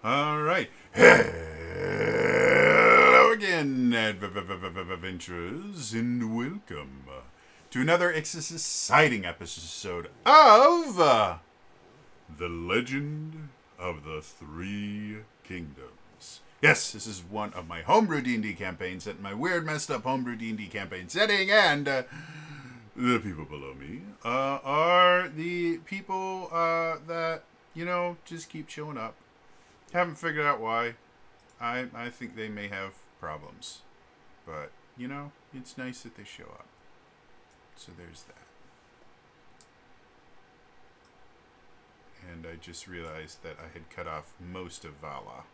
All right. Hello again, adventurers, and welcome to another exciting episode of The Legend of the Three Kingdoms. Yes, this is one of my homebrew D&D campaigns set in my weird, messed up homebrew D&D campaign setting, and the people below me are the people that, just keep showing up. Haven't figured out why. I think they may have problems. But, it's nice that they show up. So there's that. And I just realized that I had cut off most of Vala.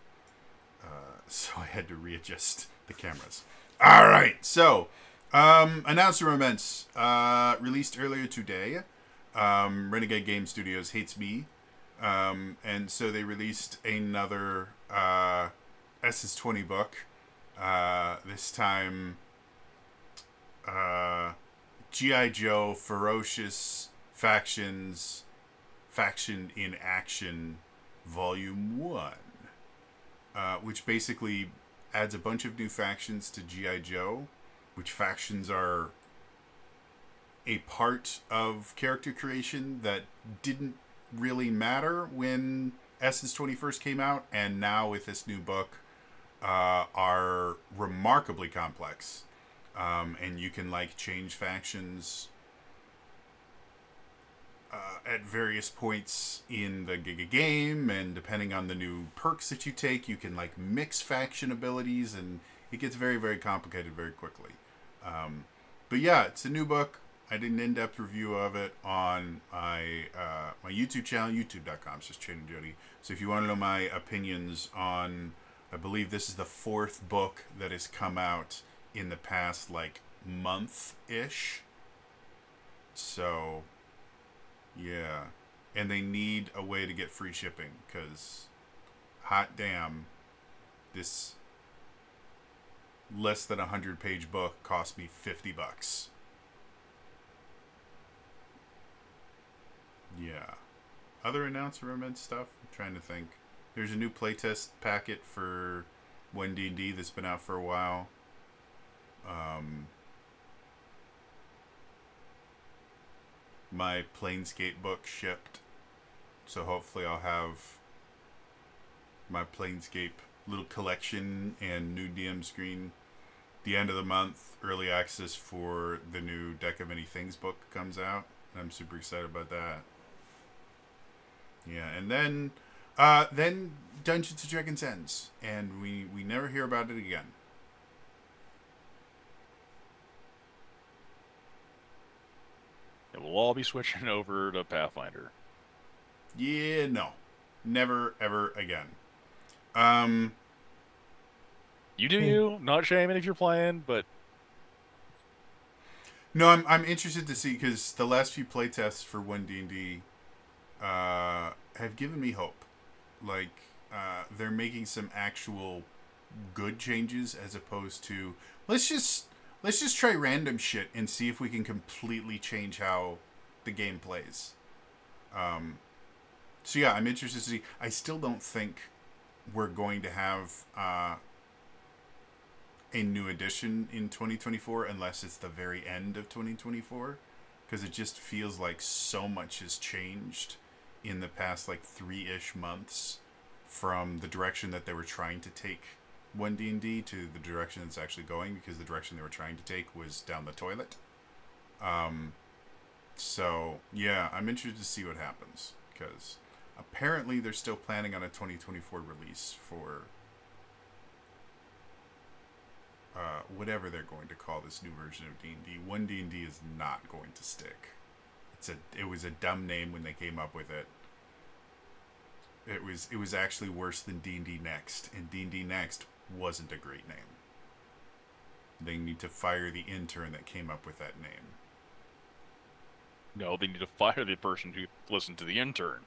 So I had to readjust the cameras. Alright, so, announcements released earlier today. Renegade Game Studios hates me. And so they released another SS20 book. This time, G.I. Joe Ferocious Factions, Faction in Action, Volume 1. Which basically adds a bunch of new factions to G.I. Joe, which factions are a part of character creation that didn't really matter when SS20 first came out, and now with this new book are remarkably complex, and you can change factions at various points in the game, and depending on the new perks that you take, you can mix faction abilities, and it gets very, very complicated very quickly. But yeah, it's a new book. I did an in-depth review of it on my my YouTube channel, youtube.com/TrainingJody. So if you want to know my opinions on, I believe this is the 4th book that has come out in the past month-ish. So yeah, and they need a way to get free shipping, because hot damn, this less than 100-page book cost me $50. Yeah. Other announcement stuff? I'm trying to think. There's a new playtest packet for 1D&D that's been out for a while. My Planescape book shipped. So hopefully I'll have my Planescape little collection and new DM screen. The end of the month, early access for the new Deck of Many Things book comes out. I'm super excited about that. Yeah, and then Dungeons & Dragons ends, and we never hear about it again. It will all be switching over to Pathfinder. Yeah, no. Never, ever again. You do you. Not shaming if you're playing, but No, I'm interested to see, because the last few playtests for 1D&D have given me hope. They're making some actual good changes, as opposed to let's just try random shit and see if we can completely change how the game plays. So yeah, I'm interested to see. I still don't think we're going to have a new edition in 2024 unless it's the very end of 2024, because it just feels like so much has changed in the past 3-ish months from the direction that they were trying to take 1D&D to the direction it's actually going, because the direction they were trying to take was down the toilet. So yeah, I'm interested to see what happens, because apparently they're still planning on a 2024 release for whatever they're going to call this new version of D&D. 1D&D is not going to stick. It was a dumb name when they came up with it. It was actually worse than D&D Next, and D&D Next wasn't a great name. They need to fire the intern that came up with that name. no, they need to fire the person who listened to the intern.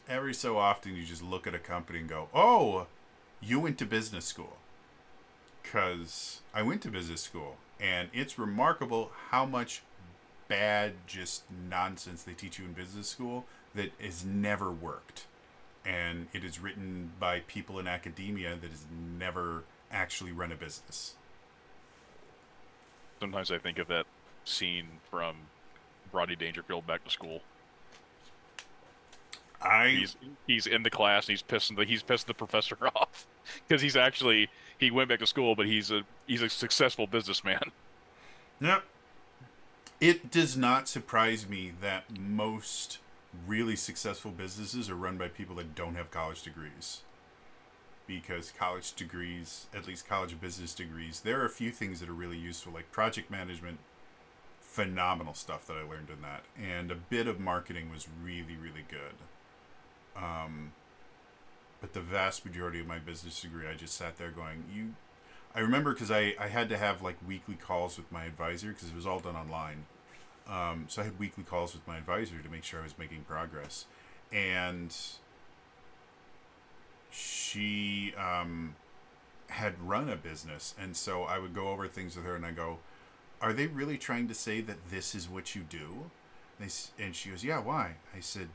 Every so often you just look at a company and go, oh, you went to business school. Because I went to business school, and it's remarkable how much bad, just nonsense they teach you in business school that has never worked. And it is written by people in academia that has never actually run a business. Sometimes I think of that scene from Rodney Dangerfield Back to School. I He's in the class and he's pissing the professor off because he went back to school, but he's a successful businessman. Yep. It does not surprise me that most really successful businesses are run by people that don't have college degrees. Because college degrees, at least college business degrees, there are a few things that are really useful, like project management, phenomenal stuff that I learned in that. And a bit of marketing was really, really good. But the vast majority of my business degree, I just sat there going, I remember because I had to have like weekly calls with my advisor because it was all done online. So I had weekly calls with my advisor to make sure I was making progress. And she had run a business. And so I would go over things with her and I go, are they really trying to say that this is what you do? And she goes, yeah, why? I said,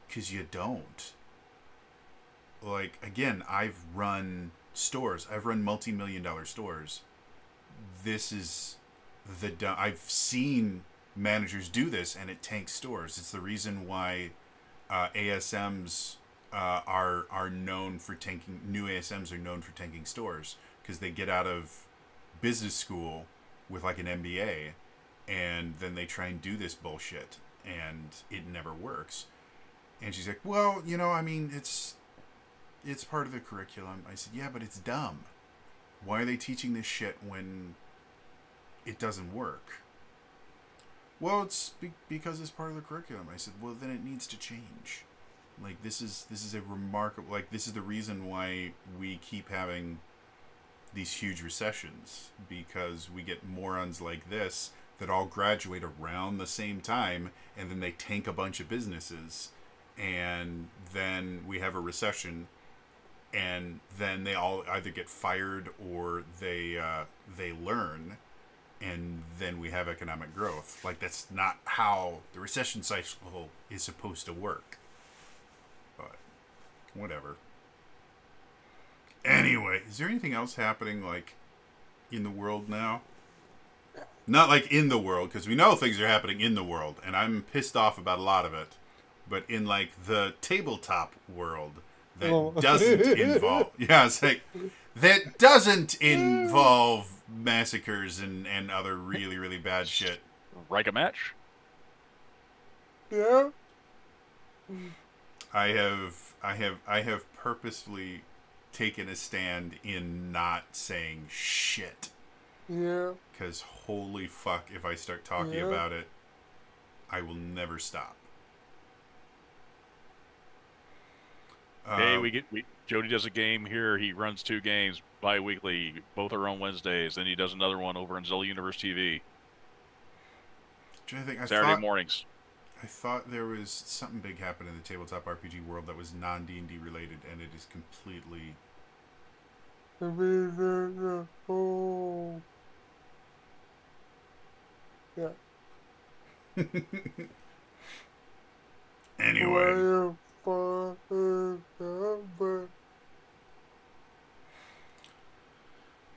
because you don't. Like, again, I've run stores. I've run multi-million-dollar stores. This is I've seen managers do this, and it tanks stores. It's the reason why ASMs are known for tanking. New ASMs are known for tanking stores because they get out of business school with like an MBA, and then they try and do this bullshit, and it never works. And she's like, well, I mean, it's part of the curriculum. I said, yeah, but it's dumb. Why are they teaching this shit when it doesn't work? Well, it's because it's part of the curriculum. I said, well, then it needs to change. Like, this is a remarkable, like, this is the reason why we keep having these huge recessions, because we get morons like this that all graduate around the same time, and then they tank a bunch of businesses, and then we have a recession, and then they all either get fired or they learn, and then we have economic growth. Like, that's not how the recession cycle is supposed to work. But whatever. Anyway, is there anything else happening, like, in the world now? Not like in the world, because we know things are happening in the world, and I'm pissed off about a lot of it. But in, like, the tabletop world that doesn't involve... Yeah, it's like... That doesn't involve massacres and other really, really bad shit. Like a match? Yeah. I have purposefully taken a stand in not saying shit. Yeah. Because holy fuck, if I start talking about it, I will never stop. Hey, Jody does a game here. He runs 2 games bi-weekly. Both are on Wednesdays. Then he does another one over on Zilla Universe TV. Saturday mornings. I thought there was something big happening in the tabletop RPG world that was non-D&D related, and it is completely... Oh. Yeah. Anyway.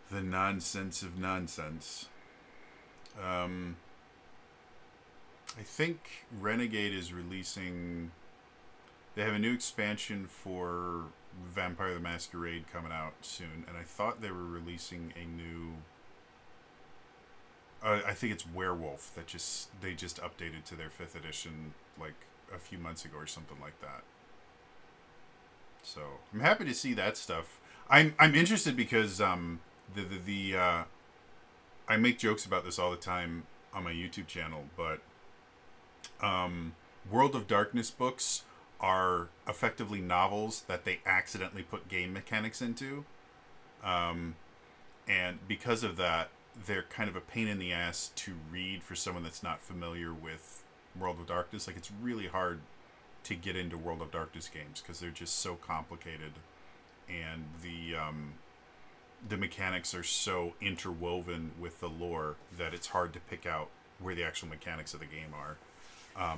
The nonsense of nonsense. I think Renegade is releasing... They have a new expansion for Vampire the Masquerade coming out soon, and I thought they were releasing a new... I think it's Werewolf that they just updated to their 5th edition like a few months ago or something like that. So I'm happy to see that stuff. I'm interested because I make jokes about this all the time on my YouTube channel, but World of Darkness books are effectively novels that they accidentally put game mechanics into, and because of that, they're kind of a pain in the ass to read for someone that's not familiar with World of Darkness. Like, it's really hard to get into World of Darkness games because they're just so complicated, and the mechanics are so interwoven with the lore that it's hard to pick out where the actual mechanics of the game are.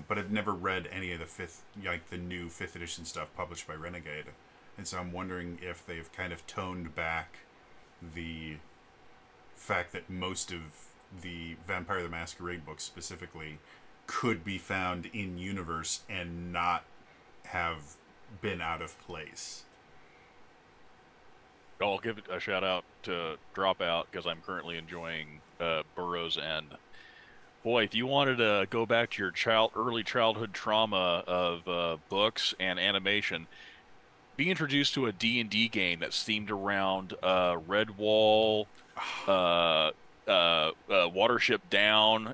But I've never read any of the new 5th edition stuff published by Renegade. And so I'm wondering if they've kind of toned back the fact that most of the Vampire the Masquerade books specifically could be found in universe and not have been out of place. I'll give it a shout out to Dropout because I'm currently enjoying Burroughs End. Boy, if you wanted to go back to your early childhood trauma of books and animation, be introduced to a D&D game that's themed around Redwall, Watership Down,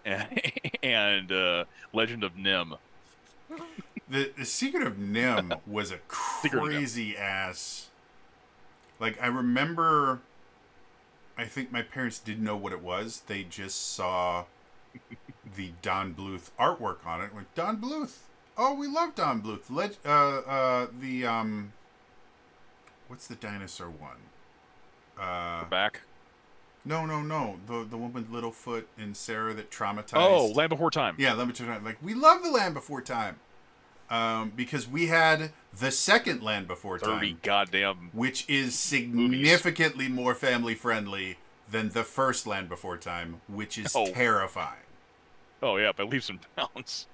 and Legend of Nim. The Secret of Nim was a crazy ass. Like, I remember, I think my parents didn't know what it was. They just saw the Don Bluth artwork on it. Like, Don Bluth. Oh, we love Don Bluth. What's the dinosaur one? Back? No. The one with Littlefoot and Sarah that traumatized. Oh, Land Before Time. Yeah, Land Before Time. Like, we love the Land Before Time. Because we had the second Land Before Time. 30 goddamn. Which is significantly more family friendly than the first Land Before Time, which is terrifying. Oh, yeah, by leaps and bounds.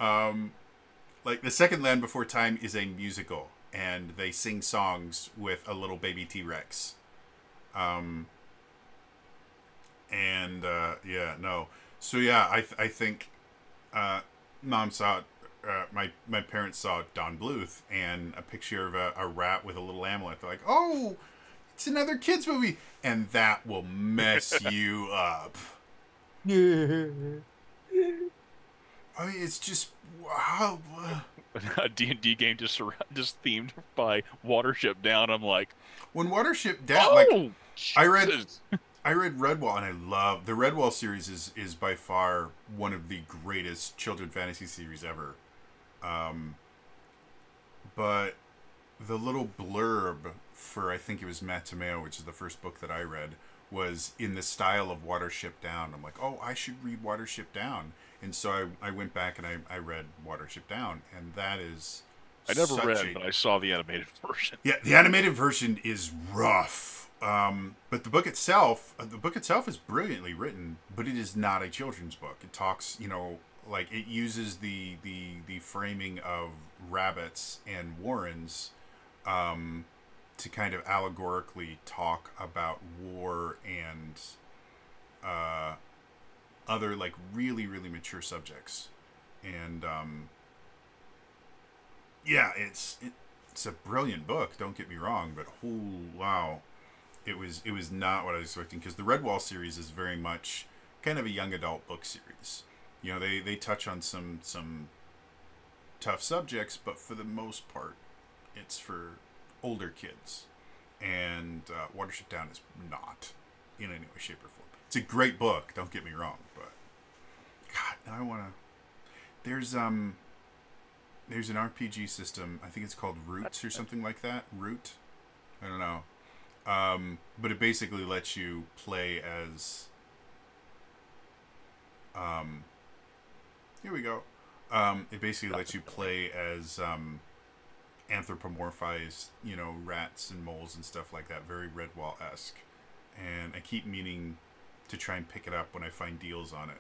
Like, the second Land Before Time is a musical, and they sing songs with a little baby T-Rex. So, yeah, I think Mom saw... my parents saw Don Bluth and a picture of a rat with a little amulet. They're like, oh, it's another kid's movie. And that will mess you up. Yeah. I mean, it's just, wow. A D&D game just themed by Watership Down. I'm like... When Watership Down, like, I read Redwall, and I love... The Redwall series is by far one of the greatest children fantasy series ever. But the little blurb for, I think it was Matameo, which is the first book that I read, was in the style of Watership Down. I'm like, oh, I should read Watership Down. And so I went back and I read Watership Down, and that is... I never read, but I saw the animated version. Yeah, the animated version is rough. But the book itself is brilliantly written, but it is not a children's book. It talks, like, it uses the framing of rabbits and warrens to kind of allegorically talk about war and other, like, really, really mature subjects. And yeah, it's a brilliant book, don't get me wrong, but wow, it was not what I was expecting, because the Redwall series is very much kind of a young adult book series. They touch on some tough subjects, but for the most part, it's for older kids. And Watership Down is not in any way, shape, or form. It's a great book, don't get me wrong, but God, now I want to... There's an RPG system, I think it's called Roots or something like that. Root? I don't know. But it basically lets you play as... here we go. It basically lets you play as anthropomorphized, rats and moles and stuff like that. Very Redwall-esque. And I keep meaning to try and pick it up when I find deals on it.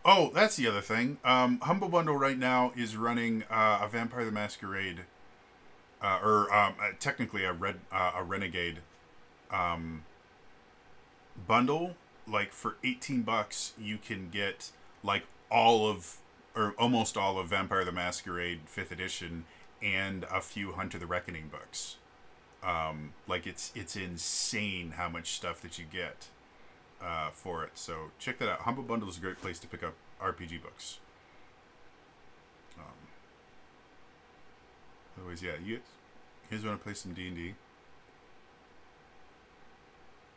Oh, that's the other thing. Humble Bundle right now is running a Vampire the Masquerade, technically a Renegade bundle. Like, for $18, you can get like all of, or almost all of, Vampire the Masquerade 5th edition and a few Hunter the Reckoning books. Like, it's insane how much stuff that you get for it. So check that out. Humble Bundle is a great place to pick up RPG books. Otherwise, yeah, you guys want to play some D&D?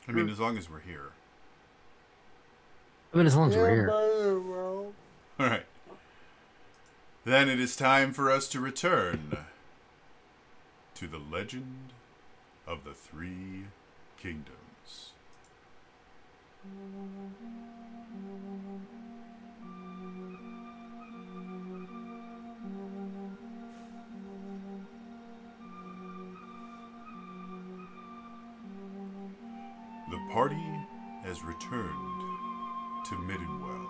I mean, as long as we're here. I mean, as long as we're here. All right. Then it is time for us to return to the Legend of the Three Kingdoms. party has returned to Middenwell,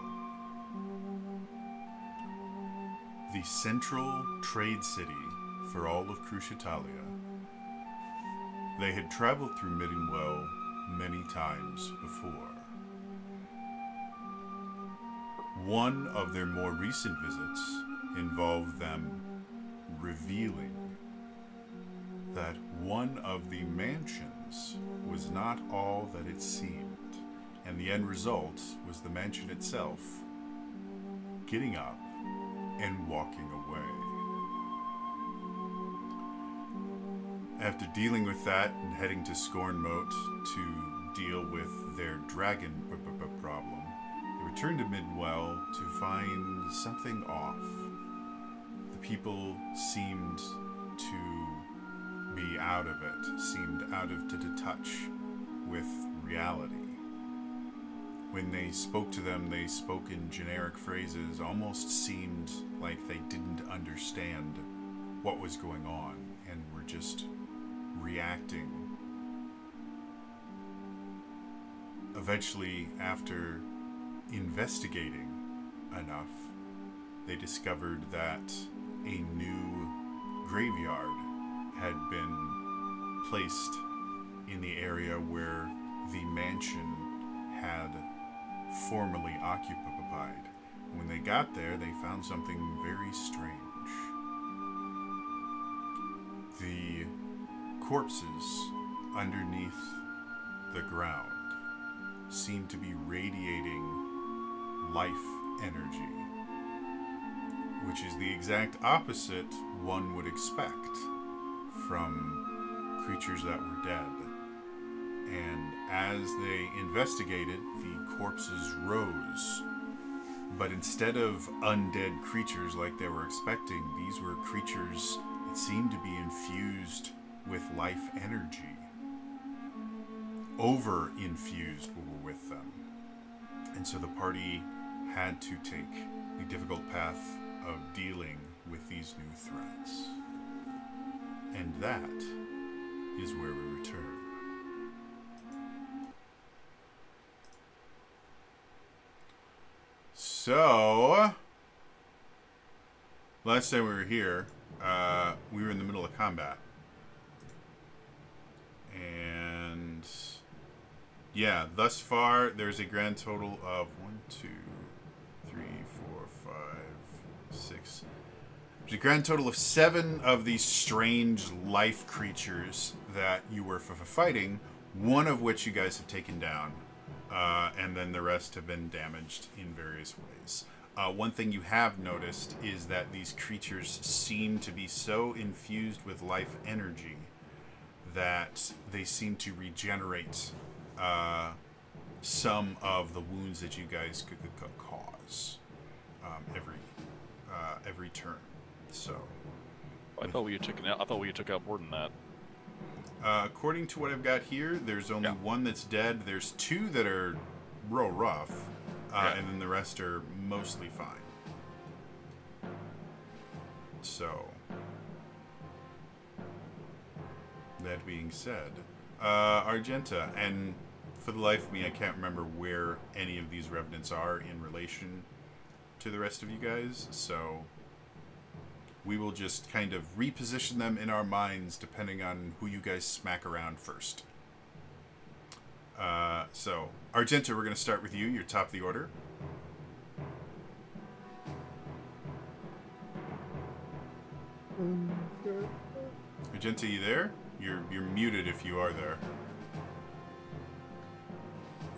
the central trade city for all of Cruciatalia. They had traveled through Middenwell many times before. One of their more recent visits involved them revealing that one of the mansions was not all that it seemed, and the end result was the mansion itself getting up and walking away. After dealing with that and heading to Scornmote to deal with their dragon problem, they returned to Midwell to find something off. The people seemed to be out of it, seemed out of to touch with reality. When they spoke to them, they spoke in generic phrases, almost seemed like they didn't understand what was going on and were just reacting. Eventually, after investigating enough, they discovered that a new graveyard had been placed in the area where the mansion had formerly occupied. When they got there, they found something very strange. The corpses underneath the ground seemed to be radiating life energy, which is the exact opposite one would expect from creatures that were dead. And as they investigated, the corpses rose. But instead of undead creatures like they were expecting, these were creatures that seemed to be infused with life energy. Over-infused with them. And so the party had to take the difficult path of dealing with these new threats. And that is where we return. So, last time we were here, we were in the middle of combat. And yeah, thus far, there's a grand total of 1, 2, 3, 4, 5, 6. There's a grand total of 7 of these strange life creatures that you were fighting, one of which you guys have taken down, and then the rest have been damaged in various ways. One thing you have noticed is that these creatures seem to be so infused with life energy that they seem to regenerate some of the wounds that you guys could cause every turn. So, I thought we took out more than that. according to what I've got here, there's only one that's dead. There's 2 that are real rough, and then the rest are mostly fine. So, that being said, Argenta, and for the life of me, I can't remember where any of these revenants are in relation to the rest of you guys, so we will just kind of reposition them in our minds depending on who you guys smack around first. So, Argenta, we're going to start with you. You're top of the order. Argenta, you there? You're muted if you are there.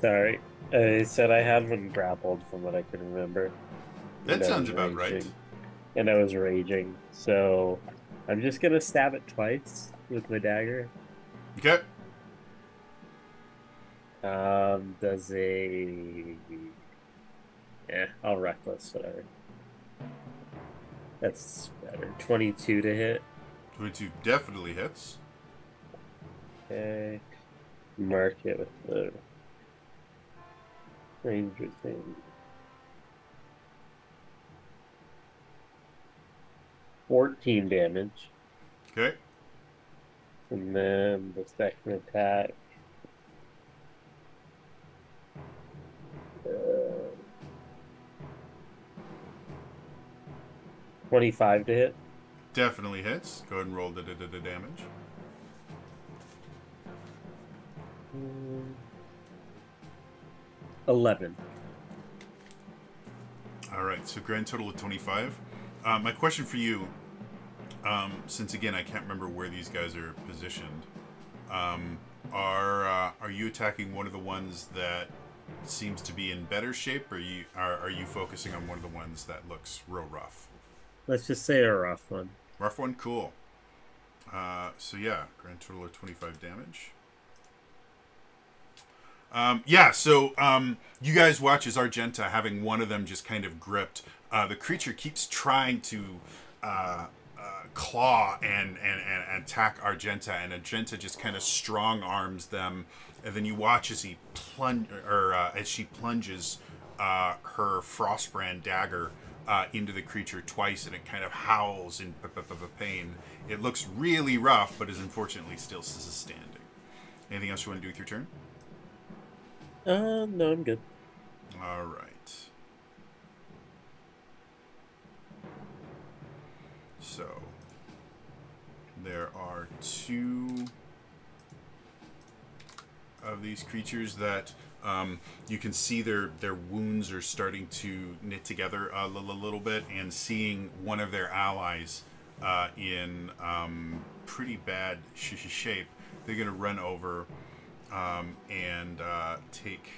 Sorry. I said I had one grappled from what I can remember. That sounds about right. And I was raging. So I'm just going to stab it twice with my dagger. Okay. Does a... Yeah, I'll reckless, whatever. That's better. 22 to hit. 22 definitely hits. Okay. Mark it with the ranger thing. 14 damage. Okay. And then the second attack 25 to hit. Definitely hits. Go ahead and roll the damage. 11. All right, so grand total of 25. My question for you, since again I can't remember where these guys are positioned, are you attacking one of the ones that seems to be in better shape, or are you focusing on one of the ones that looks real rough? Let's just say a rough one. Rough one, cool. So yeah, grand total of 25 damage. You guys watch as Argenta having one of them just kind of gripped. The creature keeps trying to claw and attack Argenta, and Argenta just kind of strong arms them. And then you watch as as she plunges her Frostbrand dagger into the creature twice, and it kind of howls in pain. It looks really rough, but is unfortunately still standing. Anything else you want to do with your turn? No, I'm good. All right. So there are two of these creatures that you can see their wounds are starting to knit together a little bit, and seeing one of their allies in pretty bad shape, they're going to run over and take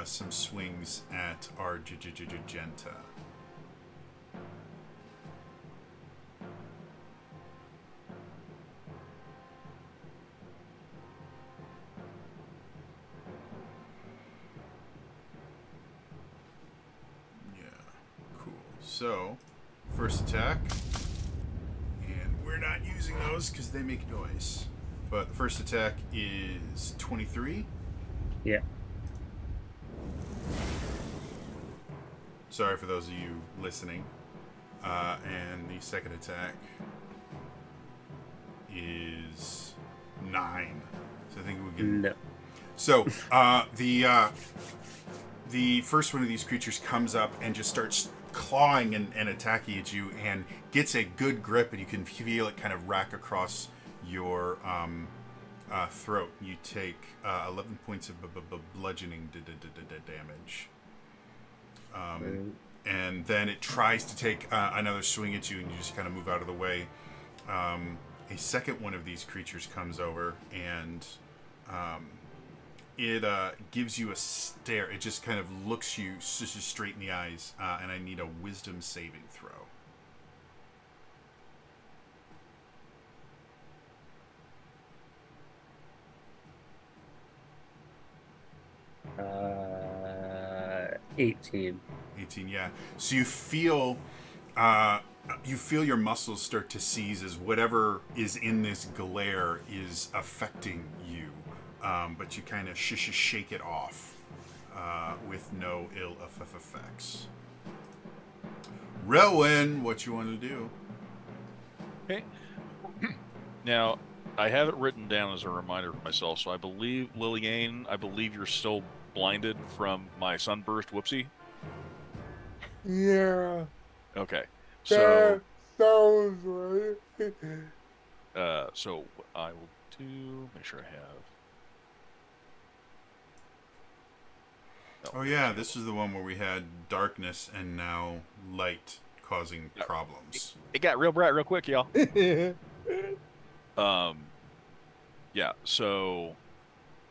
some swings at Argenta. Yeah, cool. So, first attack, and we're not using those because they make noise. But the first attack is 23. Yeah. Sorry for those of you listening. And the second attack is 9. So I think we can. No. So the first one of these creatures comes up and just starts clawing and attacking at you, and gets a good grip, and you can feel it kind of rack across your throat. You take 11 points of bludgeoning damage. And then it tries to take another swing at you, and you just kind of move out of the way. A second one of these creatures comes over, and it gives you a stare. It just kind of looks you just straight in the eyes, and I need a wisdom saving throw. Uh, 18. 18, yeah. So you feel your muscles start to seize as whatever is in this glare is affecting you, but you kind of shake it off with no ill effects. Rowan, what you want to do? Okay. Now, I have it written down as a reminder for myself, so I believe, Lilliane, you're still blinded from my sunburst. Whoopsie. Yeah. Okay. That So, sounds right. so what I will do, make sure I have. Oh yeah, this is the one where we had darkness and now light causing problems. It got real bright real quick, y'all. Yeah, so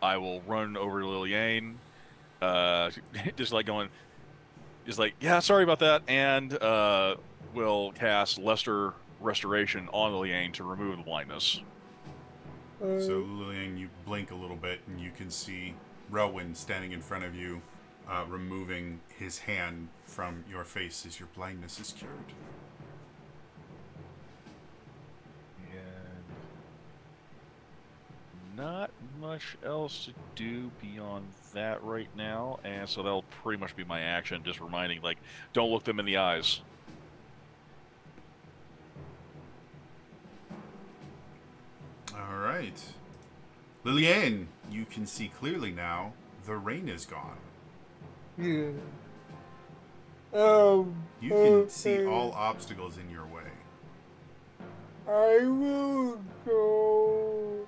I will run over to Lilliane, just like, yeah, sorry about that, and will cast Lesser Restoration on Lilliane to remove the blindness. So Lillian, you blink a little bit, and you can see Relwyn standing in front of you, removing his hand from your face as your blindness is cured. Not much else to do beyond that right now, and so that'll pretty much be my action, just reminding, like, don't look them in the eyes. All right. Lillian, you can see clearly now. The rain is gone. Yeah. You can see all obstacles in your way. I will go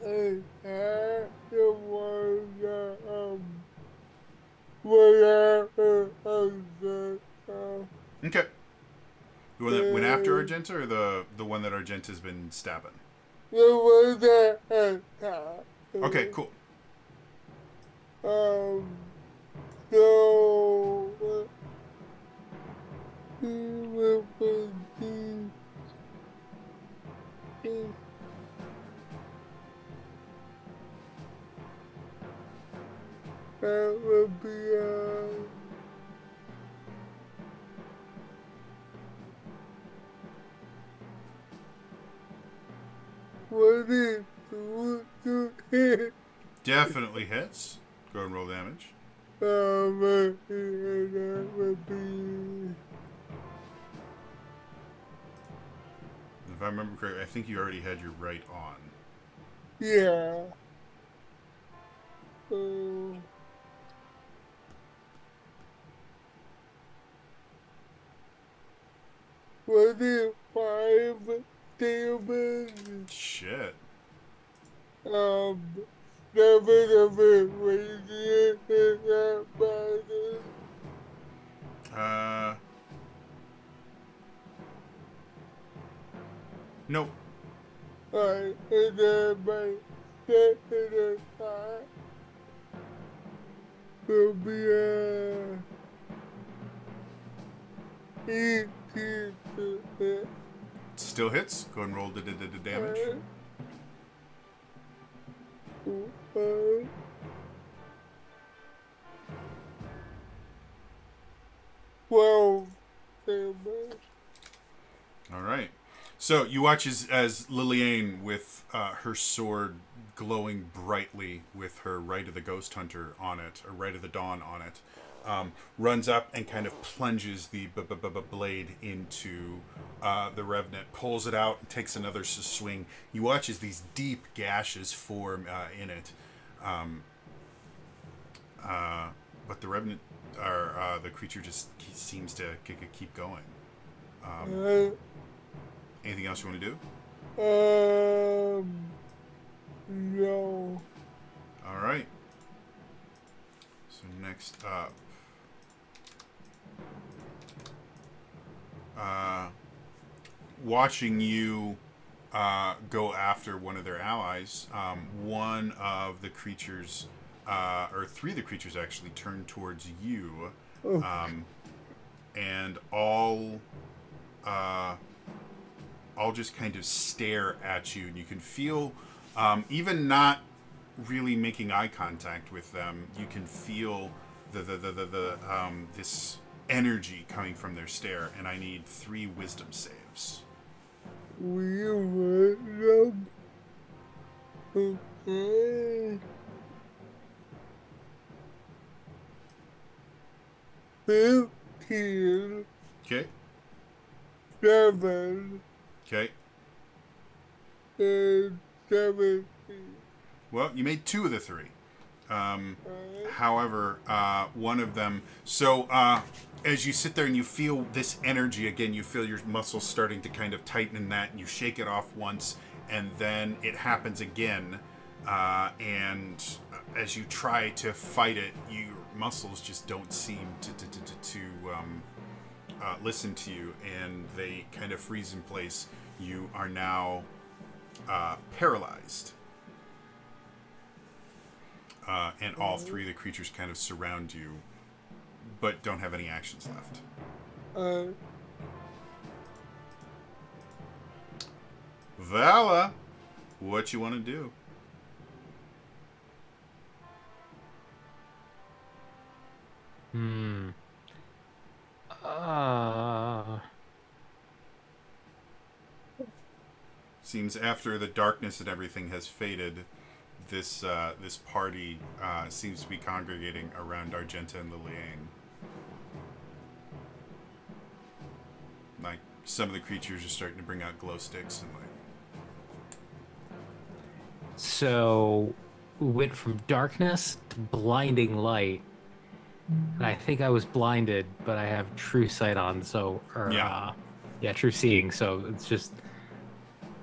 and have the one that, whatever Okay. The one that went after Argenta, or the one that Argenta's been stabbing? the one that Okay, cool. So he will be that will be what is hit Definitely hits. Go and roll damage. that would be If I remember correctly, I think you already had your right on. yeah. What is 5 damage? Shit. 7 of it radiant in that body. Nope. Right, and then my second attack will be 18 to hit. Still hits. Go ahead and roll the damage. 12 damage. All right. So you watch as Liliane, with her sword glowing brightly with her Rite of the Ghost Hunter on it, or Rite of the Dawn on it, runs up and kind of plunges the blade into the Revenant, pulls it out, and takes another swing. You watch as these deep gashes form in it. But the Revenant, or the creature, just seems to keep going. Anything else you want to do? No. All right. So next up, watching you go after one of their allies, one of the creatures, or 3 of the creatures actually, turn towards you, and all just kind of stare at you, and you can feel, even not really making eye contact with them, you can feel this energy coming from their stare, and I need 3 wisdom saves. We were okay. 15, Okay. 7, Okay. and 17. Well, you made 2 of the 3. However, one of them... So, as you sit there and you feel this energy again, you feel your muscles starting to kind of tighten in that, and you shake it off once, and then it happens again. And as you try to fight it, your muscles just don't seem to listen to you, and they kind of freeze in place. You are now paralyzed. And all 3 of the creatures kind of surround you, but don't have any actions left. Vala, what you want to do? Seems after the darkness and everything has faded, this party seems to be congregating around Argenta and Liliane. Like, some of the creatures are starting to bring out glow sticks and like... So, we went from darkness to blinding light, And I think I was blinded, but I have true sight on, so yeah, true seeing. So it's just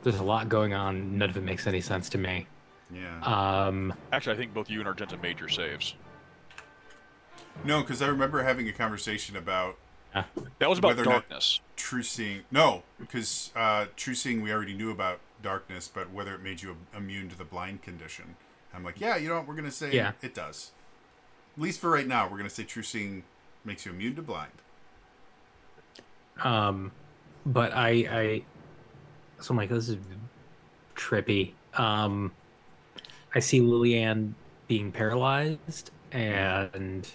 there's a lot going on. None of it makes any sense to me. Yeah. Actually, I think both you and Argenta made your saves. No, because I remember having a conversation about That was about whether or not darkness. true seeing. No, because true seeing we already knew about darkness, but whether it made you immune to the blind condition. I'm like, yeah, you know what? We're gonna say it does. At least for right now, we're gonna say true seeing makes you immune to blind. But so I'm like, this is trippy. I see Lillian being paralyzed, and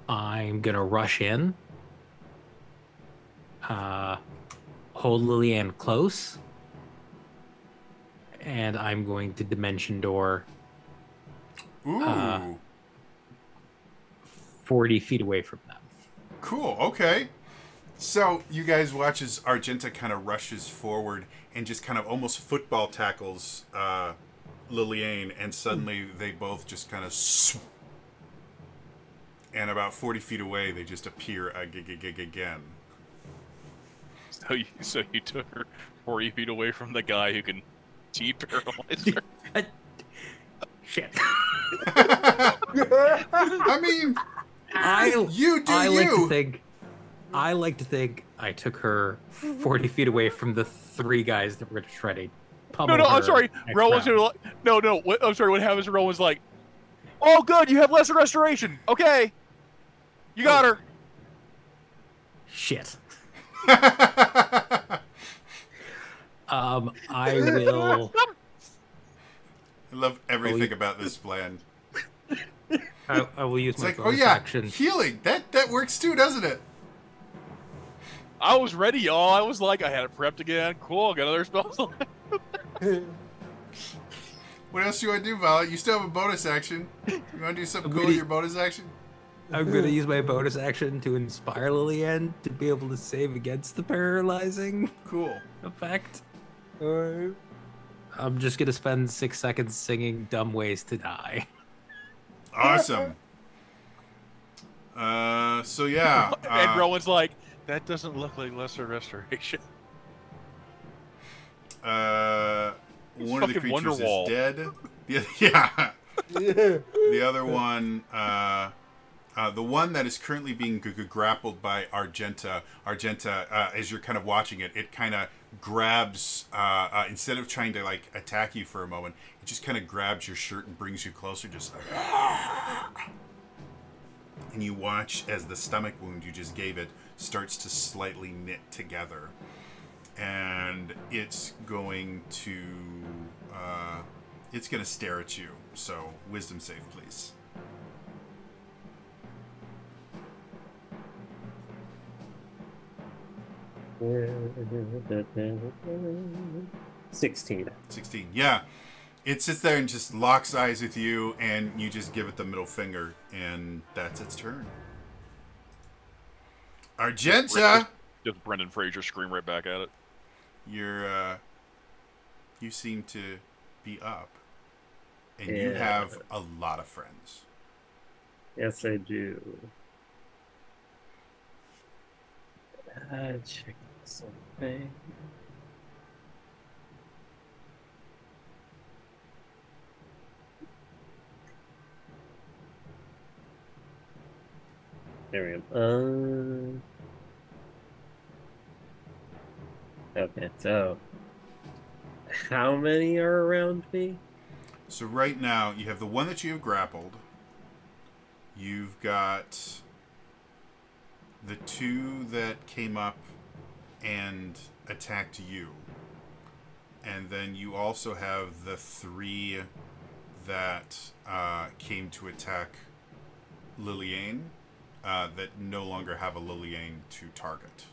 I'm gonna rush in, hold Lillian close, and I'm going to dimension door Ooh, 40 feet away from them. cool. Okay. So you guys watch as Argenta kind of rushes forward and just kind of almost football tackles Lillian, and suddenly they both just kind of and about 40 feet away they just appear again. So you took her 40 feet away from the guy who can paralyze her. Shit. I mean, you do you. I like to think I took her 40 feet away from the three guys that were going to try to pummel No, her I'm sorry. next Rowan's round. gonna, no. I'm sorry. What happens? Rowan's like, "Oh, good. You have lesser restoration. Okay, you got her." Shit. I will. I love everything about this plan. I will use It's my like, oh bonus yeah, action. healing. That works too, doesn't it? I was ready, y'all. I was like, I had it prepped again. Cool. Got another spell slot. What else do you want to do, Violet? You still have a bonus action. You want to do something cool with your bonus action? I'm going to use my bonus action to inspire Lillian to be able to save against the paralyzing Cool. effect. Alright. I'm just going to spend 6 seconds singing Dumb Ways to Die. Awesome. So yeah. And Rowan's like, that doesn't look like lesser restoration. One of the fucking creatures Wonderwall. is dead. Yeah. The other one, the one that is currently being grappled by Argenta. As you're kind of watching it, it kind of grabs, instead of trying to like attack you for a moment, it just kind of grabs your shirt and brings you closer, just and you watch as the stomach wound you just gave it starts to slightly knit together. And it's going to stare at you. So wisdom save, please. $16. 16. Yeah. It sits there and just locks eyes with you, and you just give it the middle finger, and that's its turn. Argenta, Just Brendan Fraser scream right back at it. you seem to be up, and you have a lot of friends. Yes, I do. Check something. There we go. Okay, so how many are around me? So right now, you have the one that you have grappled. You've got the two that came up and attacked you. And then you also have the three that came to attack Lillian that no longer have a Lillian to target.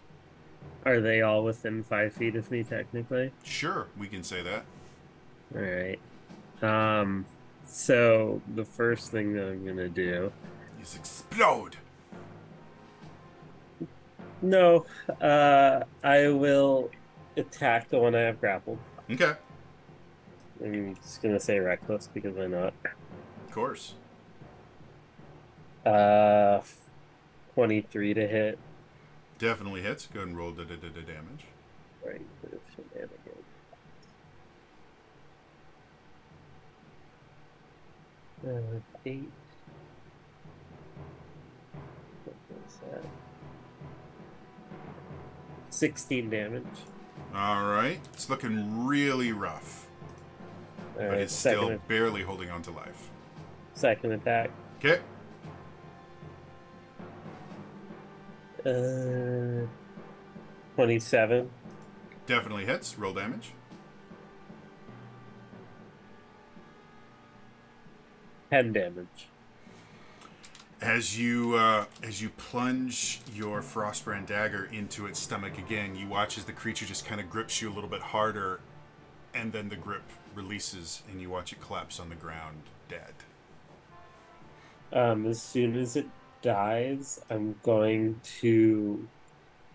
Are they all within 5 feet of me, technically? Sure, we can say that. All right. So the first thing that I'm gonna do. Is explode. No, I will attack the one I have grappled. Okay, I'm just gonna say reckless because why not? of course. Uh, 23 to hit. Definitely hits. Go ahead and roll the damage. Right, for the shenanigans. 8. What was that? 16 damage. All right. It's looking really rough, All but right, it's still barely holding on to life. second attack. Okay. 27. Definitely hits. Roll damage. 10 damage. As you plunge your Frostbrand dagger into its stomach again, you watch as the creature just kind of grips you a little bit harder, and then the grip releases, and you watch it collapse on the ground, dead. As soon as it dies, I'm going to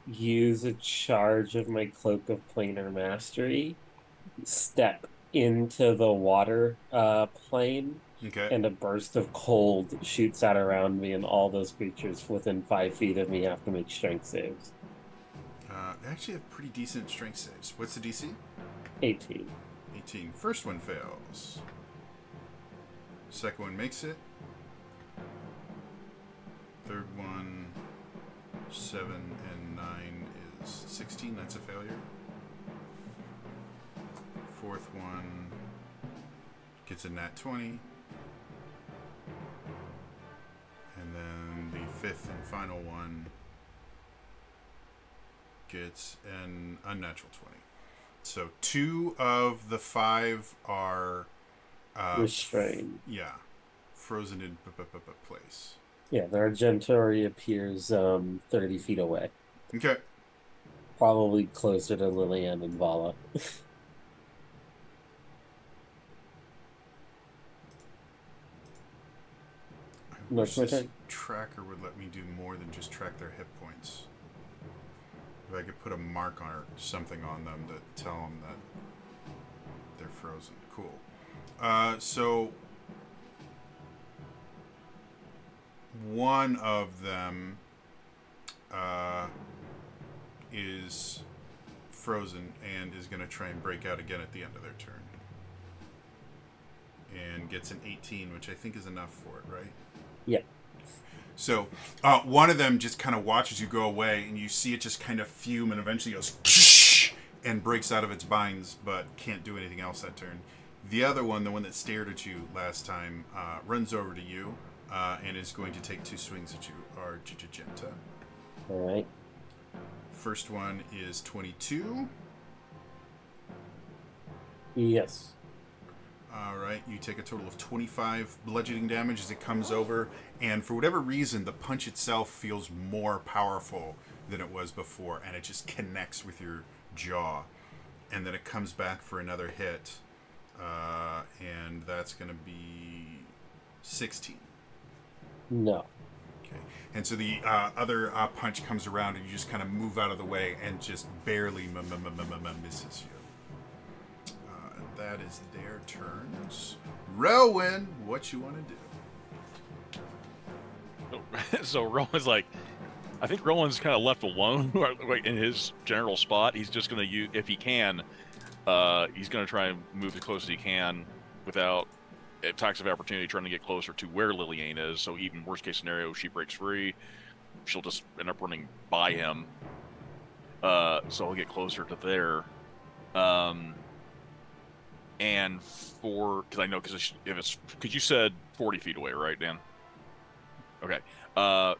use a charge of my Cloak of Planar Mastery, step into the water plane, Okay. and a burst of cold shoots out around me, and all those creatures within 5 feet of me have to make strength saves. They actually have pretty decent strength saves. What's the DC? 18. 18. First one fails. Second one makes it. Third one, 7 and 9 is 16. That's a failure. Fourth one gets a nat 20. And then the fifth and final one gets an unnatural 20. So 2 of the 5 are Restrained. yeah, frozen in place. Yeah, the Argentauri appears 30 feet away. Okay. Probably closer to Lillian and Vala. I wish this tracker would let me do more than just track their hit points. If I could put a mark or something on them to tell them that they're frozen. Cool. So one of them is frozen and is going to try and break out again at the end of their turn. And gets an 18, which I think is enough for it, right? Yeah. So one of them just kind of watches you go away, and you see it just kind of fume and eventually goes and breaks out of its binds, but can't do anything else that turn. The other one, the one that stared at you last time, runs over to you and is going to take 2 swings at you. Argenta. All right. First one is 22. Yes. All right, you take a total of 25 bludgeoning damage as it comes over, and for whatever reason, the punch itself feels more powerful than it was before, and it just connects with your jaw. And then it comes back for another hit, and that's going to be 16. No. Okay. And so the other punch comes around, and you just kind of move out of the way and just barely misses you. That is their turns. Rowan, what you want to do? So Rowan's like, I think Rowan's kind of left alone in his general spot. He's just going to use, if he can, he's going to try and move as close as he can without attacks of opportunity, trying to get closer to where Lillian is. So even worst case scenario, she breaks free, she'll just end up running by him. So he'll get closer to there. And because I know, because you said 40 feet away, right, Dan? Okay. Well,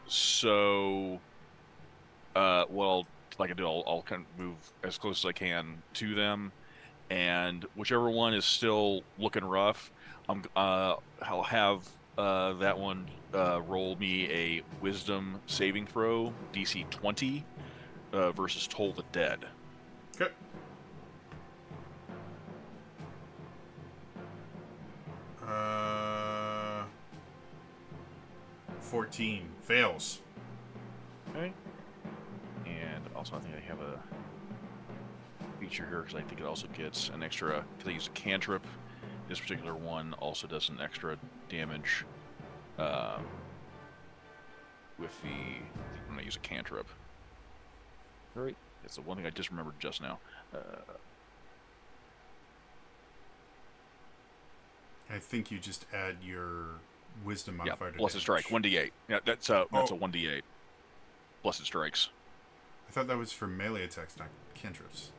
like I do, I'll kind of move as close as I can to them, and whichever one is still looking rough, I'll have that one roll me a Wisdom saving throw, DC 20, versus Toll the Dead. Okay. 14 fails. Okay. And also, I think I have a feature here because I think it also gets an extra. Because I use a cantrip. This particular one also does an extra damage with the when I use a cantrip. Right, it's the one thing I just remembered just now. I think you just add your wisdom Yeah, modifier to blessed strike, damage. 1d8. Yeah, that's a 1d8. Blessed strikes, I thought that was for melee attacks, not cantrips.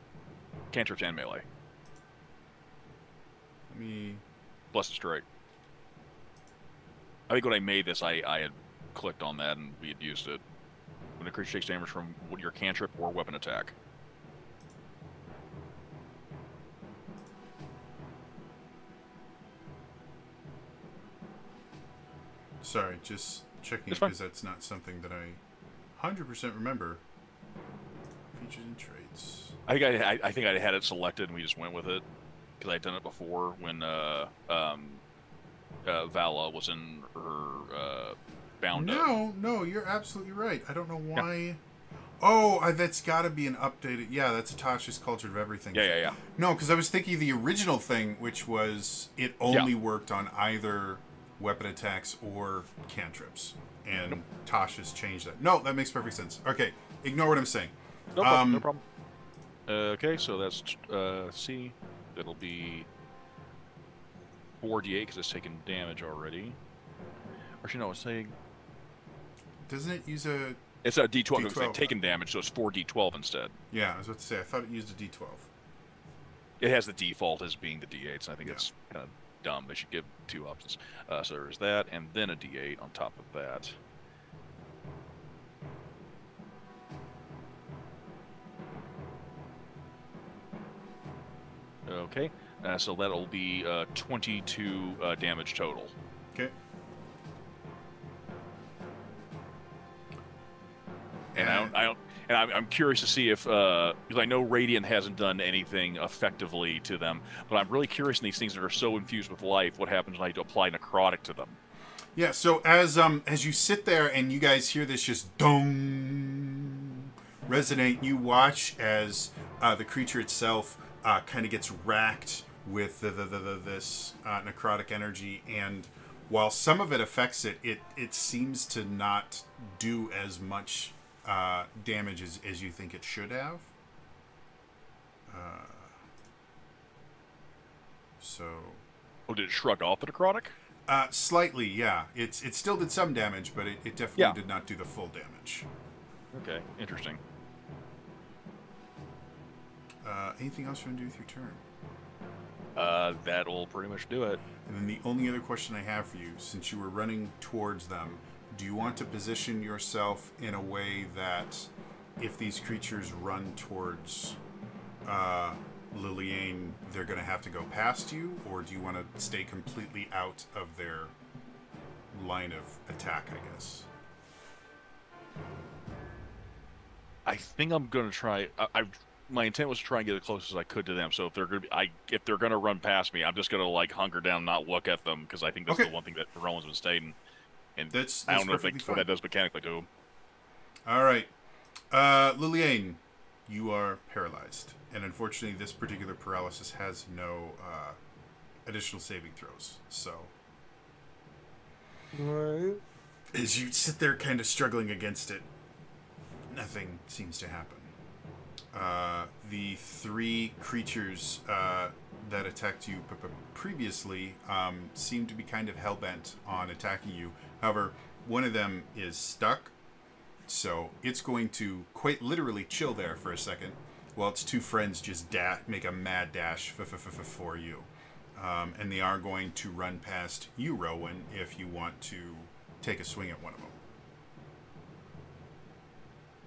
cantrips and melee. Let me... Blessed strike. I think when I made this, I had clicked on that and we had used it. When a creature takes damage from your cantrip or weapon attack. Sorry, just checking It's fine. because that's not something that I 100% remember. Features and traits. I think I had it selected and we just went with it because I'd done it before when Vala was in her bound up. No, you're absolutely right. I don't know why. Yeah. Oh, that's got to be an updated. Yeah, that's Tasha's Culture of Everything. Yeah. No, because I was thinking the original thing, which was it only worked on either weapon attacks or cantrips, and Tasha's changed that. No, that makes perfect sense. Okay, ignore what I'm saying. No problem. No problem. Okay, so that's C. That'll be 4d8 because it's taken damage already. Actually, no, it's saying doesn't it use a? It's a D12. D12. It's taken damage, so it's 4d12 instead. Yeah, I was about to say. I thought it used a D12. It has the default as being the D8s. I think it's kind of dumb. They should give 2 options. So there's that, and then a D8 on top of that. Okay, so that'll be 22 damage total. Okay. And I'm curious to see if because I know Radiant hasn't done anything effectively to them, but I'm really curious in these things that are so infused with life, what happens when I apply necrotic to them? Yeah. So as you sit there and you guys hear this just dong resonate, you watch as the creature itself kind of gets racked with this necrotic energy, and while some of it affects it, it seems to not do as much damage as you think it should have. Oh, did it shrug off the necrotic? Slightly, yeah. It still did some damage, but it definitely did not do the full damage. Okay, interesting. Anything else you want to do with your turn? That'll pretty much do it. And then the only other question I have for you, since you were running towards them, do you want to position yourself in a way that if these creatures run towards Liliane, they're going to have to go past you? Or do you want to stay completely out of their line of attack, I guess? I think I'm going to try... my intent was to try and get as close as I could to them. So if they're going to be, if they're going to run past me, I'm just going to like hunker down, and not look at them, because I think that's the one thing that Rowan's been stating. And that's I don't know what that does mechanically to him. All right, Liliane, you are paralyzed, and unfortunately, this particular paralysis has no additional saving throws. So, Right. as you sit there, kind of struggling against it, nothing seems to happen. The 3 creatures that attacked you previously seem to be kind of hell-bent on attacking you. However, one of them is stuck, so it's going to quite literally chill there for a second while its 2 friends just make a mad dash for you. And they are going to run past you, Rowan, if you want to take a swing at one of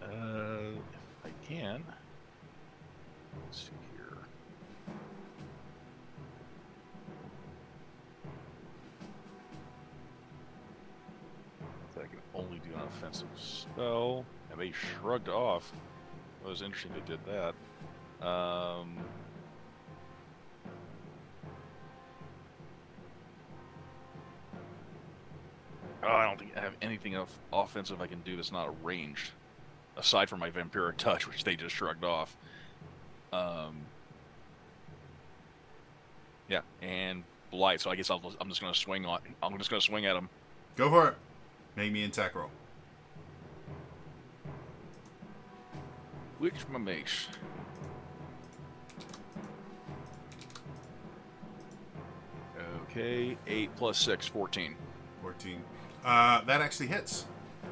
them. If I can. Let's see here. I can only do an offensive spell, and they shrugged off. It was interesting they did that. Oh, I don't think I have anything offensive I can do that's not ranged, aside from my Vampiric Touch, which they just shrugged off. Yeah, and Blight. So I guess I'm just gonna swing on. I'm just gonna swing at him. Go for it. Make me an attack roll. Which my mace. Okay, 8 plus 6, 14. 14. That actually hits.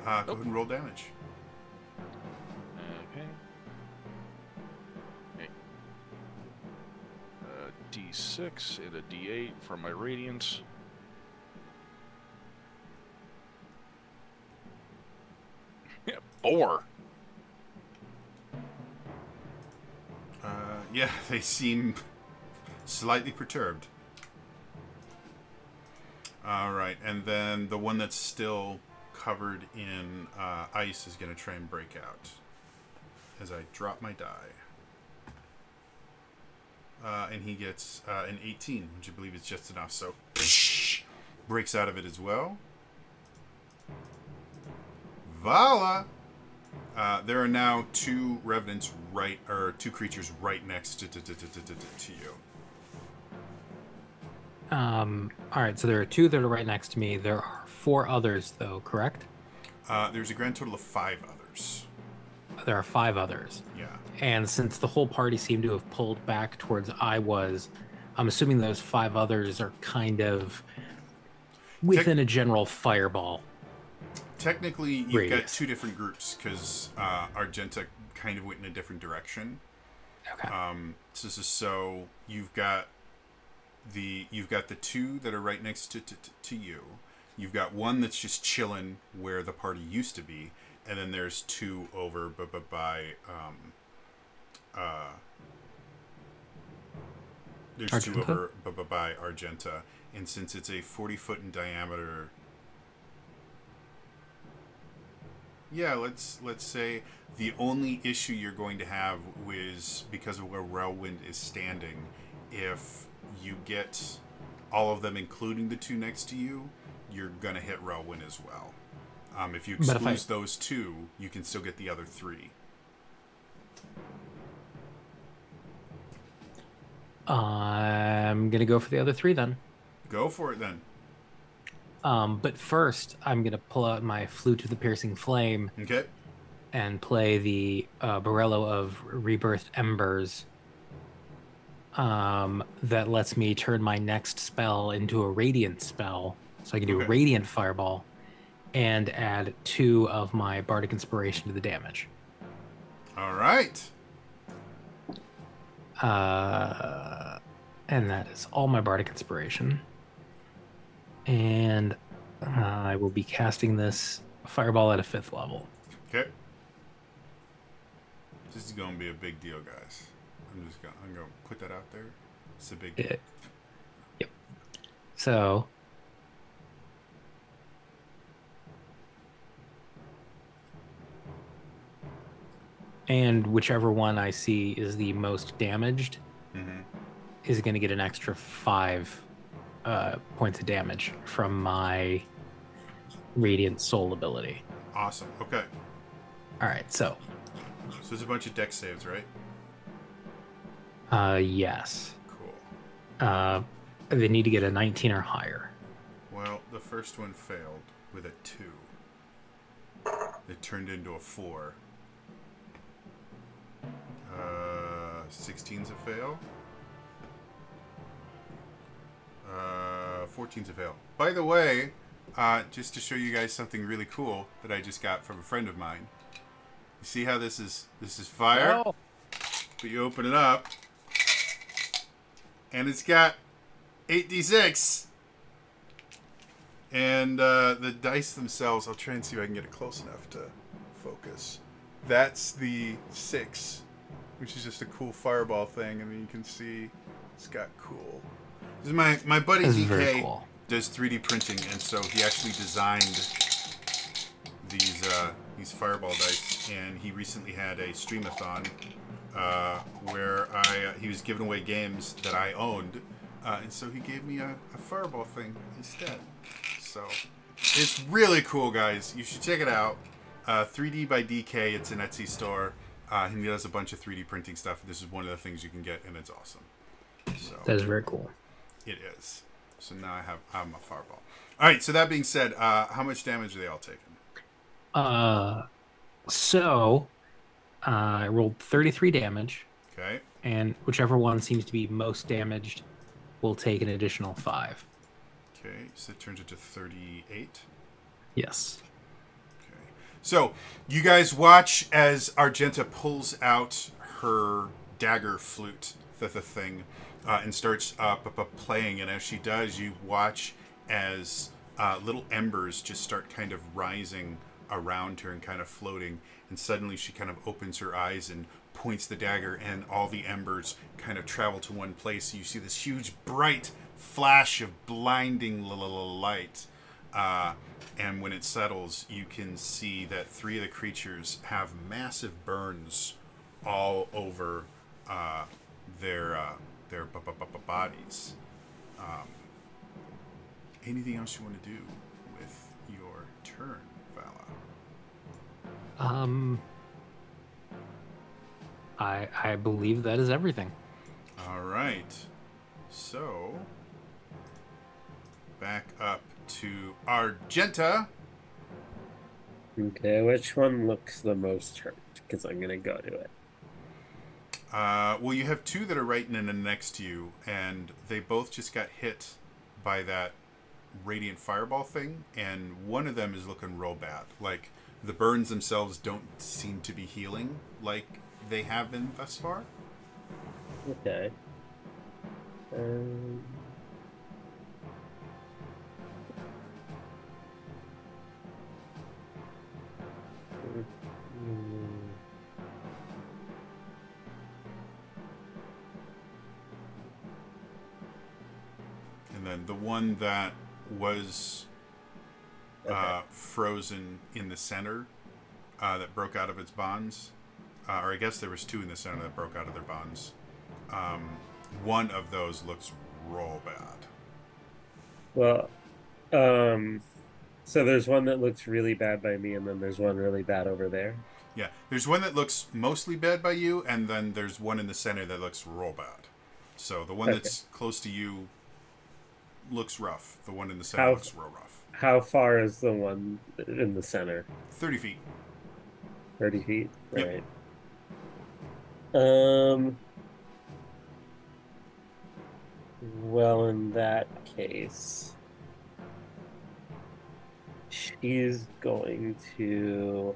Go ahead and roll damage. Okay. D6 and a D8 from my radiance. Yeah, 4. Yeah, they seem slightly perturbed. All right, and then the one that's still covered in ice is going to try and break out as I drop my die. And he gets an 18, which I believe is just enough. So, breaks out of it as well. Vala! There are now two revenants two creatures right next to you. All right, so there are 2 that are right next to me. There are 4 others, though, correct? There's a grand total of 5 others. There are 5 others. Yeah. And since the whole party seemed to have pulled back towards I'm assuming those 5 others are kind of within a general fireball. Technically, you've radius. got 2 different groups because Argenta kind of went in a different direction. Okay. So you've got the 2 that are right next to you. You've got one that's just chilling where the party used to be, and then there's 2 over by there's Argenta? 2 over by Argenta, and since it's a 40-foot in diameter. Yeah, let's say the only issue you're going to have is because of where Relwind is standing. If you get all of them, including the 2 next to you, you're gonna hit Relwind as well. If you exclude those 2, you can still get the other 3. I'm gonna go for the other 3 then. Go for it then. But first, I'm gonna pull out my Flute of the Piercing Flame. Okay. And play the Borello of Rebirthed Embers. That lets me turn my next spell into a Radiant spell, so I can do a Radiant Fireball, and add 2 of my Bardic Inspiration to the damage. All right. And that is all my Bardic Inspiration. And I will be casting this Fireball at a 5th level. Okay. This is going to be a big deal, guys. I'm going to put that out there. It's a big deal. Yep. So and whichever one I see is the most damaged is going to get an extra 5 points of damage from my Radiant Soul ability. Awesome. Okay. All right, so there's a bunch of dex saves, right? yes. Cool. They need to get a 19 or higher. Well, the first one failed with a 2. It turned into a 4. 16's a fail. 14's a fail. By the way, just to show you guys something really cool that I just got from a friend of mine. You see how this is fire? Oh. But you open it up, and it's got 8d6. And the dice themselves, I'll try and see if I can get it close enough to focus. That's the 6, which is just a cool fireball thing. And then you can see it's got cool. This is my buddy DK cool. does 3D printing, and so he actually designed these fireball dice. And he recently had a streamathon where he was giving away games that I owned, and so he gave me a fireball thing instead. So it's really cool, guys. You should check it out. 3D by DK. It's an Etsy store. And he does a bunch of 3D printing stuff. This is one of the things you can get, and it's awesome. So That is very cool. it is. So now I'm a fireball. All right. So that being said, how much damage are they all taking? I rolled 33 damage, Okay. and whichever one seems to be most damaged will take an additional 5. Okay, so it turns into 38. Yes. Okay. So, you guys watch as Argenta pulls out her dagger flute, the thing, and starts playing. And as she does, you watch as little embers just start kind of rising around her and kind of floating. And suddenly she kind of opens her eyes and points the dagger, and all the embers kind of travel to one place. So you see this huge, bright flash of blinding light. And when it settles, you can see that 3 of the creatures have massive burns all over their bodies. Anything else you want to do with your turn, Vala? I believe that is everything. All right. So, back up to Argenta. Okay, which one looks the most hurt? Because I'm gonna go to it. Well, you have 2 that are right in next to you, and they both just got hit by that radiant fireball thing, and one of them is looking real bad. Like, the burns themselves don't seem to be healing like they have been thus far. Okay. And then the one that was frozen in the center, that broke out of its bonds, or I guess there was 2 in the center that broke out of their bonds. One of those looks real bad. Well, so there's one that looks really bad by me, and then there's one really bad over there. Yeah, there's one that looks mostly bad by you, and then there's one in the center that looks real bad. So the one that's close to you looks rough. The one in the center looks real rough. How far is the one in the center? 30 feet. 30 feet? Yep. Right. Well, in that case, she's going to...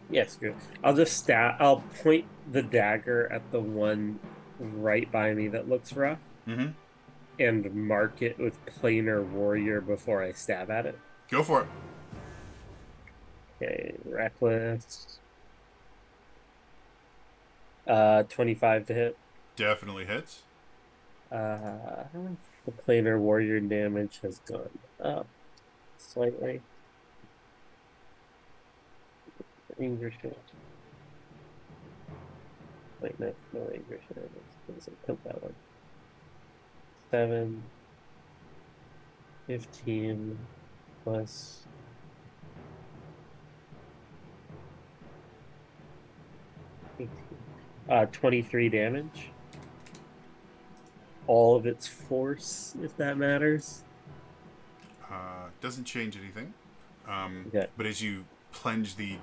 Yes, good. I'll just I'll point the dagger at the one right by me that looks rough, and mark it with planar warrior before I stab at it. Go for it. Okay, reckless. 25 to hit. Definitely hits. The planar warrior damage has gone up slightly. English. Wait, no English. Doesn't count that one. 7, 15 plus 18. 23 damage. All of its force, if that matters. Doesn't change anything. Okay. But as you plunge the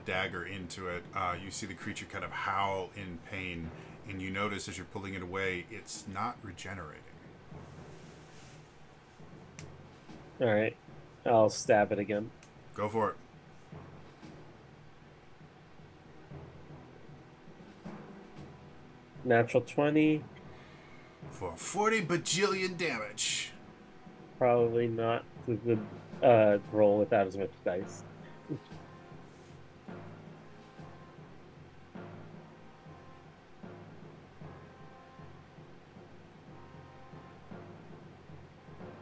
dagger into it, you see the creature kind of howl in pain, and you notice as you're pulling it away, it's not regenerating. All right, I'll stab it again. Go for it. Natural 20. For 40 bajillion damage. Probably not a good roll without as much dice.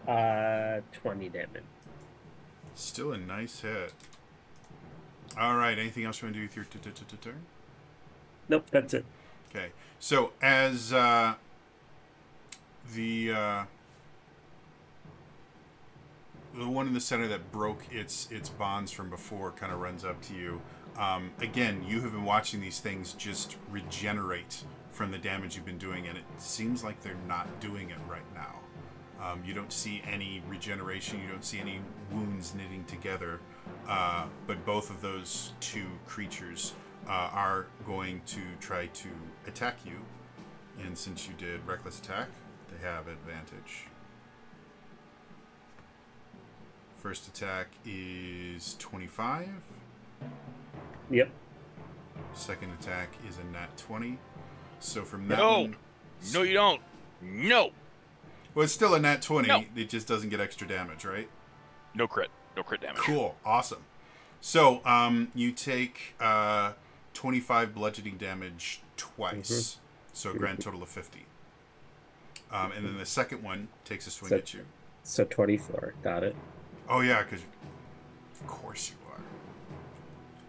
Uh, 20 damage. Still a nice hit. All right, anything else you want to do with your turn? Nope, that's it. Okay, so as the one in the center that broke its bonds from before kind of runs up to you. Again, you have been watching these things just regenerate from the damage you've been doing, and it seems like they're not doing it right now. You don't see any regeneration. You don't see any wounds knitting together. But both of those two creatures are going to try to attack you. And since you did reckless attack, they have advantage. First attack is 25. Yep. Second attack is a nat 20. So from that No. one... No, you don't. No. Well, it's still a nat 20. No. It just doesn't get extra damage, right? No crit. No crit damage. Cool. Awesome. So you take 25 bludgeoning damage twice. So a grand total of 50. And then the second one takes a swing at you. So 24. Got it. Oh, yeah, because... Of course you are.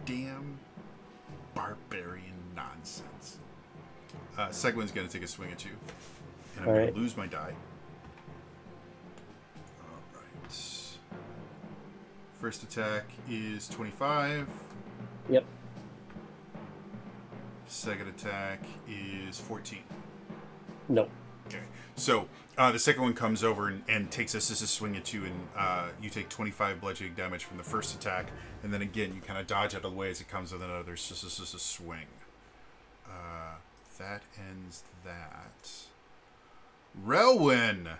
Damn barbarian nonsense. Second one's going to take a swing at you. And I'm going to lose my die. Alright. First attack is 25. Yep. Second attack is 14. Nope. Okay. So the second one comes over and takes a swing at you, and you take 25 bludgeoning damage from the first attack, and then again you kind of dodge out of the way as it comes with another swing. That ends that. Relwyn,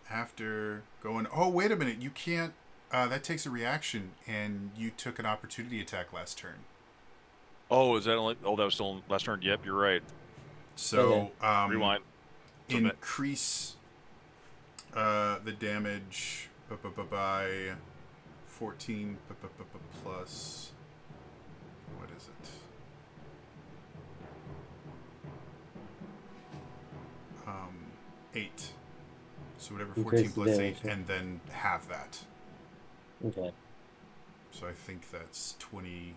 after going, oh wait a minute, you can't. That takes a reaction, and you took an opportunity attack last turn. Oh, is that only? Oh, that was still last turn. Yep, you're right. So Rewind. Increase the damage by 14 plus, what is it? 8. So whatever 14 Increase the plus damage, 8, and then halve that. Okay. So I think that's 22.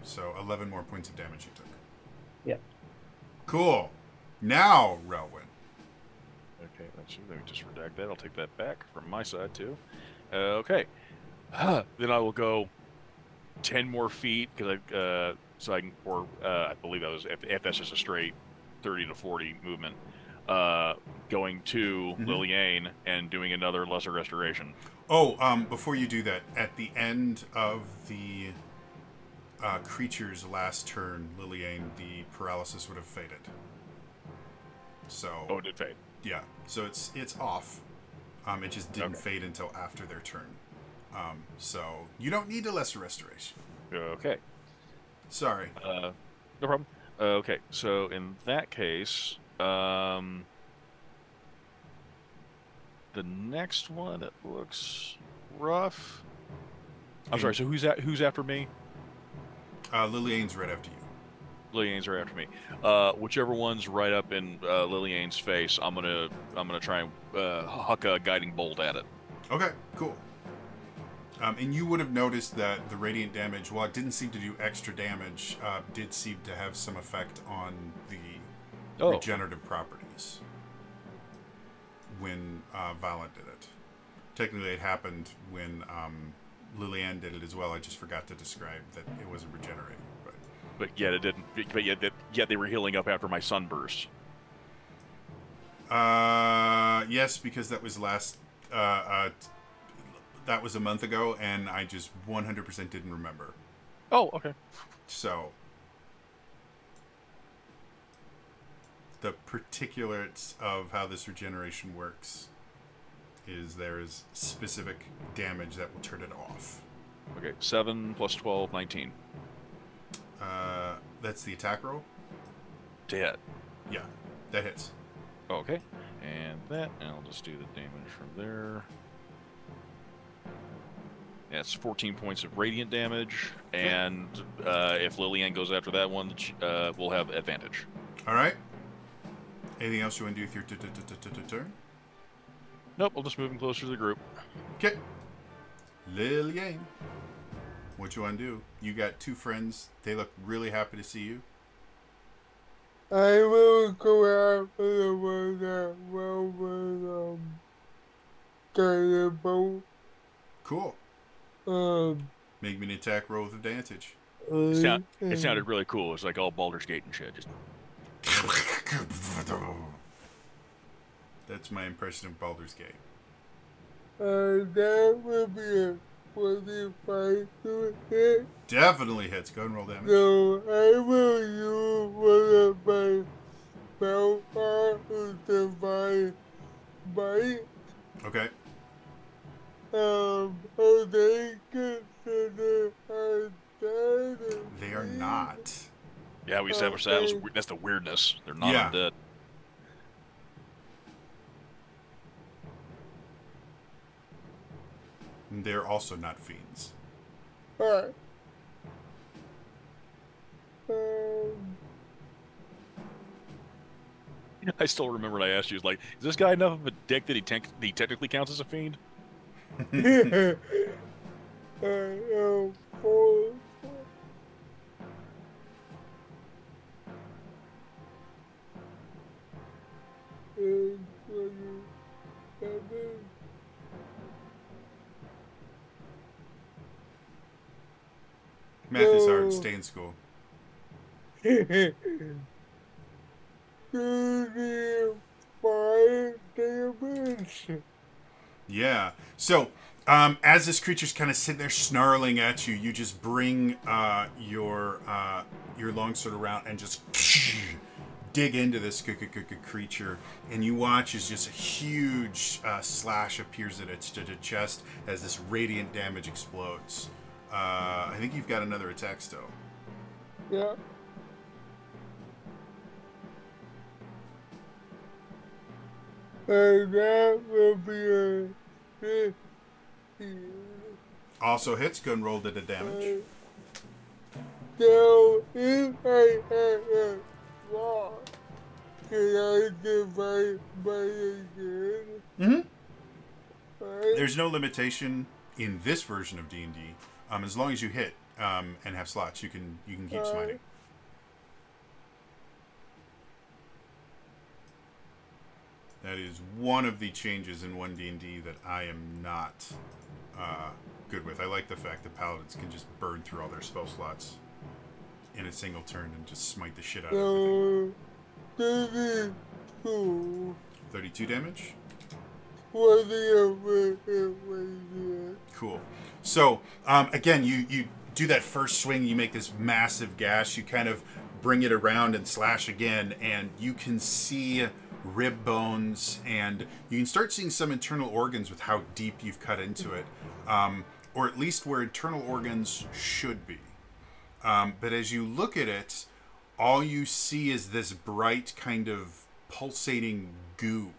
So 11 more points of damage you took. Yep. Cool. Now, Relwyn. Okay, let me just redact that. I'll take that back from my side too. Okay. Then I will go 10 more feet because so I can, or I believe that was if that's just a straight 30 to 40 movement. Going to Liliane and doing another lesser restoration. Oh, before you do that, at the end of the creature's last turn, Liliane, the paralysis would have faded. So. Oh, it did fade. Yeah. So it's off. It just didn't fade until after their turn. So you don't need a lesser restoration. Okay. Sorry. No problem. Okay, so in that case, the next one, it looks rough. I'm sorry. So who's after me? Liliane's right after you. Liliane's right after me. Whichever one's right up in Liliane's face, I'm gonna try and huck a guiding bolt at it. Okay, cool. And you would have noticed that the radiant damage, while it didn't seem to do extra damage, did seem to have some effect on the regenerative properties when Violet did it. Technically, it happened when Liliane did it as well. I just forgot to describe that it wasn't regenerating. But yet it didn't. But yet they were healing up after my sunburst. Yes, because that was that was a month ago, and I just 100% didn't remember. Oh, okay. So the particulars of how this regeneration works is there is specific damage that will turn it off. Okay, 7 plus 12, 19. That's the attack roll? Dead. Yeah, that hits. Okay, and I'll just do the damage from there. That's 14 points of radiant damage, and if Liliane goes after that one, we'll have advantage. All right. Anything else you want to do with your turn? Nope, I'll just move him closer to the group. Okay. Liliane. What you want to do? You got two friends. They look really happy to see you. I will go after the one that will carry the boat. Cool. Make me an attack roll with advantage. It sounded really cool. It's like all Baldur's Gate and shit. Just That's my impression of Baldur's Gate. That would be a 25 to hit. Definitely hits. Go ahead and roll damage. So I will use one of my spell cards to my bite. Okay. Are they considered undead? They are not. Yeah, we established that. That's the weirdness. They're not Yeah. undead. And they're also not fiends. Alright. I still remember when I asked you, like, is this guy enough of a dick that he technically counts as a fiend? Four. And 27. Math is hard. No. Stay in school. 35 damage. Yeah. So, as this creature's kind of sitting there snarling at you, you just bring your longsword around and just dig into this creature, and you watch as just a huge slash appears at its chest as this radiant damage explodes. I think you've got another attack still. Yeah. And that will be a 15. Also hits. Go and roll the damage. So if I had a slot, can I divide by again? Mm-hmm. Right? There's no limitation in this version of D&D. As long as you hit and have slots, you can keep smiting. That is one of the changes in 1D&D that I am not good with. I like the fact that paladins can just burn through all their spell slots in a single turn and just smite the shit out of everything. 32. 32 damage? Cool. So, again, you do that first swing, you make this massive gash, you kind of bring it around and slash again, and you can see rib bones, and you can start seeing some internal organs with how deep you've cut into it, or at least where internal organs should be. But as you look at it, all you see is this bright kind of pulsating goo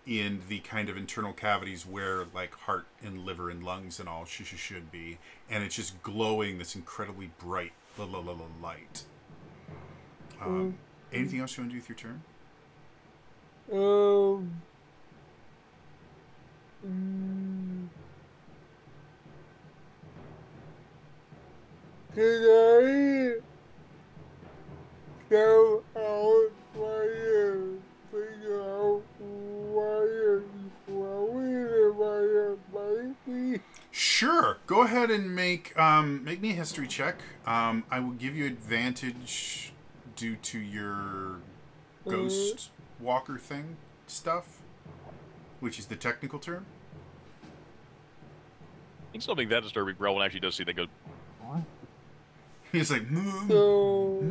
in the kind of internal cavities where like heart and liver and lungs and all should be, and it's just glowing this incredibly bright light. Anything else you want to do with your turn? Can I go out fire, figure out why you're growing and why you're biting? Sure. Go ahead and make me a history check. I will give you advantage due to your ghost walker thing stuff, which is the technical term. I think something that disturbing, Rowan actually does see that go. He's like, So,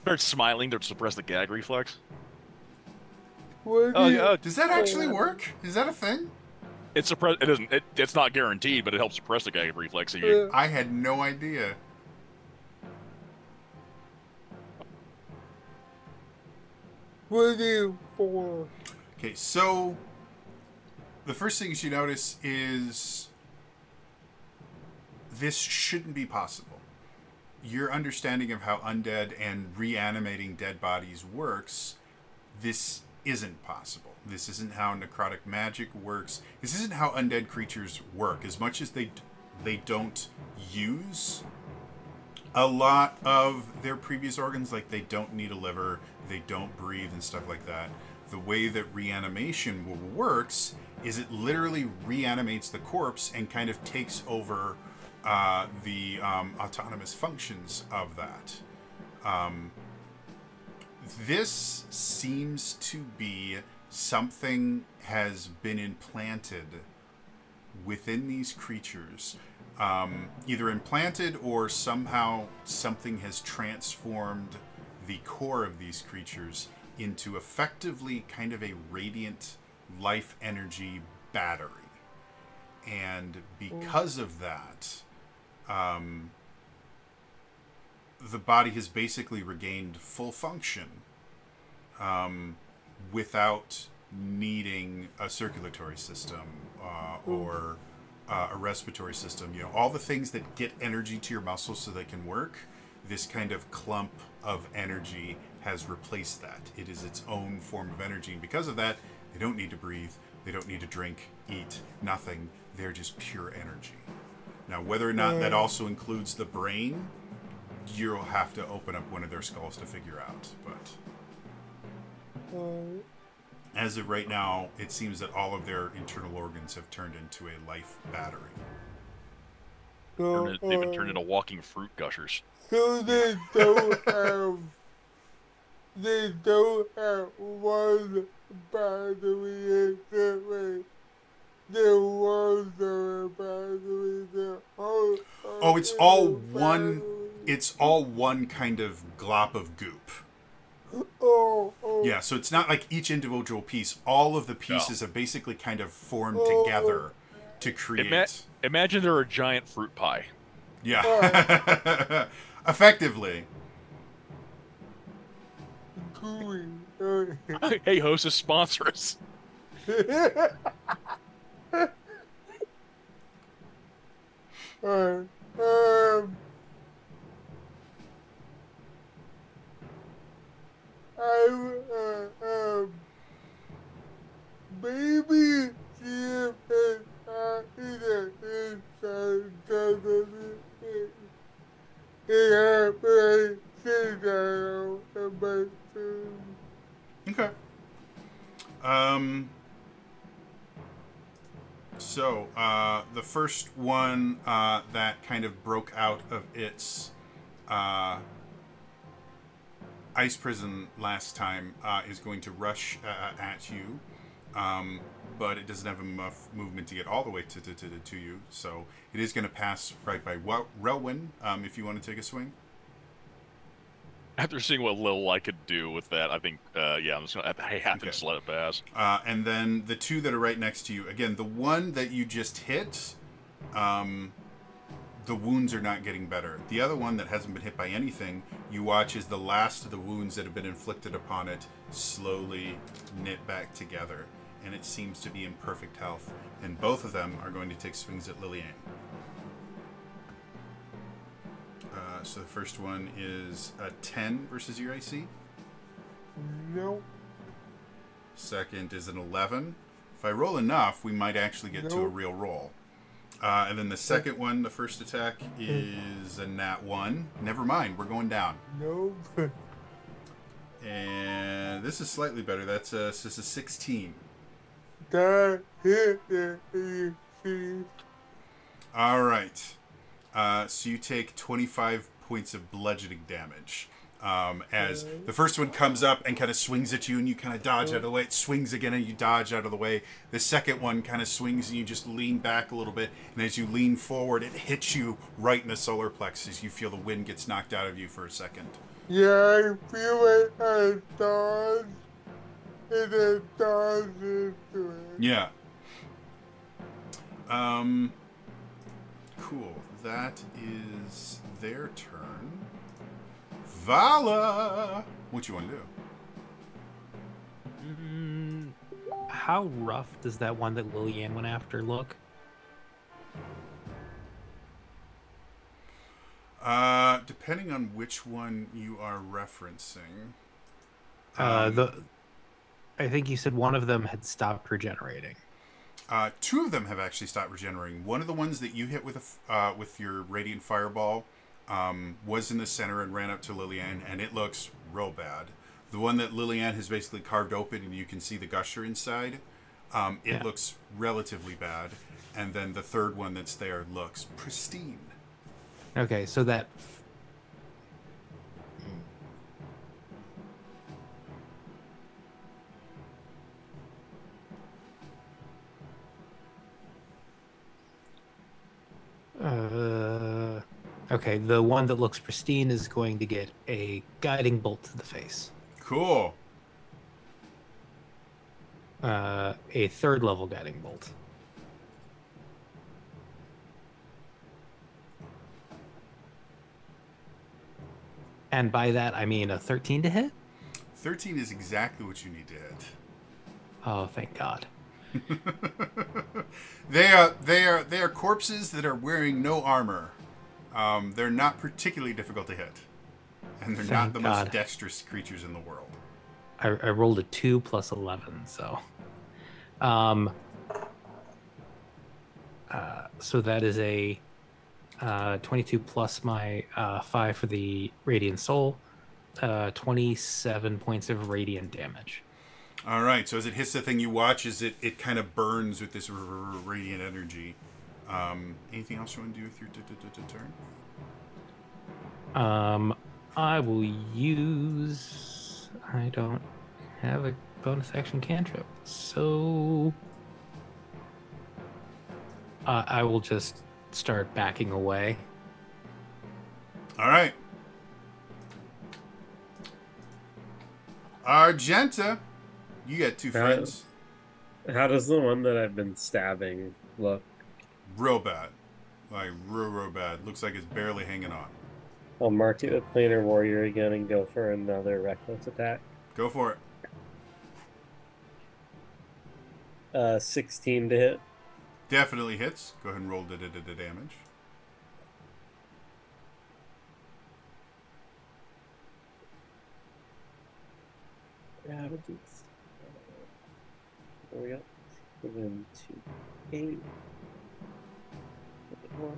Starts smiling to suppress the gag reflex. what Oh, do you, yeah. does that actually work? Is that a thing? It suppress. It doesn't. It's not guaranteed, but it helps suppress the gag reflex. So uh, I had no idea. what do you for? Okay, so the first thing you notice is this shouldn't be possible. Your understanding of how undead and reanimating dead bodies works, this isn't possible. This isn't how necrotic magic works. This isn't how undead creatures work. As much as they don't use a lot of their previous organs, like they don't need a liver, they don't breathe and stuff like that. The way that reanimation works is it literally reanimates the corpse and kind of takes over the autonomous functions of that. This seems to be something has been implanted within these creatures. Either implanted or somehow something has transformed the core of these creatures into effectively kind of a radiant life energy battery. And because of that, the body has basically regained full function without needing a circulatory system or a respiratory system. You know, all the things that get energy to your muscles so they can work, this kind of clump of energy has replaced that. It is its own form of energy. And because of that, they don't need to breathe. They don't need to drink, eat, nothing. They're just pure energy. Now, whether or not that also includes the brain, you'll have to open up one of their skulls to figure out. But as of right now, it seems that all of their internal organs have turned into a life battery. They've been turned into walking fruit gushers. So they don't have one battery in the way. There was a battery there. Oh, it's all one. It's all one kind of glop of goop. Yeah, so it's not like each individual piece. All of the pieces have basically kind of formed together to create. Imagine they're a giant fruit pie. Yeah. Effectively. Hey, Hostess, sponsor us. Maybe Okay. So, the first one that kind of broke out of its ice prison last time is going to rush at you, but it doesn't have enough movement to get all the way to you, so it is going to pass right by Relwyn, if you want to take a swing. After seeing what little I could do with that, I think, yeah, I'm just gonna. I have to just let it pass. And then the two that are right next to you. Again, the one that you just hit, the wounds are not getting better. The other one that hasn't been hit by anything, you watch as the last of the wounds that have been inflicted upon it slowly knit back together, and it seems to be in perfect health. And both of them are going to take swings at Lillian. So the first one is a 10 versus your AC. No. Second is an 11. If I roll enough, we might actually get to a real roll. And then the second one, the first attack, is a nat 1. Never mind, we're going down. No. And this is slightly better. That's a 16. That hit it. All right. So you take 25 points of bludgeoning damage. As the first one comes up and kind of swings at you and you kind of dodge out of the way. It swings again and you dodge out of the way. The second one kind of swings and you just lean back a little bit. And as you lean forward, it hits you right in the solar plexus. You feel the wind gets knocked out of you for a second. Yeah, I feel like I dodged and then dodged into it. Yeah. Cool. That is their turn. Vala! What you want to do? How rough does that one that Lillian went after look? Depending on which one you are referencing. I think you said one of them had stopped regenerating. Two of them have actually stopped regenerating. One of the ones that you hit with your radiant fireball was in the center and ran up to Lillian, and it looks real bad. The one that Lillian has basically carved open and you can see the gusher inside, it looks relatively bad. And then the third one that's there looks pristine. Okay, so that Okay, the one that looks pristine is going to get a guiding bolt to the face. Cool. A third level guiding bolt. And by that, I mean a 13 to hit? 13 is exactly what you need to hit. Oh, thank God. They are corpses that are wearing no armor. They're not particularly difficult to hit. And they're not Thank the God. most dexterous creatures in the world. I rolled a 2 plus 11, so... so that is a 22 plus my 5 for the Radiant Soul. 27 points of radiant damage. All right, so as it hits the thing you watch, as it kind of burns with this radiant energy. Anything else you want to do with your turn? I will use... I don't have a bonus action cantrip, so... I will just start backing away. All right. Argenta, you got two friends. How does the one that I've been stabbing look? Real bad. Like, real bad. Looks like it's barely hanging on. I'll mark it with Planar Warrior again and go for another reckless attack. Go for it. 16 to hit. Definitely hits. Go ahead and roll the damage. There we go. And then 2, 8. 1,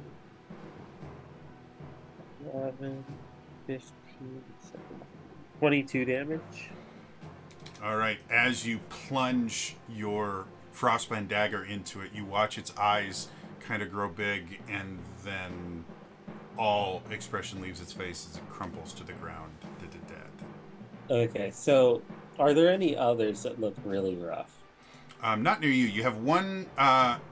11, 15, 17, 22 damage. All right. As you plunge your frostband dagger into it, you watch its eyes kind of grow big, and then all expression leaves its face as it crumples to the ground, dead. Okay, so are there any others that look really rough? Not near you. You have one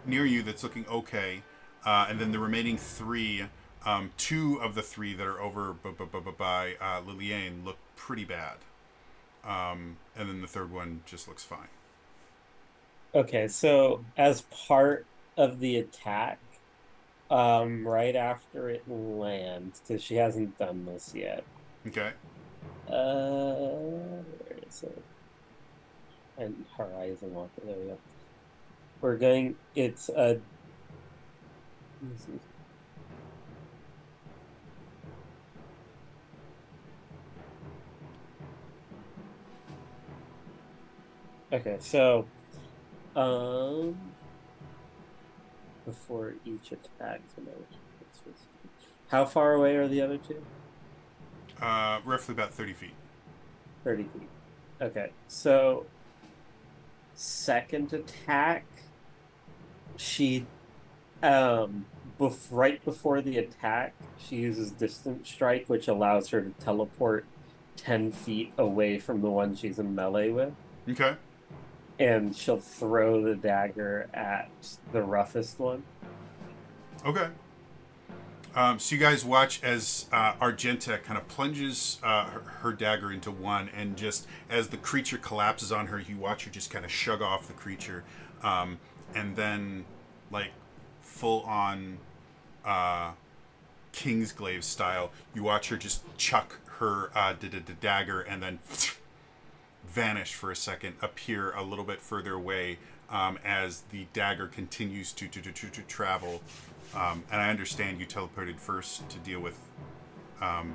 near you that's looking okay, and then the remaining 3, 2 of the 3 that are over by Liliane look pretty bad, and then the third one just looks fine. Okay, so as part of the attack, right after it lands, because she hasn't done this yet. Okay. Where is it? And Horizon Walker, there we go. We're going, it's a... Okay, so... before each attack, how far away are the other 2? Roughly about 30 feet. 30 feet. Okay, so second attack, she, right before the attack, she uses Distant Strike, which allows her to teleport 10 feet away from the one she's in melee with. Okay. And she'll throw the dagger at the roughest one. Okay. So you guys watch as Argenta kind of plunges her dagger into one, and just as the creature collapses on her, you watch her just kind of shrug off the creature, and then, like, full on Kingsglaive style, you watch her just chuck her dagger and then vanish for a second, appear a little bit further away as the dagger continues to travel. And I understand you teleported first to deal with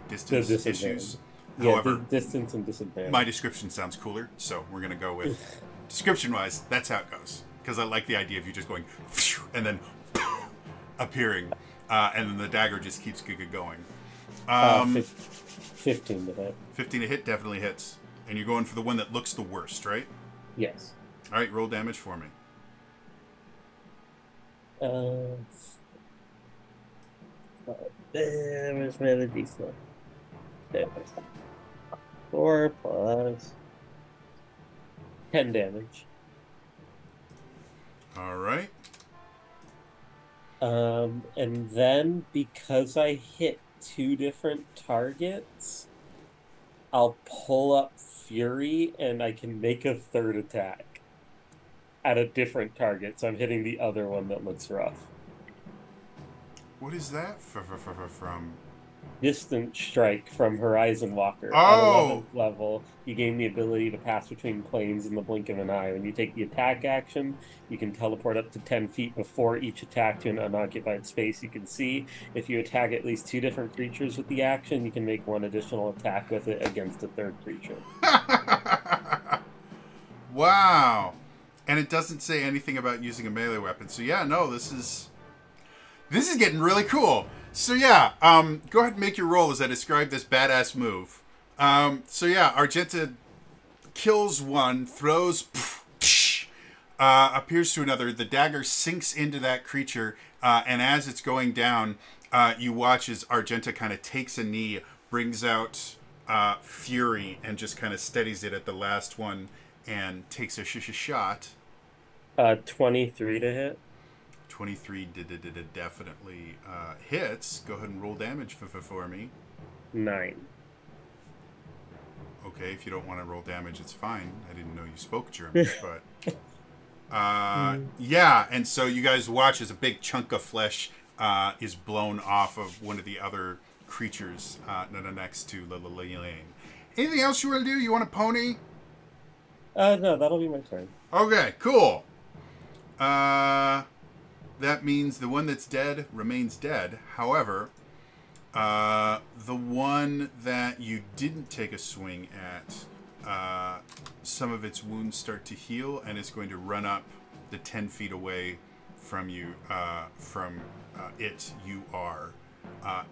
distance issues. Yeah, However, distance and disadvantage. my description sounds cooler, so we're going to go with description-wise, that's how it goes. Because I like the idea of you just going and then appearing, and then the dagger just keeps going. 15 to hit. 15 to hit definitely hits. And you're going for the one that looks the worst, right? Yes. All right, roll damage for me. Where's my other D4? There it is. 4 plus 10 damage. All right. And then because I hit two different targets, I'll pull up Fury and I can make a third attack at a different target. So I'm hitting the other one that looks rough. What is that from? Distant Strike from Horizon Walker. At Oh! 11th level, you gain the ability to pass between planes in the blink of an eye. When you take the attack action, you can teleport up to 10 feet before each attack to an unoccupied space you can see. If you attack at least two different creatures with the action, you can make one additional attack with it against a third creature. Wow. And it doesn't say anything about using a melee weapon. So yeah, no, this is getting really cool. So yeah, go ahead and make your roll as I describe this badass move. So yeah, Argenta kills one, throws, appears to another. The dagger sinks into that creature, and as it's going down, you watch as Argenta kind of takes a knee, brings out Fury, and just kind of steadies it at the last one, and takes a shot. 23 to hit. 23 definitely hits. Go ahead and roll damage for me. 9. Okay, if you don't want to roll damage, it's fine. I didn't know you spoke German, but... yeah, and so you guys watch as a big chunk of flesh is blown off of one of the other creatures next to Lane. Anything else you want to do? You want a pony? No, that'll be my turn. Okay, cool. That means the one that's dead remains dead. However, the one that you didn't take a swing at, some of its wounds start to heal, and it's going to run up the 10 feet away from you,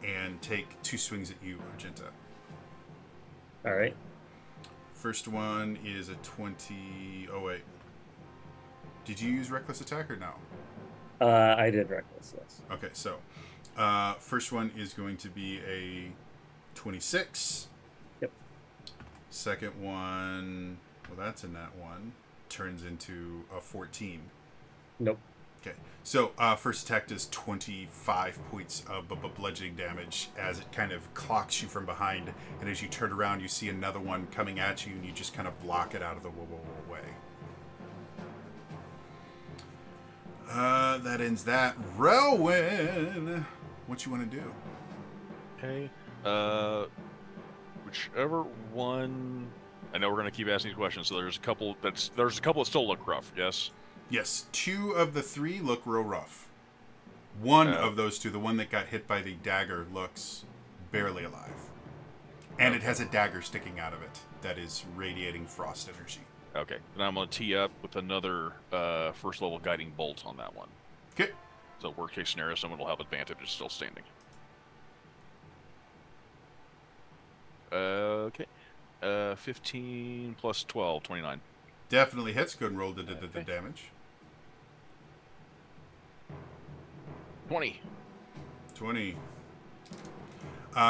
and take 2 swings at you, Argenta. All right. First one is a 20... Oh, wait. Did you use Reckless Attack or no? I did Reckless, yes. Okay, so first one is going to be a 26. Yep. Second one, well, that's a nat 1, turns into a 14. Nope. Okay, so first attack does 25 points of bludgeoning damage as it kind of clocks you from behind, and as you turn around, you see another one coming at you, and you just kind of block it out of the way. That ends that. Relwyn, what you want to do? Okay. Whichever one. I know we're gonna keep asking these questions, so there's a couple that still look rough. Yes. Yes, 2 of the 3 look real rough. One of those 2, the one that got hit by the dagger, looks barely alive, and it has a dagger sticking out of it that is radiating frost energy. Okay, then I'm going to tee up with another first level guiding bolt on that one. Okay. So worst case scenario, someone will have advantage. It's still standing. Okay. 15 plus 12, 29. Definitely hits. Go and roll the damage. 20. 20.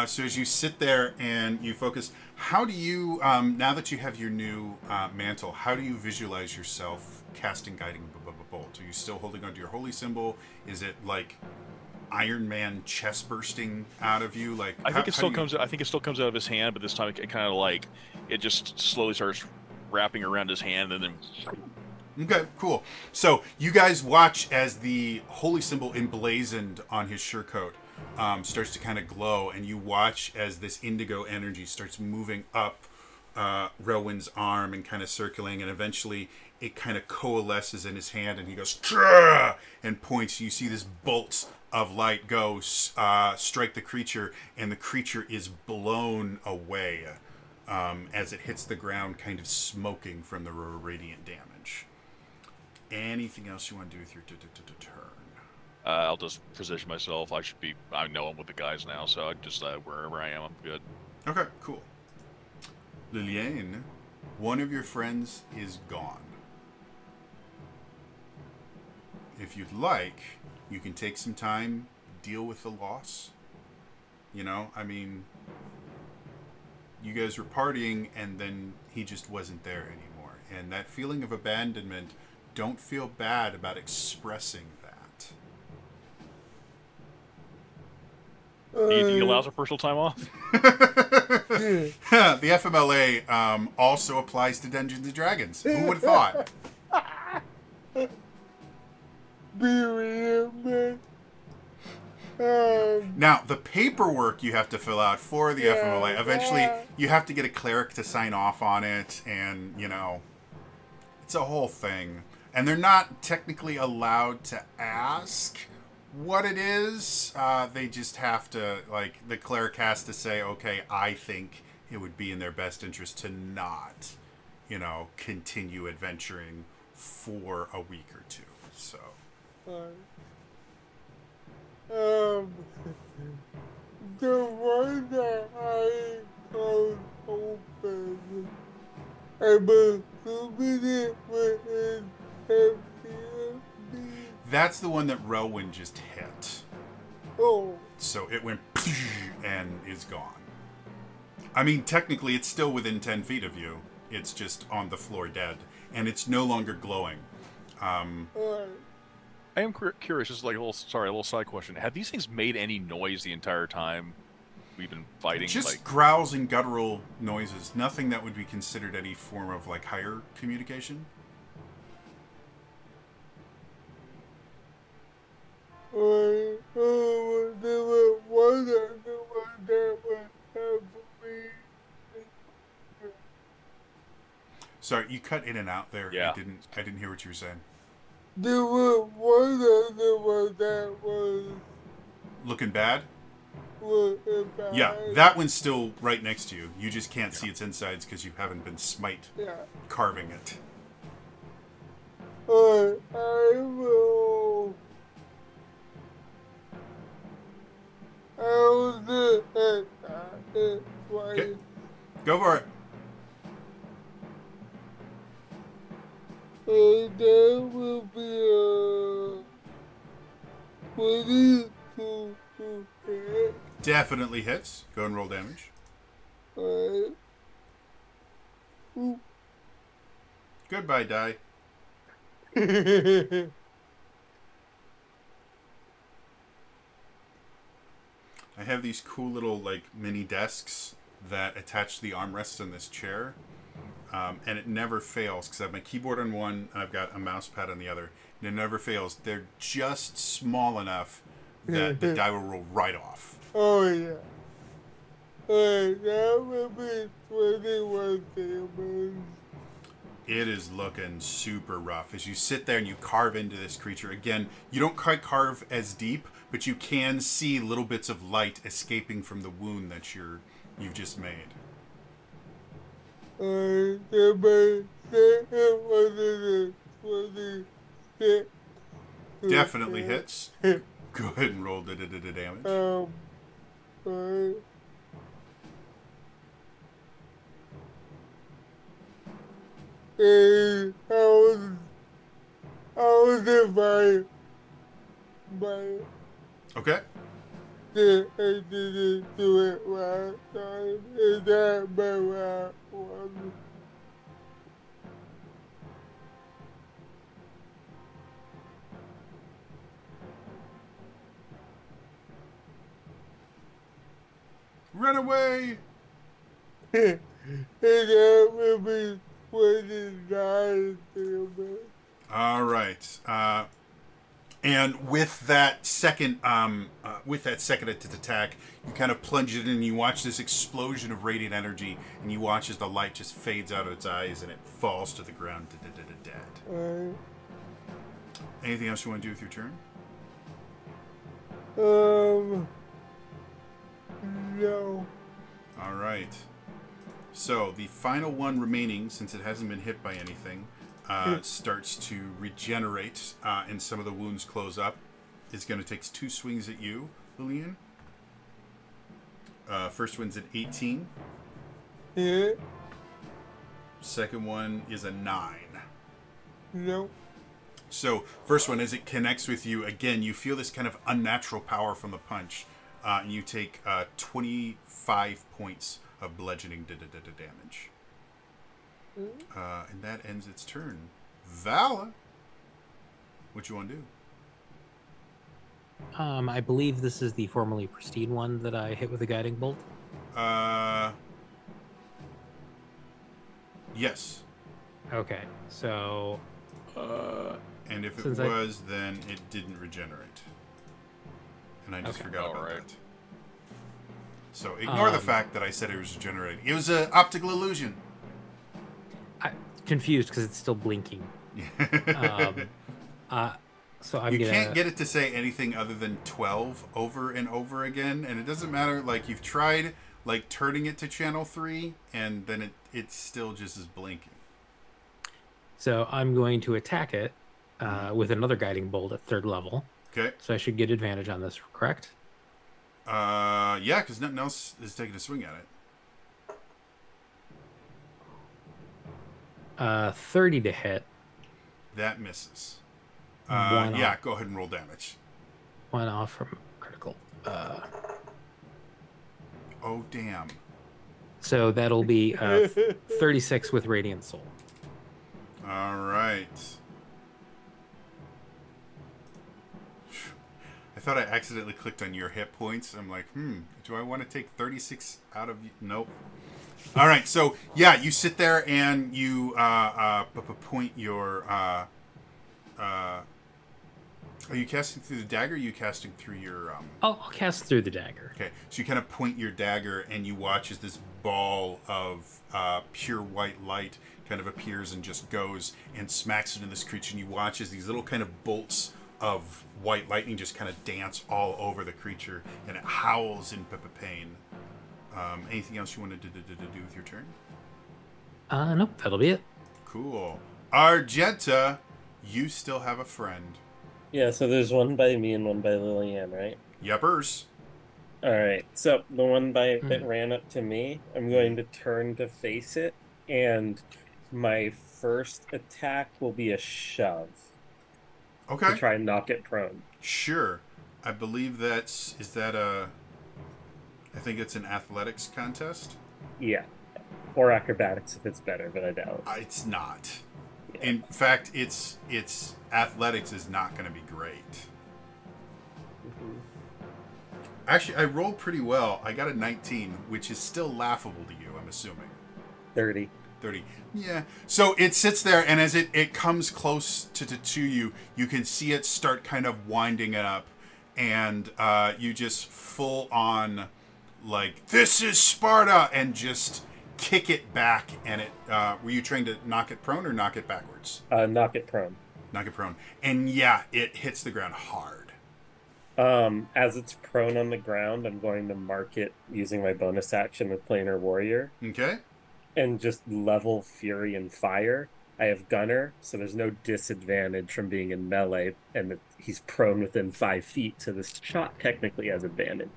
So as you sit there and you focus, how do you, now that you have your new mantle, how do you visualize yourself casting Guiding Bolt? Are you still holding onto your holy symbol? Is it like Iron Man chest bursting out of you? Like I think it still comes out of his hand, but this time it kind of like it just slowly starts wrapping around his hand and then. Okay, cool. So you guys watch as the holy symbol emblazoned on his surcoat starts to kind of glow, and you watch as this indigo energy starts moving up Relwyn's arm and kind of circling, and eventually it kind of coalesces in his hand, and he goes "Trrr!" and points. You see this bolt of light go strike the creature, and the creature is blown away as it hits the ground, kind of smoking from the radiant damage. Anything else you want to do with your turn? I'll just position myself. I know I'm with the guys now, so I just wherever I am, I'm good. Okay, cool. Liliane, one of your friends is gone. If you'd like, you can take some time, deal with the loss. You know, I mean, you guys were partying and then he just wasn't there anymore. And that feeling of abandonment, don't feel bad about expressing that. he allows a personal time off. The FMLA also applies to Dungeons and Dragons. Who would have thought? Be real, man. Now, the paperwork you have to fill out for the FMLA, eventually you have to get a cleric to sign off on it, and, you know, it's a whole thing. And they're not technically allowed to ask what it is. They just have to, like, the cleric has to say, okay, I think it would be in their best interest to not, you know, continue adventuring for a week or two. So. The one that I closed open, I'm assuming it was empty. That's the one that Relwyn just hit. Oh. So it went and is gone. I mean, technically, it's still within 10 feet of you. It's just on the floor dead. And it's no longer glowing. I am curious, just like a little side question. Have these things made any noise the entire time we've been fighting? Just like growls and guttural noises. Nothing that would be considered any form of, like, higher communication. Sorry, you cut in and out there. Yeah. I didn't hear what you were saying. There was one other one that was Looking bad? looking bad. Yeah, that one's still right next to you. You just can't see its insides because you haven't been carving it. I will. I'll do it twice. Okay. Go for it. And that will be 22 to hit. Definitely hits. Go and roll damage. Ooh. Goodbye, die. I have these cool little, like, mini desks that attach to the armrests in this chair. And it never fails because I have my keyboard on one and I've got a mouse pad on the other. And it never fails. They're just small enough that the die will roll right off. Oh, yeah. That will be 21 damage. It is looking super rough. As you sit there and you carve into this creature, again, you don't quite carve as deep, but you can see little bits of light escaping from the wound that you've just made. Definitely hits. Go ahead and roll the damage. I was in my Okay. I didn't do it last time. Is that my last one? Run away! And that will be 29 damage. All right. And with that second attack, you kind of plunge it in and you watch this explosion of radiant energy, and you watch as the light just fades out of its eyes and it falls to the ground dead. Anything else you want to do with your turn? No. All right. So the final one remaining, since it hasn't been hit by anything, starts to regenerate, and some of the wounds close up. It's going to take 2 swings at you, Lillian. First one's at 18. Yeah. Second one is a 9. No. So, first one, as it connects with you, again, you feel this kind of unnatural power from the punch, and you take 25 points of bludgeoning damage. And that ends its turn. Vala, what you want to do? I believe this is the formerly pristine one that I hit with a guiding bolt. Yes. Okay, so And if it since was, then it didn't regenerate. And I just forgot about that. So ignore the fact that I said it was regenerating. It was an optical illusion. I'm confused because it's still blinking. So I'm you gonna... can't get it to say anything other than 12 over and over again, and it doesn't matter. Like, you've tried like turning it to channel 3, and then it still just is blinking. So I'm going to attack it with another guiding bolt at 3rd level. Okay. So I should get advantage on this, correct? Yeah, because nothing else is taking a swing at it. 30 to hit. That misses. One yeah, off. Go ahead and roll damage. 1 off from critical. Oh, damn. So that'll be 36 with Radiant Soul. All right. I thought I accidentally clicked on your hit points. I'm like, do I want to take 36 out of you? Nope. All right, so, yeah, you sit there and you point your... are you casting through the dagger, or are you casting through your... I'll cast through the dagger. Okay, so you kind of point your dagger, and you watch as this ball of pure white light kind of appears and just goes and smacks into this creature, and you watch as these little kind of bolts of white lightning just kind of dance all over the creature, and it howls in pain. Anything else you wanted to do with your turn? Nope, that'll be it. Cool. Argenta, you still have a friend. Yeah, so there's one by me and one by Lillian, right? Yepers. Alright, so the one that ran up to me, I'm going to turn to face it, and my first attack will be a shove. Okay. To try and knock it prone. Sure. I believe I think it's an athletics contest. Yeah. Or acrobatics if it's better, but I doubt. It's not. Yeah. In fact, it's athletics is not going to be great. Mm-hmm. Actually, I rolled pretty well. I got a 19, which is still laughable to you, I'm assuming. 30. Yeah. So it sits there, and as it comes close to you, you can see it start kind of winding it up, and you just full on, like, this is Sparta, and just kick it back, and it, were you trying to knock it prone or knock it backwards? Knock it prone. Knock it prone. And yeah, it hits the ground hard. As it's prone on the ground, I'm going to mark it using my bonus action with Planar Warrior. Okay. And just level Fury and Fire. I have Gunner, so there's no disadvantage from being in melee, and he's prone within 5 feet, so this shot technically has advantage.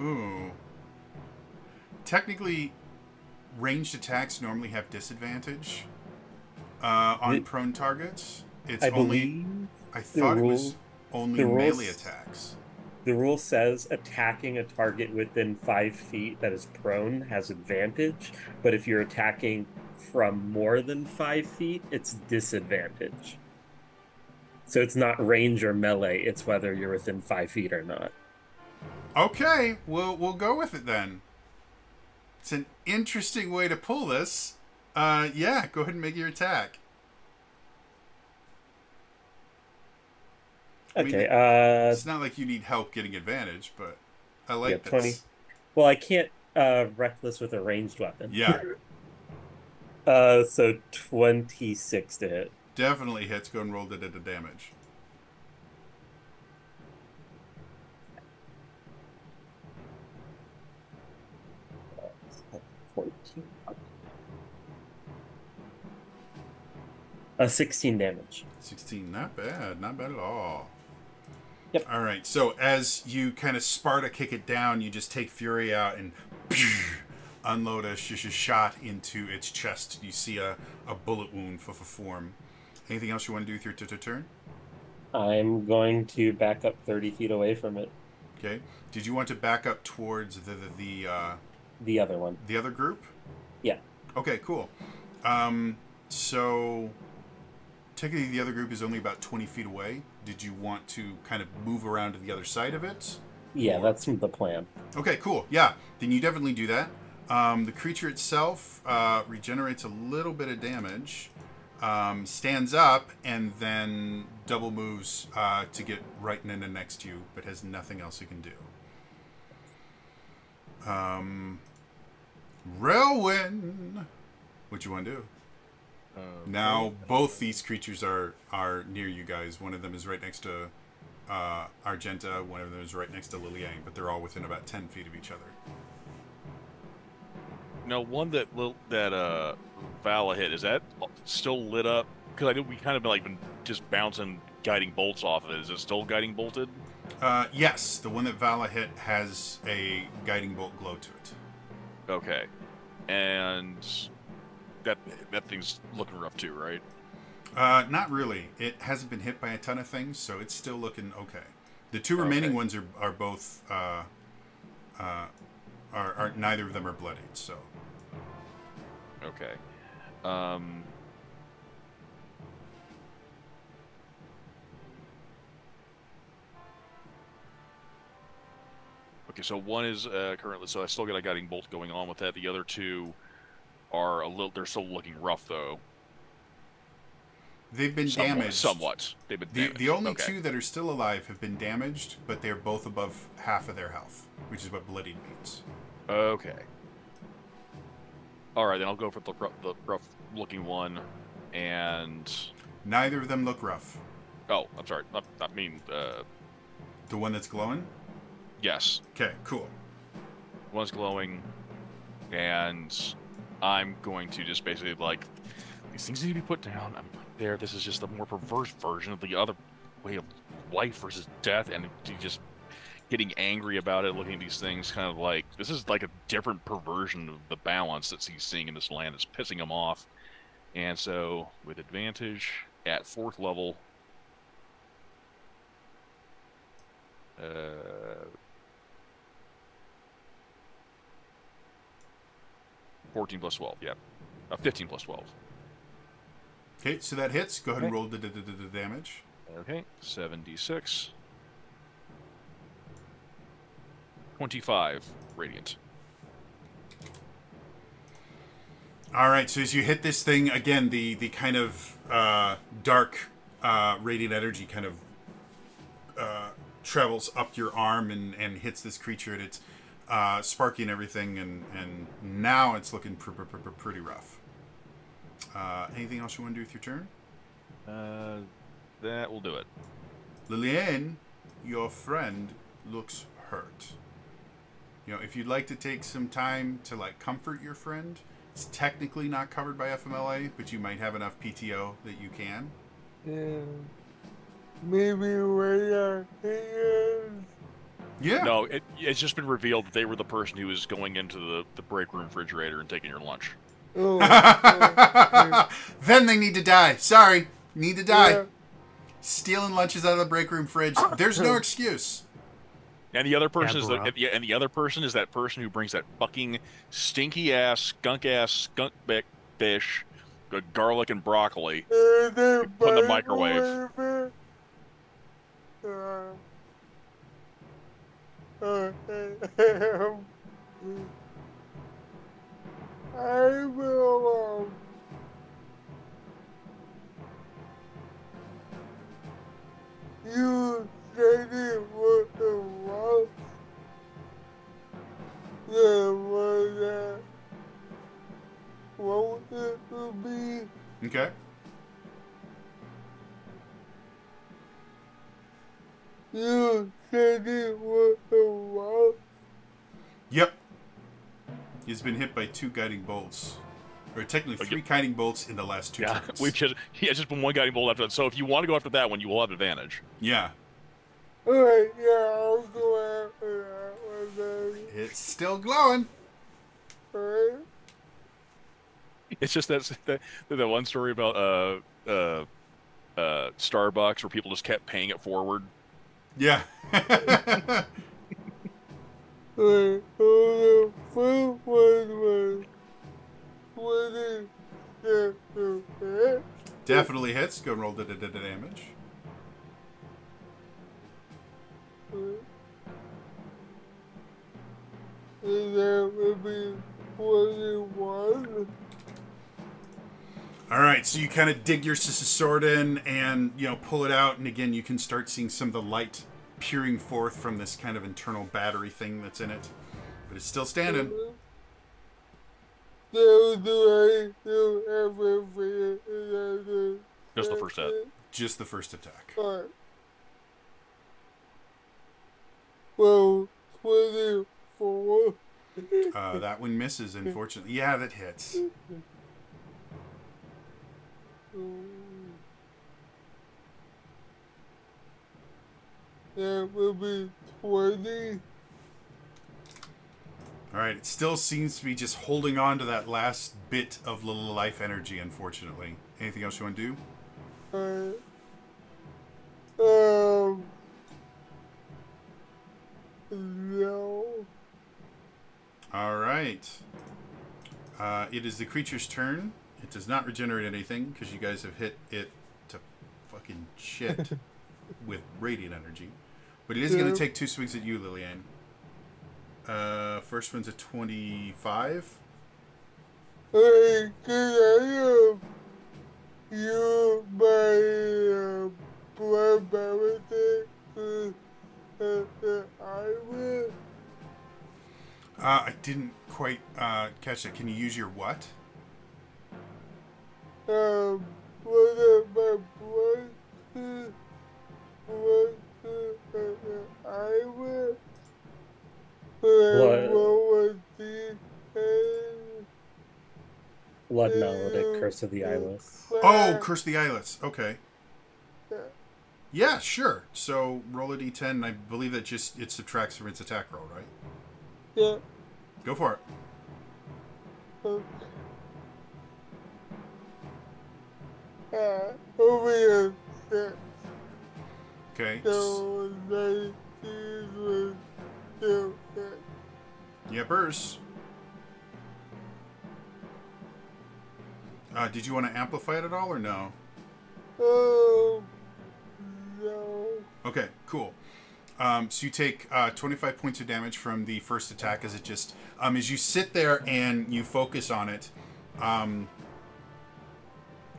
Ooh. Technically, ranged attacks normally have disadvantage on prone targets. It's I thought it was only melee attacks. The rule says attacking a target within 5 feet that is prone has advantage, but if you're attacking from more than 5 feet, it's disadvantage. So it's not range or melee, it's whether you're within 5 feet or not. Okay, we'll go with it then. It's an interesting way to pull this. Yeah, go ahead and make your attack. Okay, it's not like you need help getting advantage, but I like 20. this. Well, I can't reckless with a ranged weapon. Yeah. So 26 to hit. Definitely hits. Go and roll the damage. A 16 damage. 16, not bad at all. Yep. All right, so as you kind of Sparta kick it down, you just take Fury out and unload a shot into its chest. You see a bullet wound form. Anything else you want to do with your turn? I'm going to back up 30 feet away from it. Okay. Did you want to back up towards the other one? The other group? Yeah. Okay, cool. So technically the other group is only about 20 feet away. Did you want to kind of move around to the other side of it? Yeah, that's the plan. Okay, cool. Yeah, then you definitely do that. The creature itself regenerates a little bit of damage, stands up, and then double moves to get right in and next to you, but has nothing else it can do. Relwyn, what you want to do? Now, both these creatures are near you guys. One of them is right next to Argenta. One of them is right next to Liliane, but they're all within about 10 feet of each other. No, one that Vala hit, is that still lit up? Because I know we kind of been just bouncing guiding bolts off of it. Is it still guiding bolted? Yes, the one that Vala hit has a guiding bolt glow to it. Okay, and that thing's looking rough too, right? Not really. It hasn't been hit by a ton of things, so it's still looking okay. The two remaining ones are both are neither of them are bloodied, so. Okay. Okay, so one is currently, so I still got a guiding bolt going on with that. The other two are they're still looking rough though. They've been damaged. Somewhat. They've been damaged. The only two that are still alive have been damaged, but they're both above half of their health, which is what bloodied means. Okay. All right, then I'll go for the rough-looking one, and neither of them look rough. Oh, I'm sorry. Not mean. The one that's glowing? Yes. Okay, cool. One's glowing, and I'm going to just basically these things need to be put down. I'm there. This is just a more perverse version of the other way of life versus death, and just getting angry about it, looking at these things, kind of like this is like a different perversion of the balance that he's seeing in this land. It's pissing him off, and so with advantage at 4th level. 14 plus 12, yeah. 15 plus 12. Okay, so that hits. Go ahead and roll the damage. Okay, 7d6. 25 radiant. All right, so as you hit this thing, again, the kind of dark radiant energy kind of travels up your arm and hits this creature, and it's sparky and everything, and now it's looking pretty rough. Anything else you want to do with your turn? That will do it. Liliane, your friend looks hurt. You know, if you'd like to take some time to comfort your friend, it's technically not covered by FMLA, but you might have enough PTO that you can. Yeah. Maybe where he is. Yeah. No, it's just been revealed that they were the person who was going into the break room refrigerator and taking your lunch. Oh, Then they need to die. Sorry. Need to die. yeah. Stealing lunches out of the break room fridge. There's no excuse. And the other person Yeah, is that person who brings that fucking stinky ass, skunk fish, garlic and broccoli. And then Put in the microwave. I will. You said it was a rough. What it would be? Okay. You said it was a rough. Yep. He's been hit by 2 guiding bolts. Or technically 3 guiding bolts in the last 2 turns. He has just been one guiding bolt after that. So if you want to go after that one, you will have advantage. Yeah. Alright, yeah, I'll go after that one then. It's still glowing. Alright. It's just that one story about Starbucks where people just kept paying it forward. Yeah. The first one was 27. Definitely hits. Go and roll the damage. And that would be 21. All right, so you kind of dig your sword in and, pull it out. And again, you can start seeing some of the light peering forth from this kind of internal battery thing that's in it. But it's still standing. So do I do everything? Just the first hit. Just the first attack. Alright. Well, 24. That one misses, unfortunately. Yeah, that hits. That will be 20. All right, it still seems to be just holding on to that last bit of little life energy, unfortunately. Anything else you want to do? No. All right. It is the creature's turn. It does not regenerate anything because you guys have hit it to fucking shit with radiant energy. But it is going to take 2 swings at you, Lillian. First one's a 25. Hey, can I use my blood benefit? I will. I didn't quite catch that. Can you use your what? Was it my blood? I will. Blood Melodic, Curse of the Eyeless. Oh, Curse of the Eyeless. Okay. Yeah, sure. So roll a d10. And I believe that it subtracts from its attack roll, right? Yeah. Go for it. Over here. Okay. So, 19 was still hit. Yepers. Did you want to amplify it at all or no? Oh, no. Okay, cool. So you take 25 points of damage from the first attack as it just... as you sit there and you focus on it,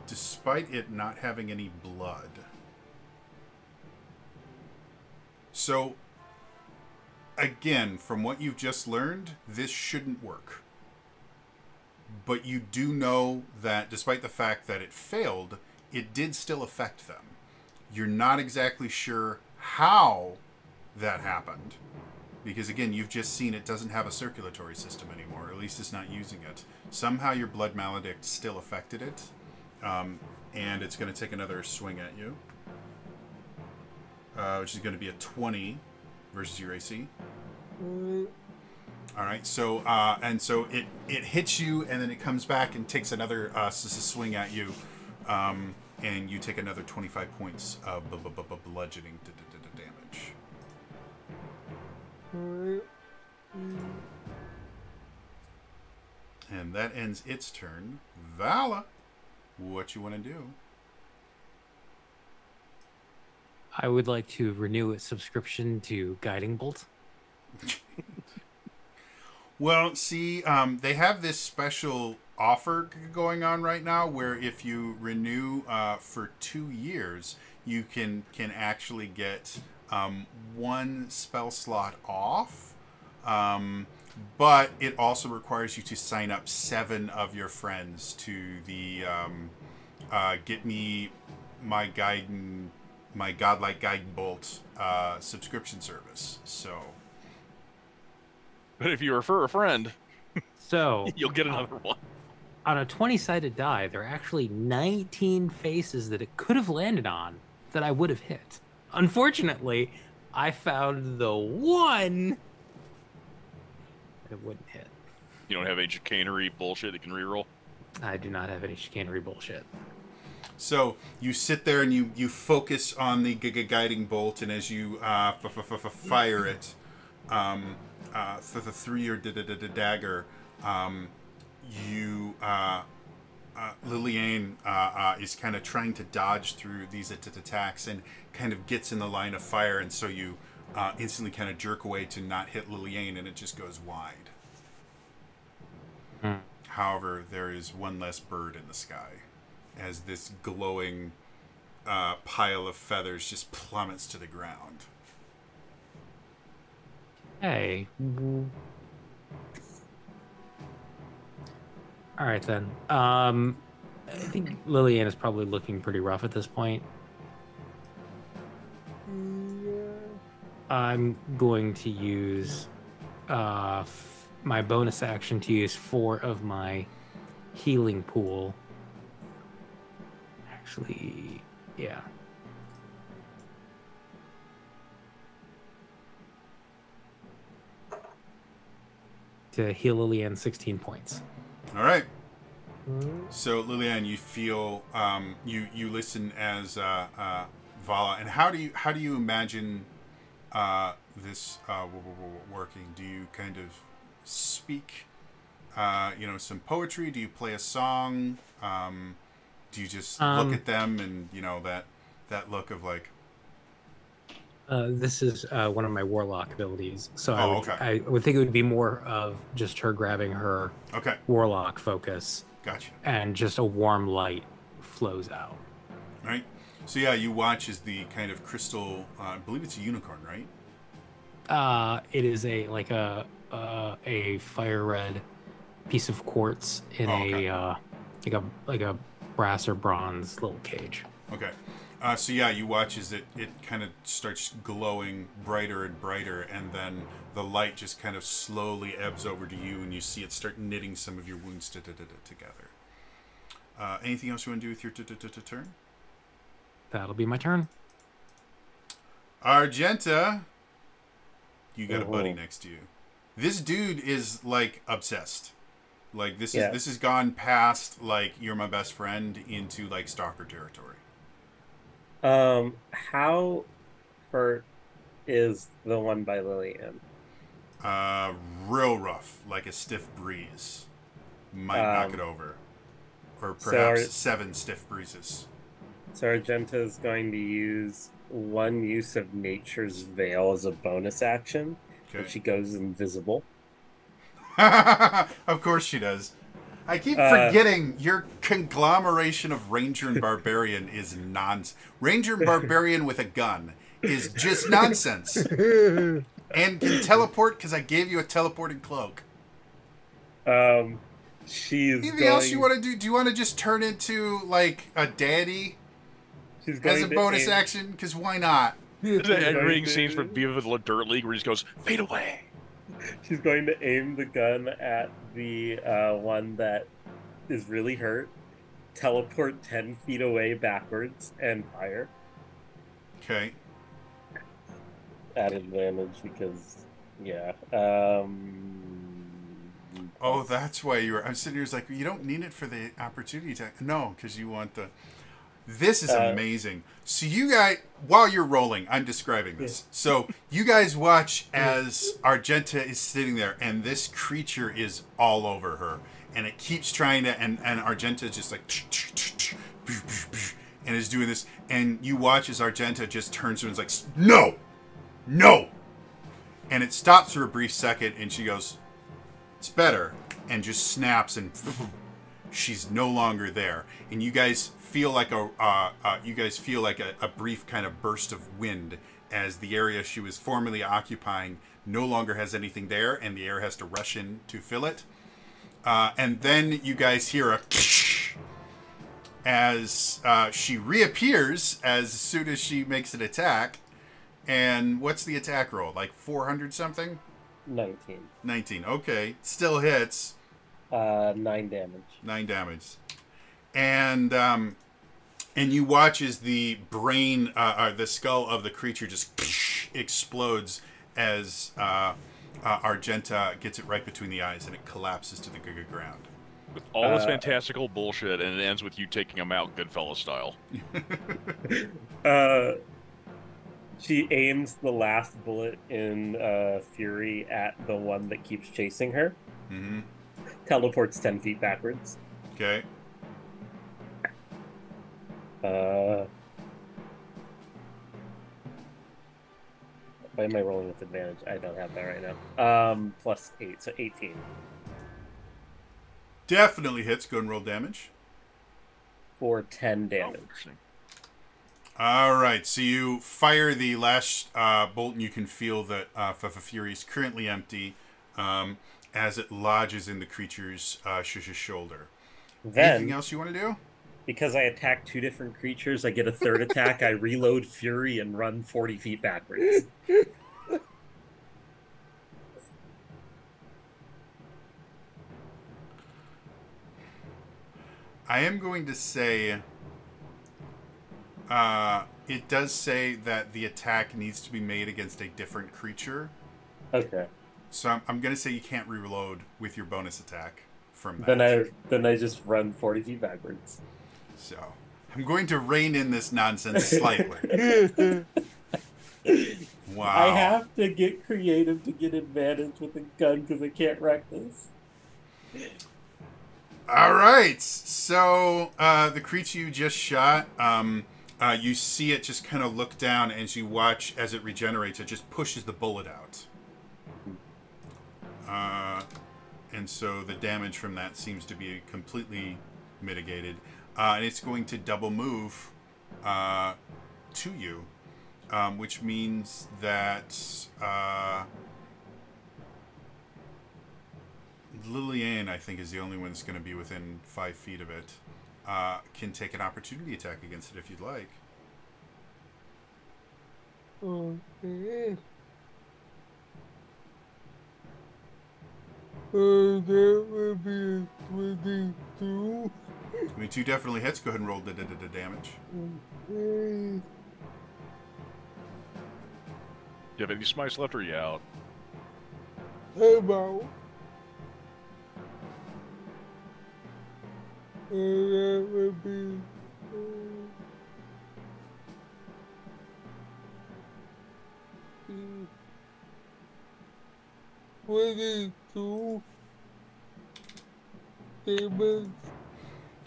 despite it not having any blood. So, again, from what you've just learned, this shouldn't work. But you do know that despite the fact that it failed, it did still affect them. You're not exactly sure how that happened. Because again, you've just seen it doesn't have a circulatory system anymore. Or at least it's not using it. Somehow your blood maledict still affected it. And it's going to take another swing at you. Which is going to be a 20 versus your AC. All right, so it hits you, and then it comes back and takes another swing at you, and you take another 25 points of bludgeoning damage. And that ends its turn. Vala, what you want to do? I would like to renew its subscription to Guiding Bolt. Well, see, they have this special offer going on right now where if you renew for 2 years, you can actually get 1 spell slot off. But it also requires you to sign up 7 of your friends to the Get Me My Godlike Guiding Bolt subscription service. So... But if you refer a friend, so you'll get another one. On a 20-sided die, there are actually 19 faces that it could have landed on that I would have hit. Unfortunately, I found the one that it wouldn't hit. You don't have any chicanery bullshit that can reroll? I do not have any chicanery bullshit. So you sit there and you focus on the guiding bolt, and as you fire it through your dagger, you Liliane is kind of trying to dodge through these attacks and kind of gets in the line of fire, and so you instantly kind of jerk away to not hit Liliane, and it just goes wide. However, there is one less bird in the sky as this glowing pile of feathers just plummets to the ground. Hey. All right, then. I think Lillian is probably looking pretty rough at this point. I'm going to use my bonus action to use 4 of my healing pool. Actually, yeah. To heal Lillian 16 points. All right. So Liliane, you feel you listen as Vala, and how do you imagine this working? Do you kind of speak, some poetry? Do you play a song? Do you just look at them and that look of like? This is one of my warlock abilities, so okay. I would think it would be more of just her grabbing her warlock focus. Gotcha. And just a warm light flows out. All right. So yeah, you watch as the kind of crystal. I believe it's a unicorn, right? It is a fire red piece of quartz in like a brass or bronze little cage. Okay. So yeah, you watch as it kind of starts glowing brighter and brighter, and then the light just kind of slowly ebbs over to you, and you see it start knitting some of your wounds together. Anything else you want to do with your turn? That'll be my turn. Argenta, you got a buddy next to you. This dude is like obsessed. Like this has gone past like you're my best friend into like stalker territory. How hurt is the one by Lillian? Real rough, like a stiff breeze. Might knock it over. Or perhaps 7 stiff breezes. So Argenta is going to use one use of Nature's Veil as a bonus action. Okay. And she goes invisible. Of course she does. I keep forgetting your conglomeration of Ranger and Barbarian is nonsense. Ranger and Barbarian with a gun is just nonsense. And can teleport because I gave you a teleporting cloak. Anything else you want to do? Do you want to just turn into like a daddy as a bonus action? Because why not? The reading scenes from Viva the Dirt League where he just goes, fade away. She's going to aim the gun at the one that is really hurt, teleport 10 feet away backwards, and fire. Okay. At advantage because, yeah. Oh, that's why you were. I'm sitting here like, you don't need it for the opportunity attack. No, because you want the. This is amazing. So you guys, while you're rolling, I'm describing this. So you guys watch as Argenta is sitting there, and this creature is all over her, and it keeps trying to, and Argenta is just like, and is doing this, and you watch as Argenta just turns to her and is like, no, and it stops for a brief second, and she goes, it's better, and just snaps, and she's no longer there, and you guys feel like a brief kind of burst of wind as the area she was formerly occupying no longer has anything there, and the air has to rush in to fill it. And then you guys hear a as she reappears as soon as she makes an attack. And what's the attack roll? Like 400 something? 19. Okay. Still hits. 9 damage. 9 damage. And you watch as the brain, the skull of the creature just explodes as Argenta gets it right between the eyes, and it collapses to the ground. With all this fantastical bullshit, and it ends with you taking him out Goodfellas style. She aims the last bullet in Fury at the one that keeps chasing her. Mm-hmm. Teleports 10 feet backwards. Okay. Why am I rolling with advantage? I don't have that right now. Plus 8, so 18. Definitely hits. Go and roll damage. For 10 Oh, damage. interesting. All right, so you fire the last bolt, and you can feel that Fury is currently empty as it lodges in the creature's shoulder. Anything Then, else you want to do? because I attack 2 different creatures, I get a third attack. I reload Fury and run 40 feet backwards. I am going to say it does say that the attack needs to be made against a different creature. Okay. So I'm going to say you can't reload with your bonus attack from that. Then I just run 40 feet backwards. So I'm going to rein in this nonsense slightly. Wow. I have to get creative to get advantage with a gun because I can't wreck this. All right. So the creature you just shot, you see it just kind of look down, and as you watch as it regenerates, it just pushes the bullet out. And so the damage from that seems to be completely mitigated. And it's going to double move to you, which means that Lillian, I think, is the only one that's going to be within 5 feet of it. Can take an opportunity attack against it if you'd like. Okay. That would be 22. 22 definitely hits. Go ahead and roll the damage. Okay. Do you have any smites left, or are you out? About. That would be 22 damage.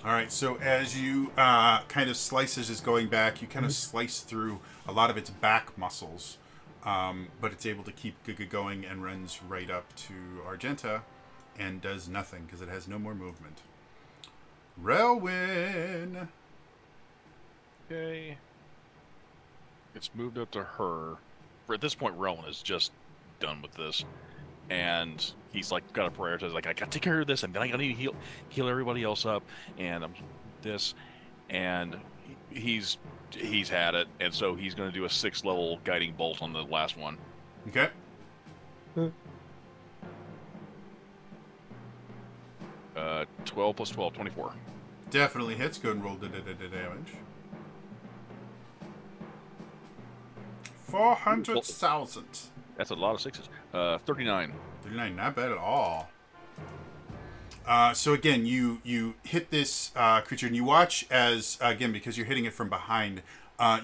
All right, so as you kind of slices is going back, you kind of slice through a lot of its back muscles, but it's able to keep going and runs right up to Argenta and does nothing because it has no more movement. Relwyn! Okay. It's moved up to her. At this point, Rowan is just done with this. And he's like got to prioritize, like, I gotta take care of this, and then I gotta need to heal everybody else up, and I'm this, and he's had it, and so he's gonna do a 6th level guiding bolt on the last one. Okay. 12 plus 12, 24. Definitely hits. Go and roll the damage. 400,000. That's a lot of 6s. 39. 39, not bad at all. So again, you hit this creature, and you watch as, again, because you're hitting it from behind,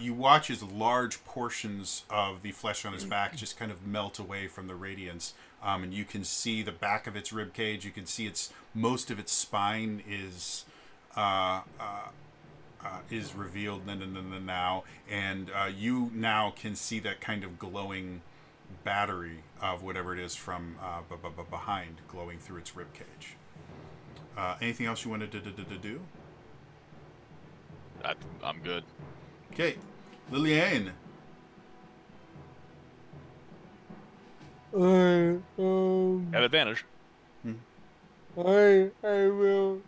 you watch as large portions of the flesh on its back just kind of melt away from the radiance, and you can see the back of its rib cage. You can see most of its spine is revealed now, and you now can see that kind of glowing battery of whatever it is from behind glowing through its rib cage. Anything else you wanted to do? I'm good. Okay, Lillian. Have advantage. I will.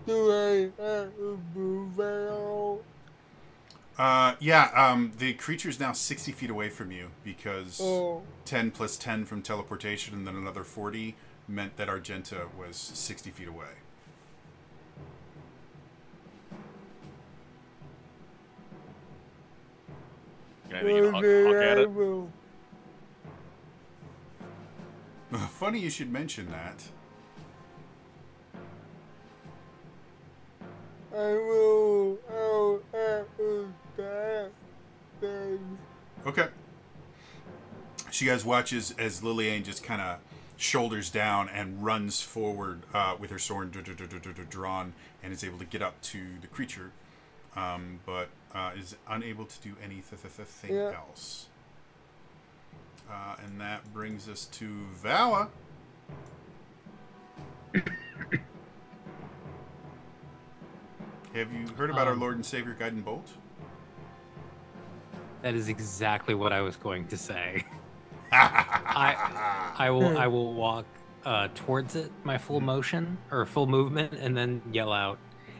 Do I have to move at all? The creature's now 60 feet away from you because 10 plus 10 from teleportation and then another 40 meant that Argenta was 60 feet away. Can I honk at it? Will. Funny you should mention that. I will. I'll have that then. Okay. So you guys watch as Lillian just kind of shoulders down and runs forward with her sword drawn and is able to get up to the creature, but is unable to do anything else. And that brings us to Vala. Have you heard about our Lord and Savior Guiding Bolt? That is exactly what I was going to say. I will walk towards it, my full motion or full movement, and then yell out,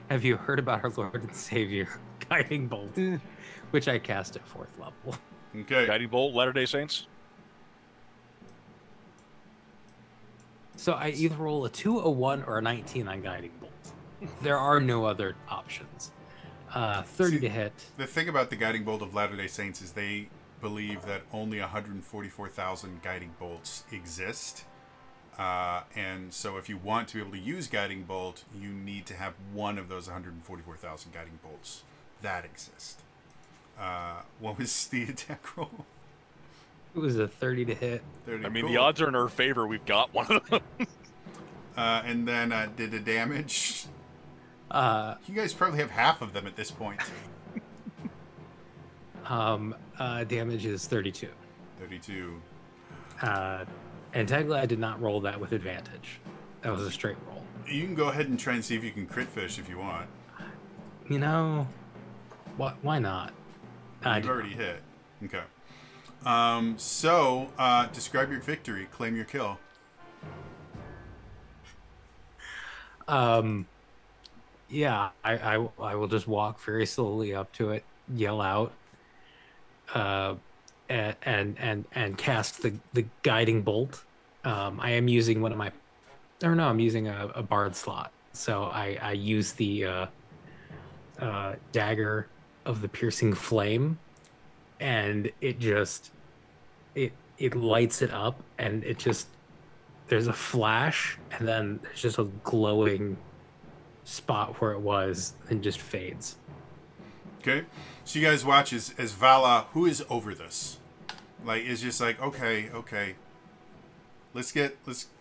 "Have you heard about our Lord and Savior Guiding Bolt?" Which I cast at 4th level. Okay. Guiding Bolt, Latter-day Saints. So I either roll a 2, a 1, or a 19 on Guiding Bolt. There are no other options. 30 to hit. The thing about the Guiding Bolt of Latter-day Saints is they believe that only 144,000 Guiding Bolts exist. And so if you want to be able to use Guiding Bolt, you need to have one of those 144,000 Guiding Bolts that exist. What was the attack roll? It was a 30 to hit. 30, I mean, cool. the odds are in our favor. We've got one of them. And then did the damage. You guys probably have half of them at this point. Damage is 32. 32. And technically I did not roll that with advantage. That was a straight roll. You can go ahead and try and see if you can crit fish if you want. You know, why not? You've already hit. Okay. So, describe your victory. Claim your kill. Yeah, I will just walk very slowly up to it, yell out, and cast the guiding bolt. I am using one of my, or no, I'm using a bard slot. So I use the dagger of the piercing flame, and it just it lights it up, and it just, there's a flash, and then there's just a glowing spot where it was, and just fades. Okay, so you guys watch as Vala, who is over this, like, is just like, okay, let's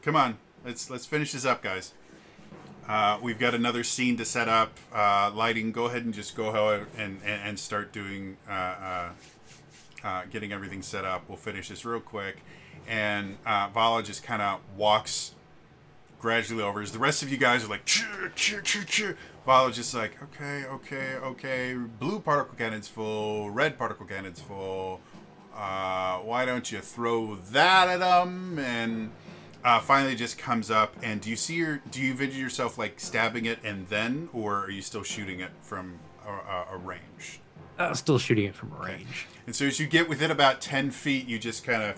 come on, let's finish this up, guys. We've got another scene to set up. Lighting, go ahead and just go ahead and start doing getting everything set up. We'll finish this real quick, and Vala just kind of walks gradually over as the rest of you guys are like, cheer, cheer, cheer, cheer. Vala just like, okay. Blue particle cannon's full. Red particle cannon's full. Why don't you throw that at them? And finally just comes up. And do you envision yourself like stabbing it and then, or are you still shooting it from a range? Still shooting it from a range. And so as you get within about 10 feet, you just kind of,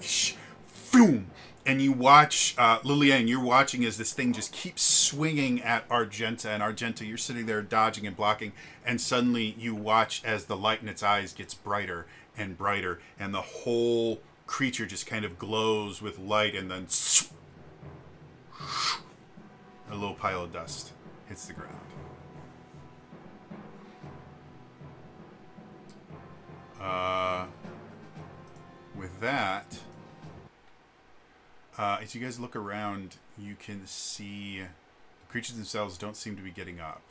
boom. And you watch, Liliane, you're watching as this thing just keeps swinging at Argenta. And Argenta, you're sitting there dodging and blocking. And suddenly you watch as the light in its eyes gets brighter and brighter. And the whole creature just kind of glows with light. And then a little pile of dust hits the ground. With that... as you guys look around, you can see the creatures themselves don't seem to be getting up.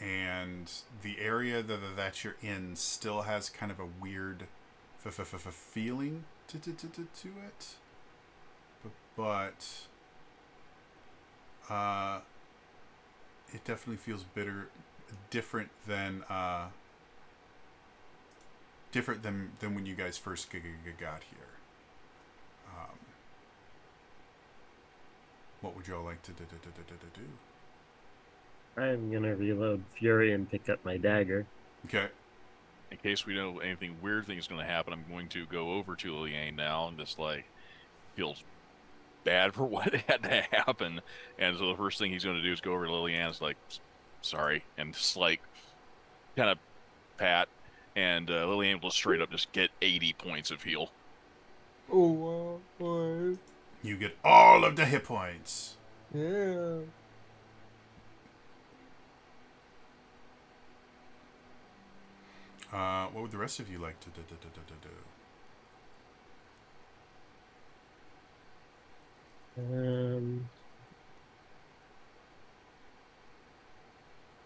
And the area that you're in still has kind of a weird feeling to it. But it definitely feels different than when you guys first got here. What would y'all like to do? I'm gonna reload Fury and pick up my dagger. Okay. In case we know anything weird thing is going to happen, I'm going to go over to Liliane now and just like feels bad for what had to happen. And so the first thing he's going to do is go over to Liliane, and like, sorry, and just like kind of pat. And Liliane will straight up just get 80 points of heal. Oh, wow. You get all of the hit points. Yeah. What would the rest of you like to do? Um,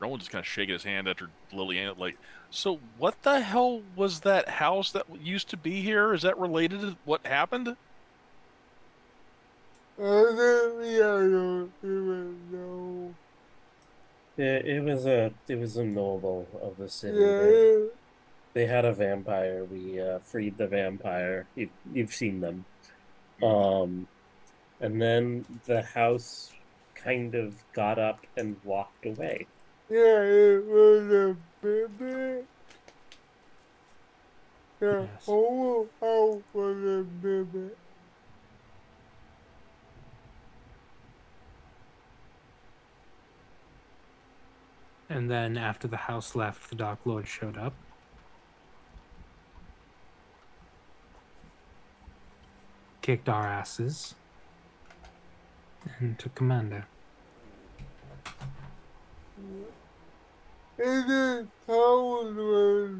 Rowan just kind of shaking his hand after Lillian, like, so what the hell was that house that used to be here? Is that related to what happened? Honestly, I don't even know. it was a noble of the city. Yeah, They had a vampire. We freed the vampire. You've seen them. Mm. And then the house kind of got up and walked away. yeah, it was a baby. The Yes. whole house was a baby. And then after the house left, the Dark Lord showed up. Kicked our asses. And took commando. And the house was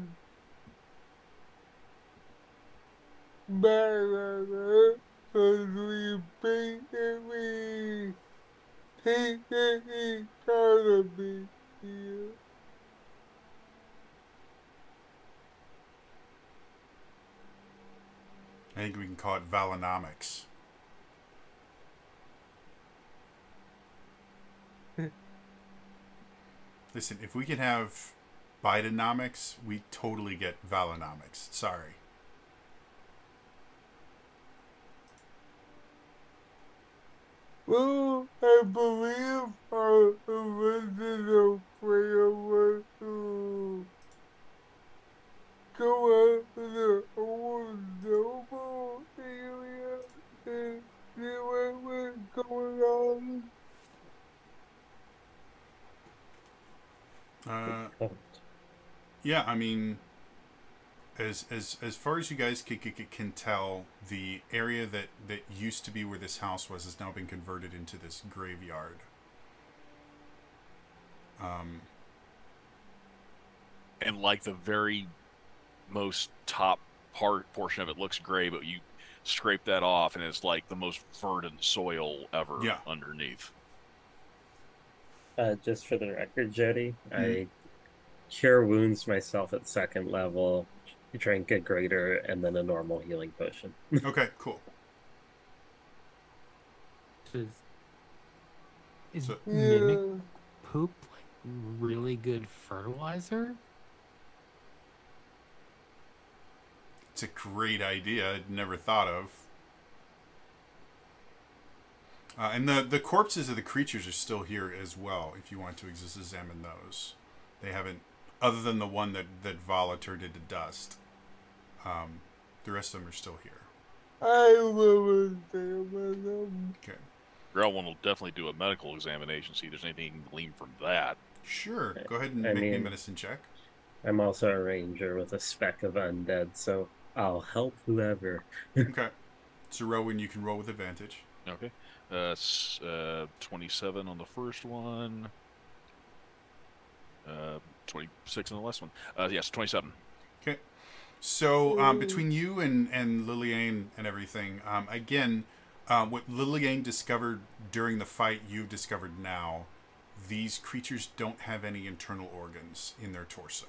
bad because we basically taken each other big deal. I think we can call it Valonomics. Listen, if we can have Bidenomics, we totally get Valonomics. Sorry. Well, I believe our original plan was to go out to the old noble area and see what was going on. Yeah, I mean, as far as you guys can tell, the area that used to be where this house was has now been converted into this graveyard. And like the very most top portion of it looks gray, but you scrape that off and it's like the most verdant soil ever Yeah. underneath. Just for the record, Jody, I cure wounds myself at second level, drink a greater, and then a normal healing potion. Okay, cool. Is So- mimic Yeah. poop like really good fertilizer? It's a great idea. I'd never thought of. And the corpses of the creatures are still here as well, if you want to examine those. They haven't, other than the one that Vala turned into dust. The rest of them are still here. I will examine them. Okay. Grelwin will definitely do a medical examination, see if there's anything you can glean from that. Sure. Go ahead and I make me a mean- medicine check. I'm also a ranger with a speck of undead, so I'll help whoever. Okay. So, Rowan, you can roll with advantage. Okay. 27 on the first one. 26 on the last one. Yes, 27. Okay. So between you and Lillian and everything, again, what Lillian discovered during the fight, you've discovered now. These creatures don't have any internal organs in their torso.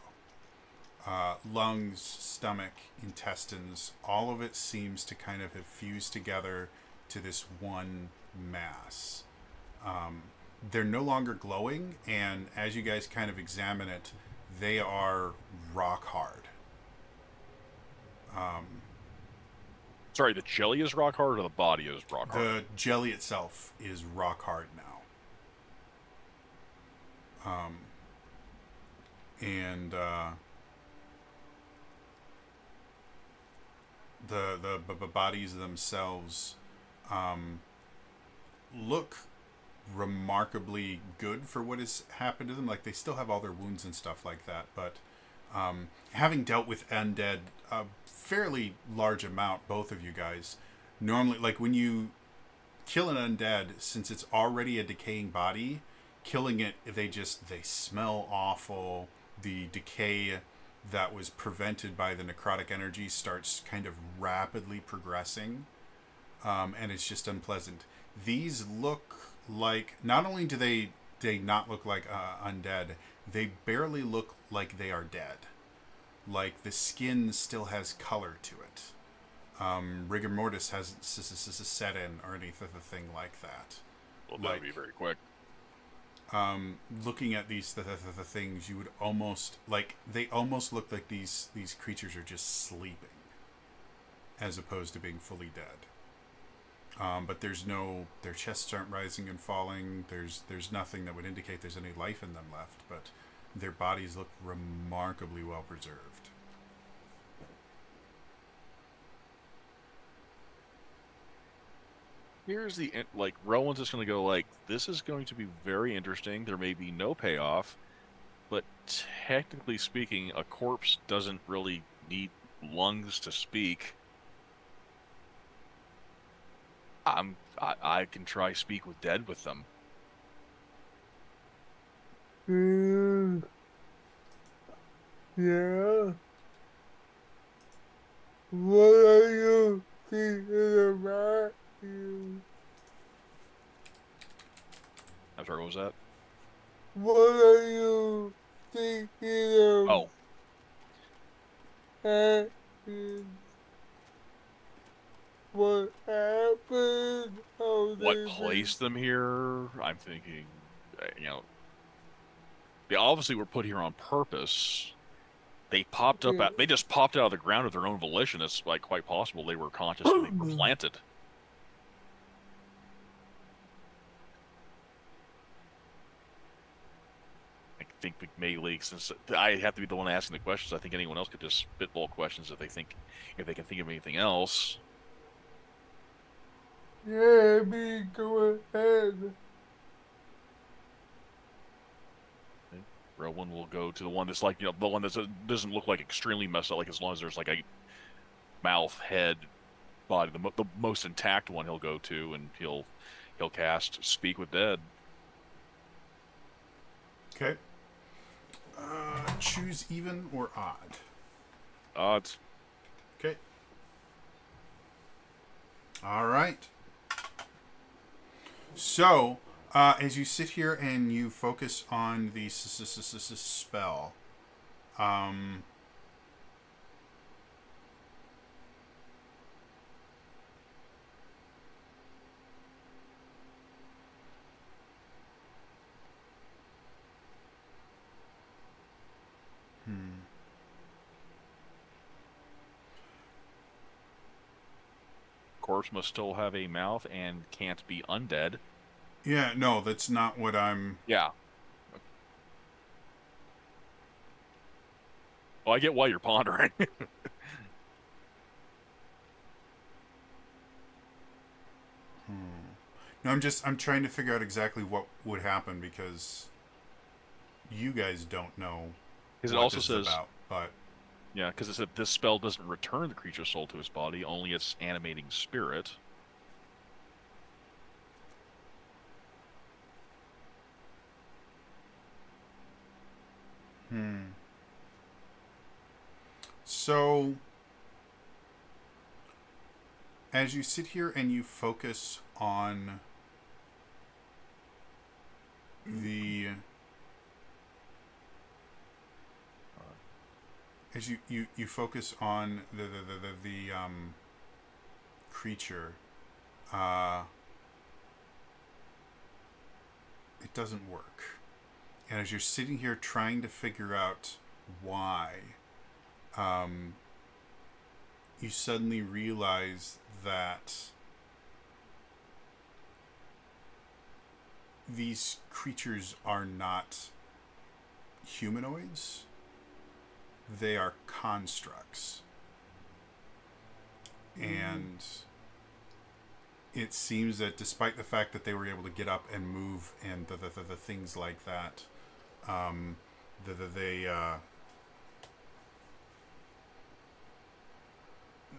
Lungs, stomach, intestines, all of it seems to kind of have fused together to this one mass. They're no longer glowing, and as you guys kind of examine it, they are rock hard. Sorry, the jelly is rock hard or the body is rock hard? The jelly itself is rock hard now. And the bodies themselves look remarkably good for what has happened to them. Like, they still have all their wounds and stuff like that, but having dealt with undead a fairly large amount, both of you guys, normally, like, when you kill an undead, since it's already a decaying body, killing it, they smell awful. The decay that was prevented by the necrotic energy starts kind of rapidly progressing, and it's just unpleasant. these look like, not only do they not look like undead, they barely look like they are dead. Like the skin still has color to it. Rigor mortis hasn't set in or anything like that. Well, that would be very quick. Looking at these the things, you would almost like, they almost look like these creatures are just sleeping, as opposed to being fully dead. But there's no, their chests aren't rising and falling. There's nothing that would indicate there's any life in them left. But their bodies look remarkably well preserved. Here's the, like, Rowan's just going to go like, this is going to be very interesting. There may be no payoff, but technically speaking, a corpse doesn't really need lungs to speak. I can try speak with dead with them. Yeah. What are you thinking about? I'm sorry, what was that? What are you thinking of? Oh. What happened? What placed them here? I'm thinking, you know, they obviously were put here on purpose. They popped up, they just popped out of the ground of their own volition. It's like quite possible they were conscious when they were planted. I think the melee, since I have to be the one asking the questions, I think anyone else could just spitball questions if they can think of anything else. Yeah, go ahead. Rowan will go to the one that's like, you know, the one that doesn't look like extremely messed up. Like, as long as there's like a mouth, head, body, the most intact one he'll go to, and he'll cast Speak with Dead. Okay. Choose even or odd. Odds. Okay. All right. So, as you sit here and you focus on the spell, Corpse must still have a mouth and can't be undead. Yeah, no, that's not what I'm... Yeah. Well, I get why you're pondering. No, I'm trying to figure out exactly what would happen, because you guys don't know Because it what also this says, is about, but... yeah, because it said this spell doesn't return the creature's soul to his body, only its animating spirit. So, as you sit here and you focus on the... As you focus on the creature, it doesn't work. And as you're sitting here trying to figure out why, you suddenly realize that these creatures are not humanoids. They are constructs. And it seems that despite the fact that they were able to get up and move and the things like that,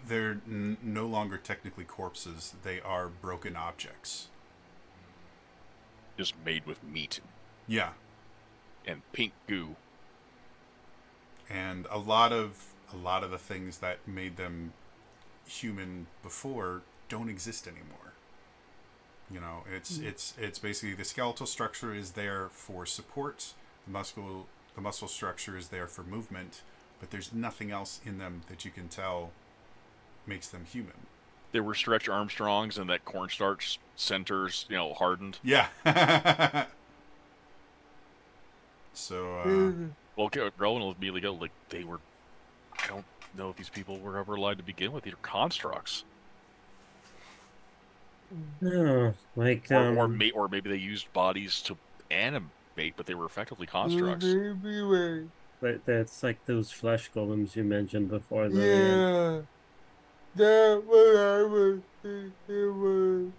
they're no longer technically corpses. They are broken objects. Just made with meat. Yeah. And pink goo. And a lot of the things that made them human before don't exist anymore. You know, it's basically the skeletal structure is there for support. The muscle structure is there for movement, but there's nothing else in them that you can tell makes them human. There were Stretch Armstrongs, and that cornstarch centers, hardened. Yeah. So, Well, Rowan will immediately go, like, they were... I don't know if these people were ever alive to begin with. These are constructs. No, like Or maybe they used bodies to animate, but they were effectively constructs. Maybe. but that's like those flesh golems you mentioned before. Yeah. That what I was thinking was.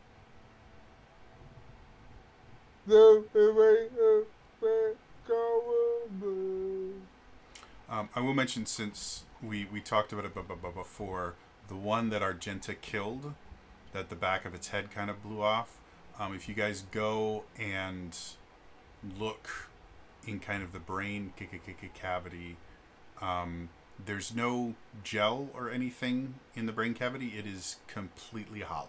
The I will mention, since we talked about it before, the one that Argenta killed, that the back of its head kind of blew off. If you guys go and look in kind of the brain cavity, there's no gel or anything in the brain cavity. It is completely hollow.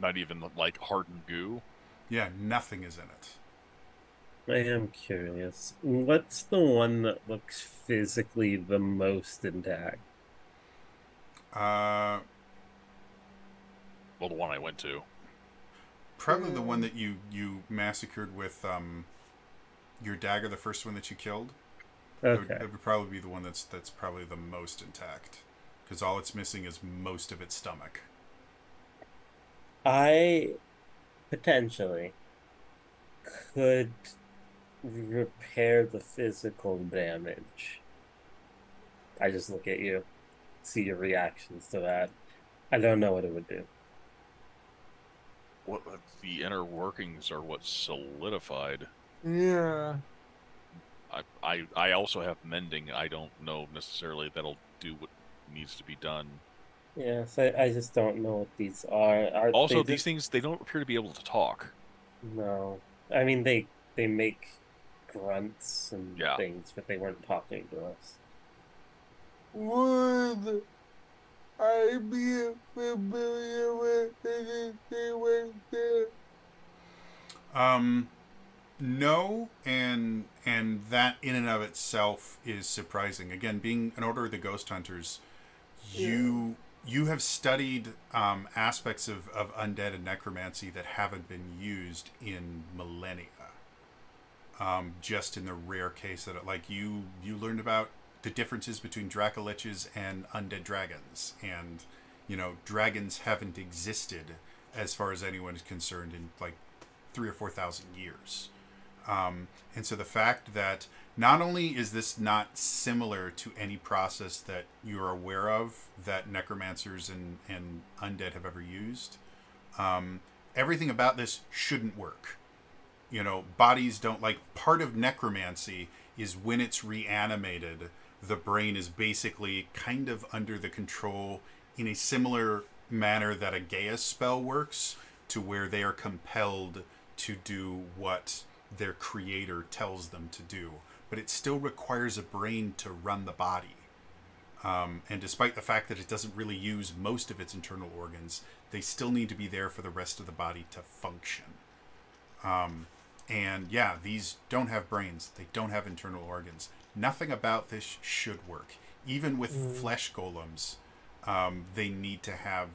Not even, like, hardened goo. Yeah, nothing is in it. I am curious. What's the one that looks physically the most intact? Uh, Well, the one I went to. Probably the one that you massacred with your dagger, the first one that you killed. Okay. That would probably be the one that's probably the most intact, because all it's missing is most of its stomach. I potentially could repair the physical damage. I just look at you, see your reactions to that. I don't know what it would do. What the inner workings are what solidified. Yeah. I also have mending. I don't know necessarily that'll do what needs to be done. Yeah, so I just don't know what these are. Also, these things, they don't appear to be able to talk. No. I mean, they make grunts and Yeah. things, but they weren't talking to us. Would I be familiar with anything like that? No, and that in and of itself is surprising. Again, being an Order of the Ghost Hunters, you have studied aspects of undead and necromancy that haven't been used in millennia. Just in the rare case that, like, you learned about the differences between Dracoliches and undead dragons, and dragons haven't existed, as far as anyone is concerned, in like 3,000 or 4,000 years. And so the fact that not only is this not similar to any process that you're aware of that necromancers and undead have ever used, everything about this shouldn't work. Bodies don't, like, part of necromancy is when it's reanimated, the brain is basically kind of under the control in a similar manner that a Gaius spell works, to where they are compelled to do what their creator tells them to do. But it still requires a brain to run the body. And despite the fact that it doesn't really use most of its internal organs, they still need to be there for the rest of the body to function. And yeah, these don't have brains. They don't have internal organs. Nothing about this should work. Even with flesh golems, they need to have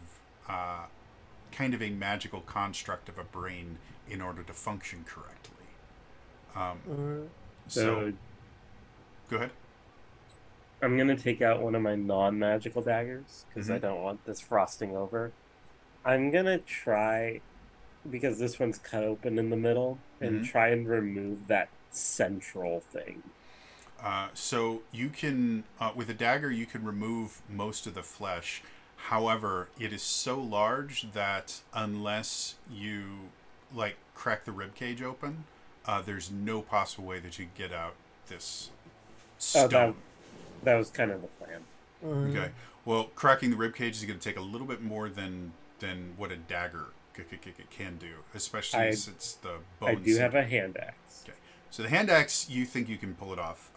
kind of a magical construct of a brain in order to function correctly. So, go ahead. I'm going to take out one of my non-magical daggers, because I don't want this frosting over. I'm going to try, because this one's cut open in the middle, and try and remove that central thing. So you can, with a dagger, you can remove most of the flesh. However, it is so large that unless you, like, crack the rib cage open, there's no possible way that you get out this stone. That was kind of the plan. Okay. Well, cracking the rib cage is going to take a little bit more than what a dagger can do, especially since the bones. I do have a hand axe. Okay. So the hand axe, you think you can pull it off.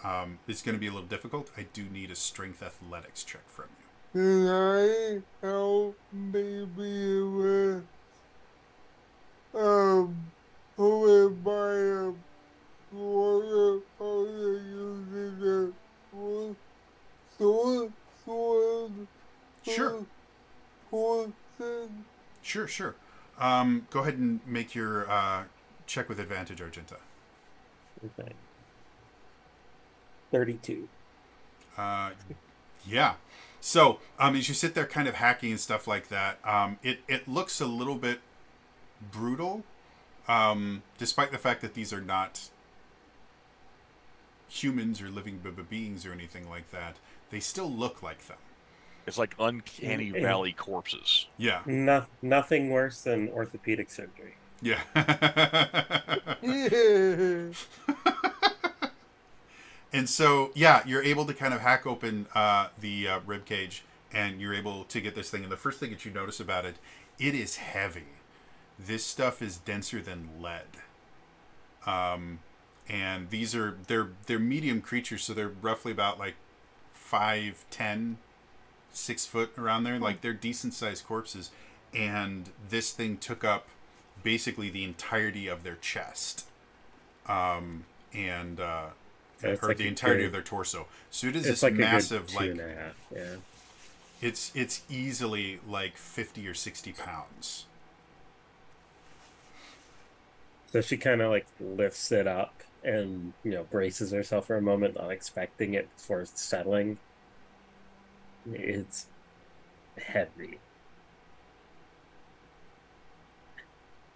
It's going to be a little difficult. I do need a strength athletics check from you. Can I help maybe with pull it by a water or using a sword? Sure. Poison? Sure. Go ahead and make your check with advantage, Argenta. Okay. 32. Yeah. So, as you sit there kind of hacking and stuff like that, it looks a little bit brutal, despite the fact that these are not humans or living beings or anything like that. They still look like them. It's like uncanny valley corpses. Yeah. Nothing worse than orthopedic surgery. Yeah. Yeah. And so, yeah, you're able to kind of hack open the rib cage, and you're able to get this thing. And the first thing that you notice about it, it is heavy. This stuff is denser than lead. And these are they're medium creatures, so they're roughly about like 5'10", 6 foot around there. Like they're decent sized corpses, and this thing took up basically the entirety of their chest, or like the entirety of their torso. So it is this like massive, a good like 2.5. Yeah. it's easily like 50 or 60 pounds. So she kind of like lifts it up and braces herself for a moment, not expecting it before settling. It's heavy.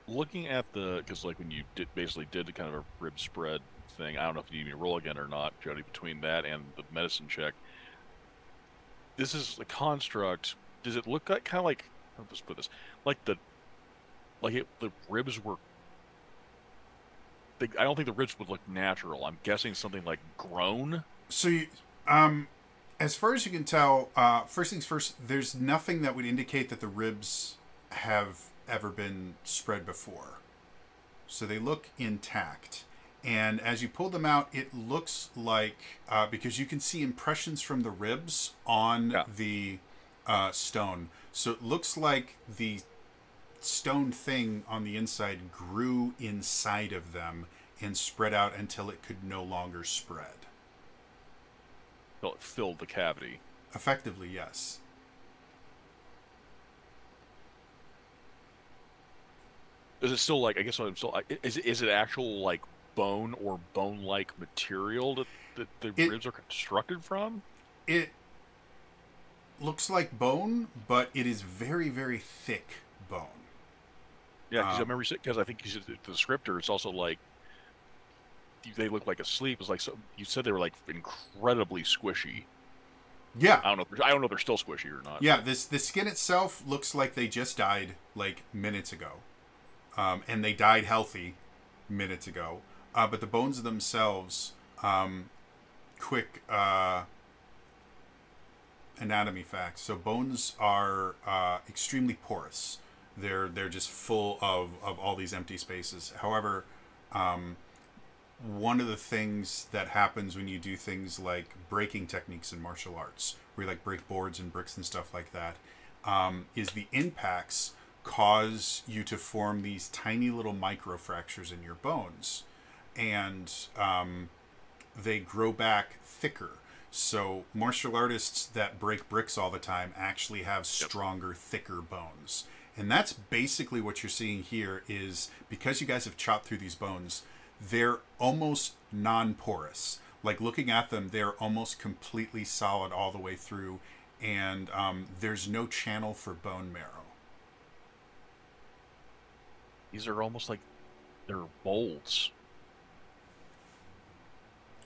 Looking at because like when you basically did the kind of a rib spread thing, I don't know if you need me to roll again or not, Jody, between that and the medicine check. This is a construct. Does it look like kind of like, how to put this, like the ribs were, I don't think the ribs would look natural. I'm guessing something like grown. So you, as far as you can tell, first things first, there's nothing that would indicate that the ribs have ever been spread before. So they look intact. And as you pull them out, it looks like, because you can see impressions from the ribs on the stone. So it looks like the stone thing on the inside grew inside of them and spread out until it could no longer spread. Well, it filled the cavity. Effectively, yes. Is it still like, I guess what I'm still, is it actual like bone or bone-like material that the ribs are constructed from? It looks like bone, but it is very, very thick bone. Yeah, because I remember, because I think you said the descriptor, it's also like they look like asleep. It's like, so you said they were like incredibly squishy. Yeah, I don't know if they're still squishy or not. Yeah, the skin itself looks like they just died like minutes ago, and they died healthy minutes ago. But the bones themselves, quick anatomy facts. So bones are extremely porous. They're just full of all these empty spaces. However, one of the things that happens when you do things like breaking techniques in martial arts, where you like break boards and bricks and stuff like that, is the impacts cause you to form these tiny little microfractures in your bones, and they grow back thicker. So martial artists that break bricks all the time actually have stronger, thicker bones. And that's basically what you're seeing here, is because you guys have chopped through these bones, they're almost non-porous. Like looking at them, they're almost completely solid all the way through, and there's no channel for bone marrow. These are almost like they're molds.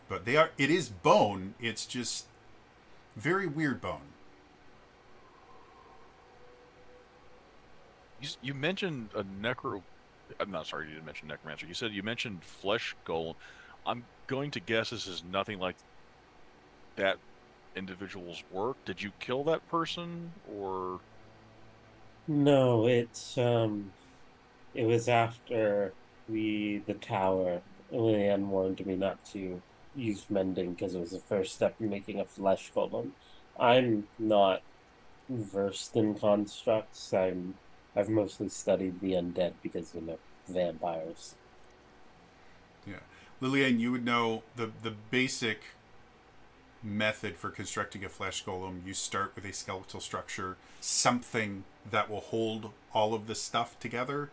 But they are. It is bone. It's just very weird bone. You mentioned a necro. I'm not sorry, you didn't mention necromancer. You mentioned flesh golem. I'm going to guess this is nothing like that individual's work. Did you kill that person, or? No, it was after the tower Leanne warned me not to use mending because it was the first step in making a flesh golem. I'm not versed in constructs. I've mostly studied the undead because vampires. Yeah. Lillian, you would know the basic method for constructing a flesh golem. You start with a skeletal structure, something that will hold all of the stuff together,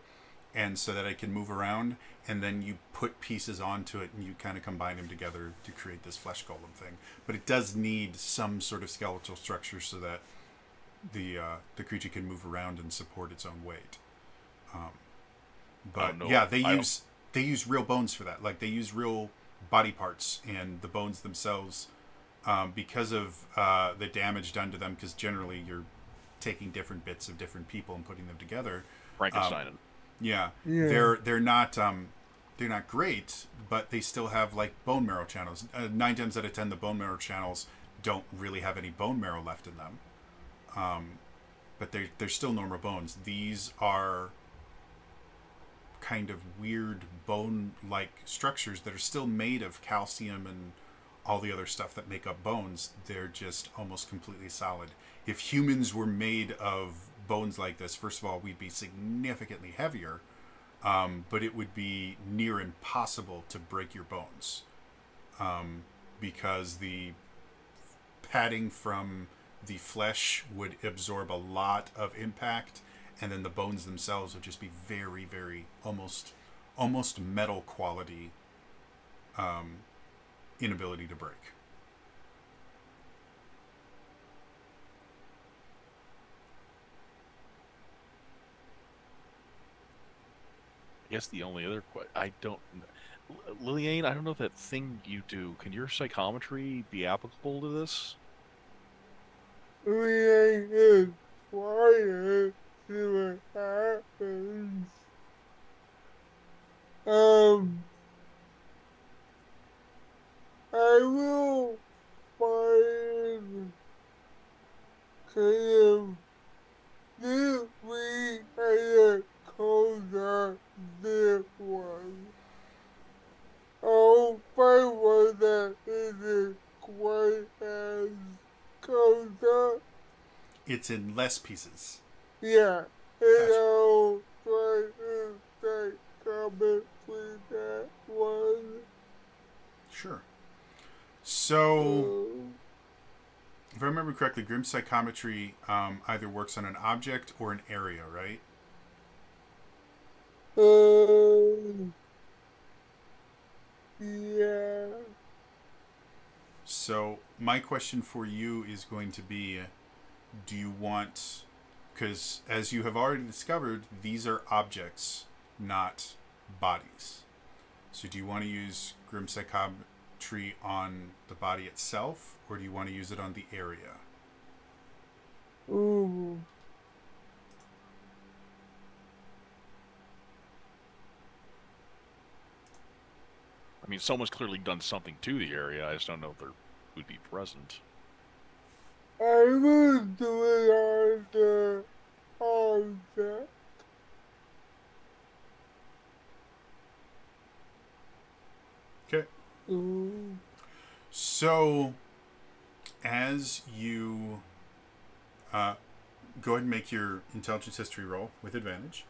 and so that it can move around, and then you put pieces onto it and you kind of combine them together to create this flesh golem thing. But it does need some sort of skeletal structure so that the creature can move around and support its own weight. But yeah, they use real bones for that. Like they use real body parts, and the bones themselves, because of the damage done to them. Because generally you're taking different bits of different people and putting them together. Frankenstein. Yeah, Yeah. they're not great, but they still have like bone marrow channels. 9 times out of 10, the bone marrow channels don't really have any bone marrow left in them. But they're still normal bones. These are kind of weird bone-like structures that are still made of calcium and all the other stuff that make up bones. They're just almost completely solid. If humans were made of bones like this, first of all, we'd be significantly heavier, but it would be near impossible to break your bones, because the padding from the flesh would absorb a lot of impact, and then the bones themselves would just be very, very almost metal quality, inability to break. I guess the only other I don't. Lillian, I don't know if that thing you do. Can your psychometry be applicable to this? We ain't just quiet. See what happens. Um, I will find kind of this week I close out this one. I'll find one that isn't quite as closed up. It's in less pieces. Yeah, and Gotcha. I'll try to take comment with that one. Sure. So, Um, if I remember correctly, Grim Psychometry either works on an object or an area, right? yeah. So, my question for you is going to be, do you want... Because, as you have already discovered, these are objects, not bodies. So, do you want to use Grim Psychometry on the body itself, or do you want to use it on the area? Ooh. I mean, someone's clearly done something to the area. I just don't know if they would be present. I will do it on the object. Okay. Ooh. So, as you go ahead and make your intelligence history roll with advantage.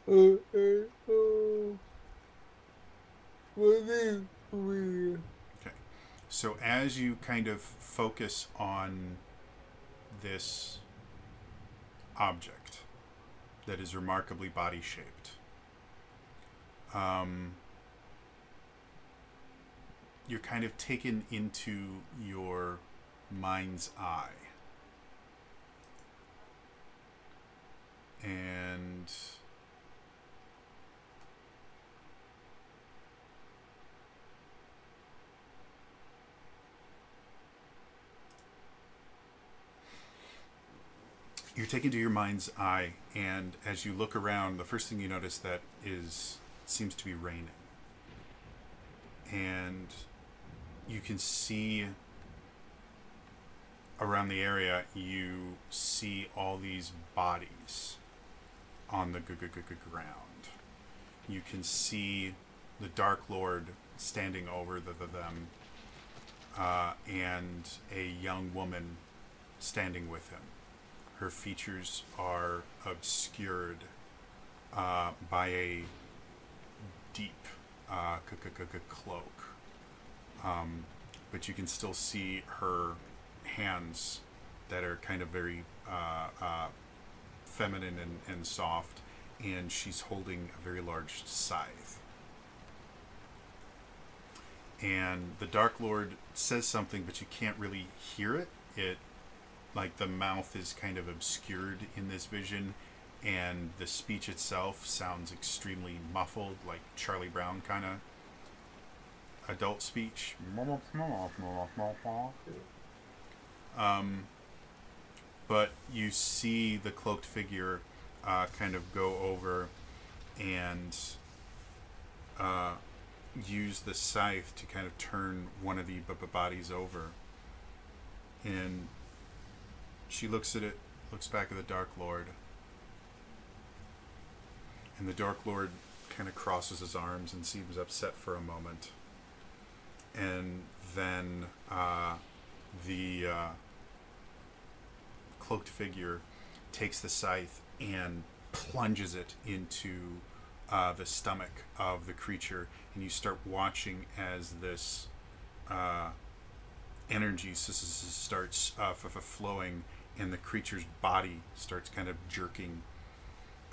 Okay. 23. Okay. So as you kind of focus on this object that is remarkably body shaped, you're kind of taken into your mind's eye. And you're taken to your mind's eye, and as you look around, the first thing you notice that seems to be raining. And you can see around the area, you see all these bodies on the ground. You can see the Dark Lord standing over them, and a young woman standing with him. Her features are obscured by a deep cloak, but you can still see her hands that are kind of very feminine and soft, and she's holding a very large scythe. And the Dark Lord says something, but you can't really hear it. It, like, the mouth is kind of obscured in this vision, and the speech itself sounds extremely muffled, like Charlie Brown kind of adult speech. But you see the cloaked figure kind of go over and use the scythe to kind of turn one of the bodies over. And she looks at it, looks back at the Dark Lord. And the Dark Lord kind of crosses his arms and seems upset for a moment. And then the cloaked figure takes the scythe and plunges it into the stomach of the creature, and you start watching as this energy starts flowing, and the creature's body starts kind of jerking,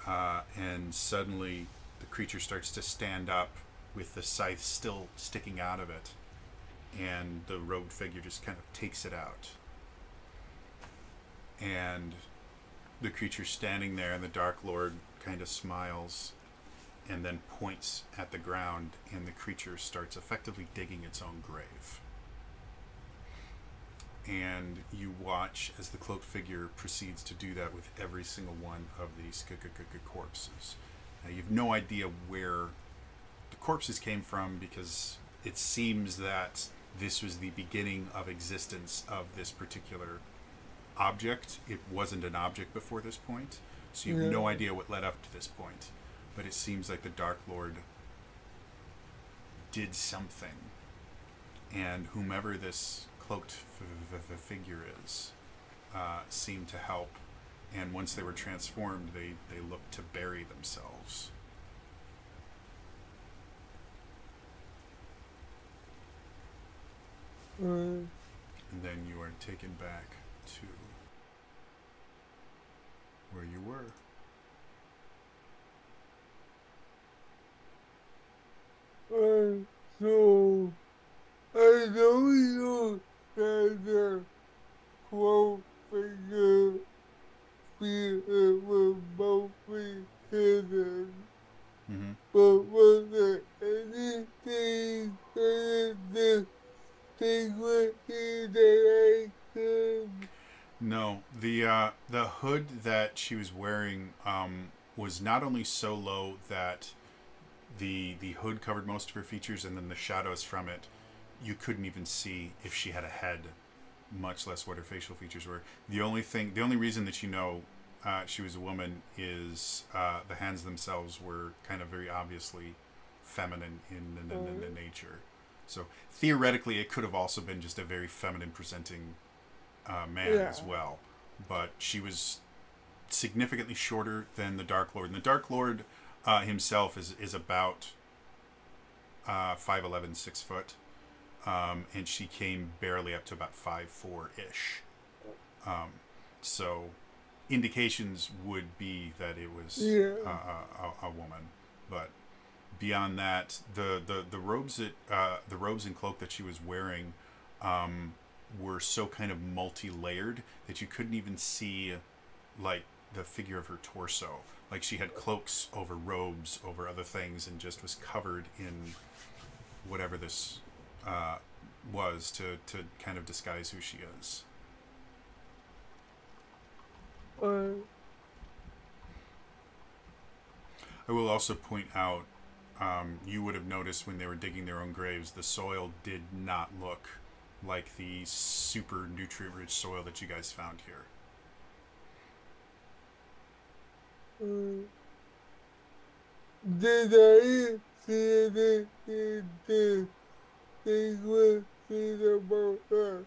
and suddenly the creature starts to stand up with the scythe still sticking out of it, and the robed figure just kind of takes it out. And the creature's standing there, and the Dark Lord kind of smiles and then points at the ground, and the creature starts effectively digging its own grave. And you watch as the cloaked figure proceeds to do that with every single one of these corpses. Now, you have no idea where the corpses came from, because it seems that this was the beginning of existence of this particular object. It wasn't an object before this point, so you have no idea what led up to this point. But it seems like the Dark Lord did something, and whomever this cloaked figure is seemed to help. And once they were transformed, they looked to bury themselves. And then you are taken back to where you were. So, I know you said the quote figure was mostly hidden, but was there anything in distinguishing that I could? No, the hood that she was wearing was not only so low that the hood covered most of her features, and then the shadows from it, you couldn't even see if she had a head, much less what her facial features were. The only reason that you know she was a woman is the hands themselves were kind of very obviously feminine in nature. So theoretically, it could have also been just a very feminine presenting man as well. But she was significantly shorter than the Dark Lord. And the Dark Lord himself is about 5'11", 6 foot. And she came barely up to about 5'4"-ish. So indications would be that it was a woman. But beyond that, the robes and cloak that she was wearing were so kind of multi-layered that you couldn't even see like the figure of her torso. Like, she had cloaks over robes over other things, and just was covered in whatever this was to kind of disguise who she is. I will also point out, you would have noticed when they were digging their own graves, the soil did not look like the super nutrient-rich soil that you guys found here. Did I see anything with about that?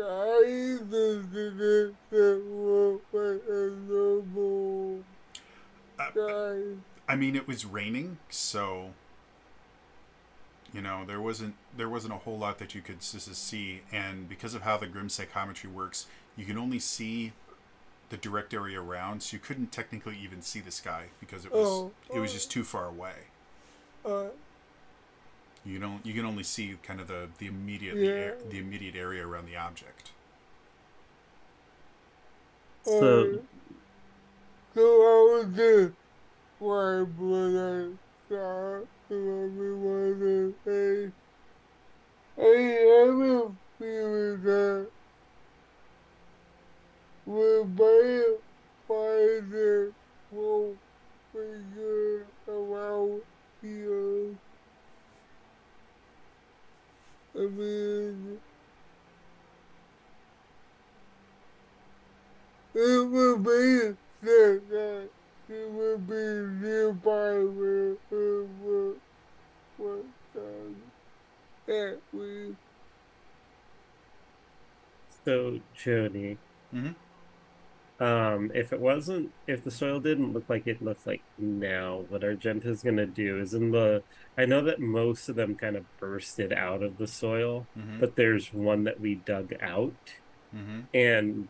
I visited that was like a normal guy. I mean, it was raining, so you know there wasn't a whole lot that you could see, and because of how the grim psychometry works, you can only see the direct area around, so you couldn't technically even see the sky because it was just too far away. You can only see kind of the immediate area around the object. So I was just why would I stop to everyone and say, hey, I have a feeling that we might find it won't figure around here. I mean, it would be that she would be nearby with what time that we. So Jody, if the soil didn't look like it looks like now, what Argenta's gonna do is I know that most of them kind of bursted out of the soil, but there's one that we dug out, and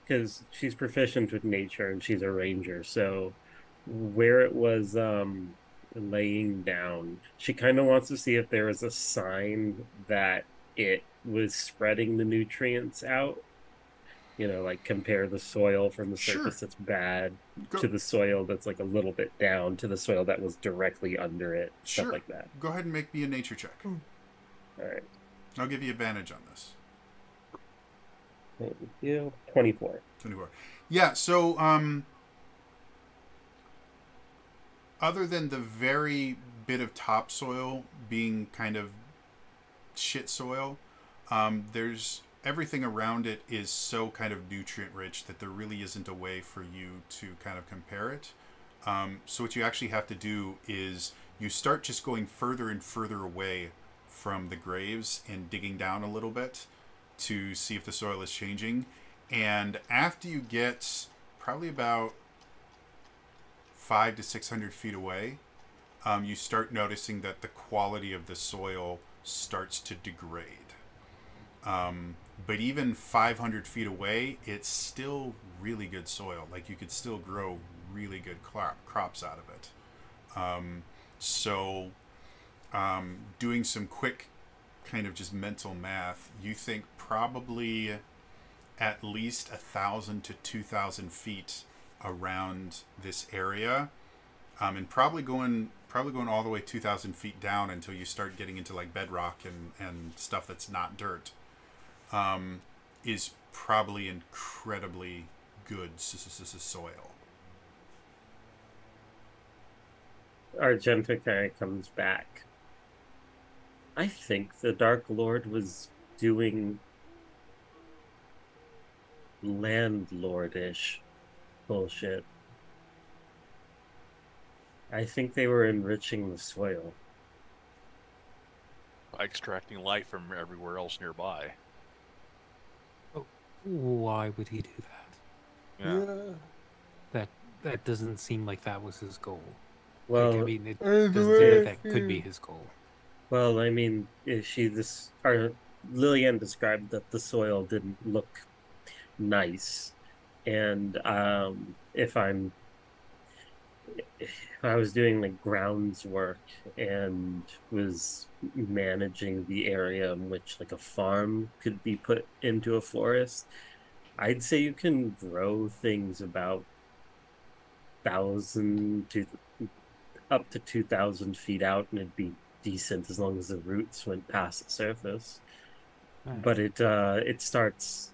because she's proficient with nature and she's a ranger, so where it was laying down, she kind of wants to see if there was a sign that it was spreading the nutrients out. Like compare the soil from the surface that's bad to the soil that's like a little bit down to the soil that was directly under it, stuff like that. Go ahead and make me a nature check. All right. I'll give you advantage on this. Thank you. 24. Yeah, so other than the very bit of topsoil being kind of shit soil, there's everything around it is so kind of nutrient rich that there really isn't a way for you to kind of compare it. So what you actually have to do is you start just going further and further away from the graves and digging down a little bit to see if the soil is changing. And after you get probably about 500 to 600 feet away, you start noticing that the quality of the soil starts to degrade. But even 500 feet away, it's still really good soil. Like you could still grow really good crops out of it. Doing some quick kind of just mental math, you think probably at least 1,000 to 2,000 feet around this area, and probably going all the way 2,000 feet down until you start getting into like bedrock and stuff that's not dirt. Is probably incredibly good soil. Argenta kind of comes back. I think the Dark Lord was doing landlordish bullshit. I think they were enriching the soil. Extracting light from everywhere else nearby. Why would he do that? Yeah. That doesn't seem like that was his goal. Well, like, I mean, it doesn't seem like that could be his goal. Well, I mean, Lillian described that the soil didn't look nice, and if I was doing like grounds work and was managing the area in which like a farm could be put into a forest, I'd say you can grow things about 1,000 to up to 2,000 feet out, and it'd be decent as long as the roots went past the surface. Right. But it starts.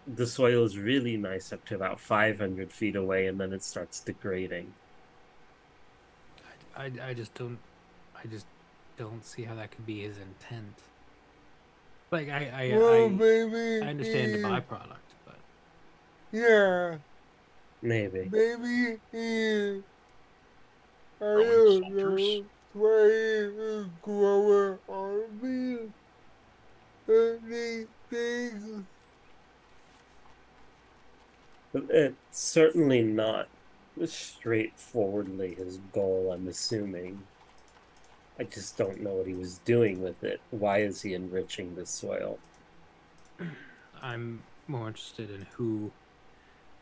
The soil is really nice up to about 500 feet away, and then it starts degrading. I just don't see how that could be his intent. Like Well, maybe I understand the he, byproduct, but yeah, Maybe. maybe he, I Growing don't soldiers. know, trying to grow an army of these things. But it's certainly not straightforwardly his goal, I'm assuming. I just don't know what he was doing with it. Why is he enriching the soil? I'm more interested in who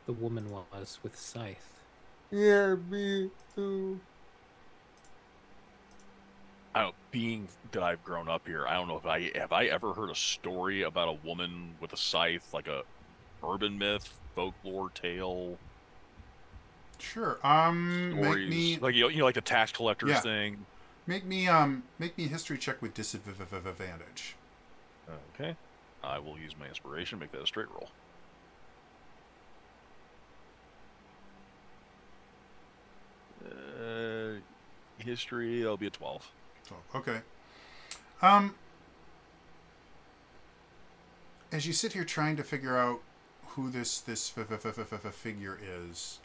the woman was with Scythe. Yeah, me too. I don't, being that I've grown up here, I don't know if I ever heard a story about a woman with a scythe, like a urban myth, folklore tale, Sure. Make stories me. like like the tax collectors Yeah. thing. Make me a history check with disadvantage. Okay, I will use my inspiration, make that a straight roll. History, that'll be a 12. So, okay. Um, as you sit here trying to figure out who this figure is,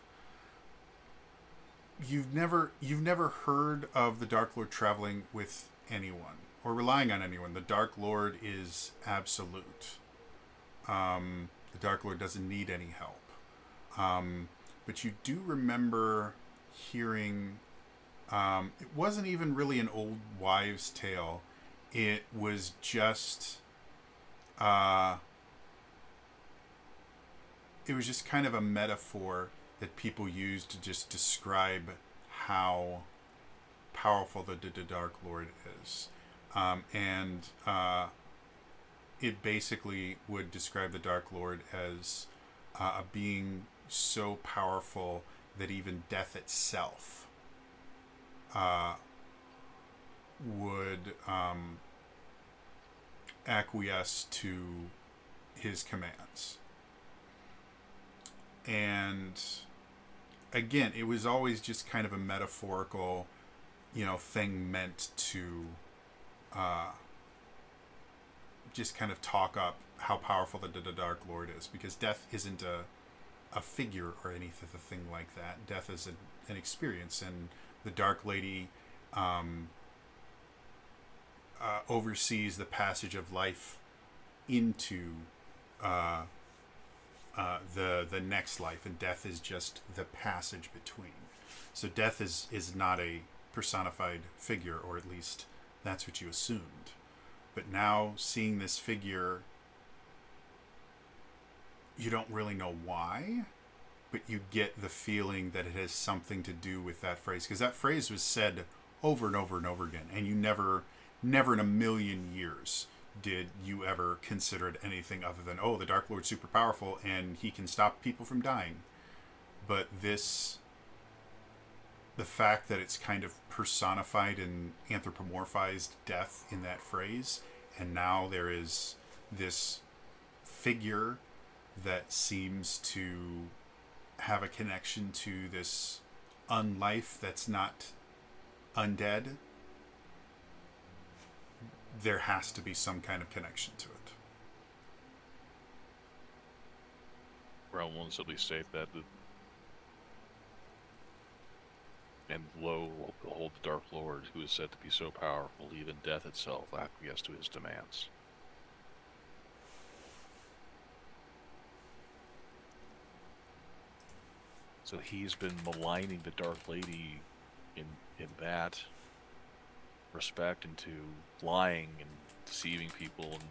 you've never heard of the Dark Lord traveling with anyone or relying on anyone. The Dark Lord is absolute. The Dark Lord doesn't need any help. But you do remember hearing. It wasn't even really an old wives' tale. It was just. It was just kind of a metaphor that people used to just describe how powerful the Dark Lord is. And it basically would describe the Dark Lord as a being so powerful that even death itself would acquiesce to his commands. And again, it was always just kind of a metaphorical, thing meant to just kind of talk up how powerful the Dark Lord is, because death isn't a figure or anything like that. Death is an experience, and the Dark Lady oversees the passage of life into the next life, and death is just the passage between. So death is not a personified figure, or at least that's what you assumed. But now seeing this figure, you don't really know why, but you get the feeling that it has something to do with that phrase, because that phrase was said over and over and over again, and you never in a million years did you ever consider it anything other than, oh, the Dark Lord's super powerful and he can stop people from dying. But the fact that it's kind of personified and anthropomorphized death in that phrase, and now there is this figure that seems to have a connection to this unlife that's not undead, there has to be some kind of connection to it. Round one simply state that and lo, behold the Dark Lord, who is said to be so powerful, even death itself acquiesced to his demands. So he's been maligning the Dark Lady in that respect, into lying and deceiving people and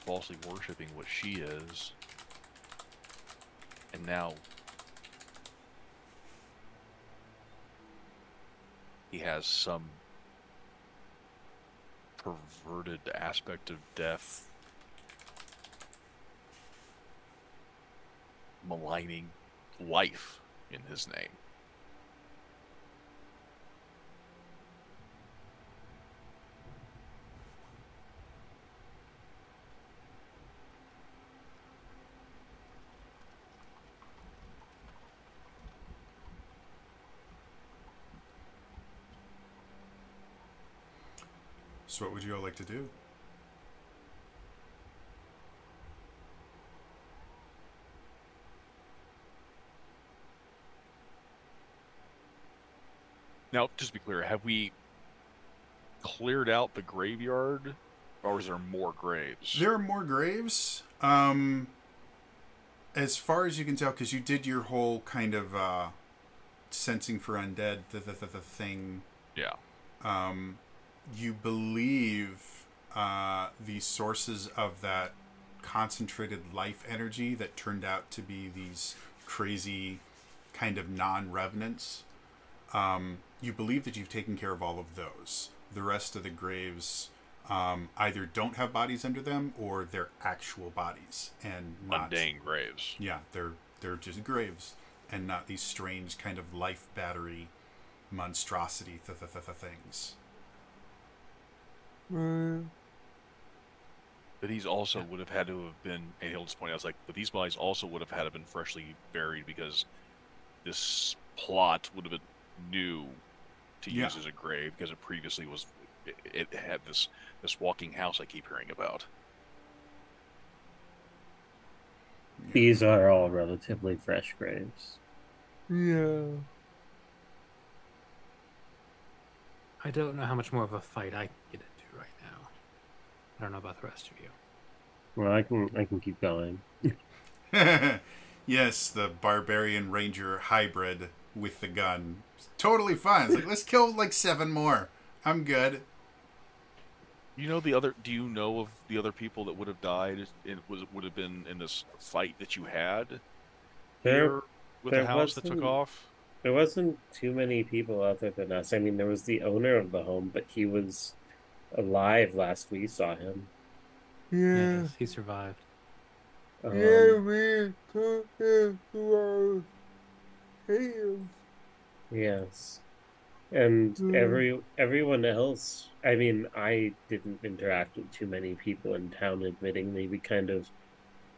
falsely worshipping what she is. And now he has some perverted aspect of death, maligning life in his name. So what would you all like to do? Now, just to be clear, have we cleared out the graveyard, or is there more graves? There are more graves. As far as you can tell, because you did your whole kind of sensing for undead the thing. Yeah. You believe the sources of that concentrated life energy that turned out to be these crazy kind of non-revenants. You believe that you've taken care of all of those. The rest of the graves either don't have bodies under them or they're actual bodies and not mundane graves. Yeah, they're just graves and not these strange kind of life battery monstrosity things. But these also would have had to have been, and he'll just point out, I was like, but these bodies also would have had to have been freshly buried because this plot would have been new to use as a grave because it previously was, it had this walking house I keep hearing about. These are all relatively fresh graves. Yeah. I don't know how much more of a fight I can get into right now. I don't know about the rest of you. Well, I can keep going. Yes, the barbarian ranger hybrid with the gun. It's totally fun. It's like, let's kill like 7 more. I'm good. Do you know of the other people that would have died? Would have been in this fight that you had here with the house that took off? There wasn't too many people other than us. I mean, there was the owner of the home, but he was alive last we saw him. Yeah. Yes, he survived. Yeah, we took him to our cave. Yes. And everyone else, I mean, I didn't interact with too many people in town, admittingly. We kind of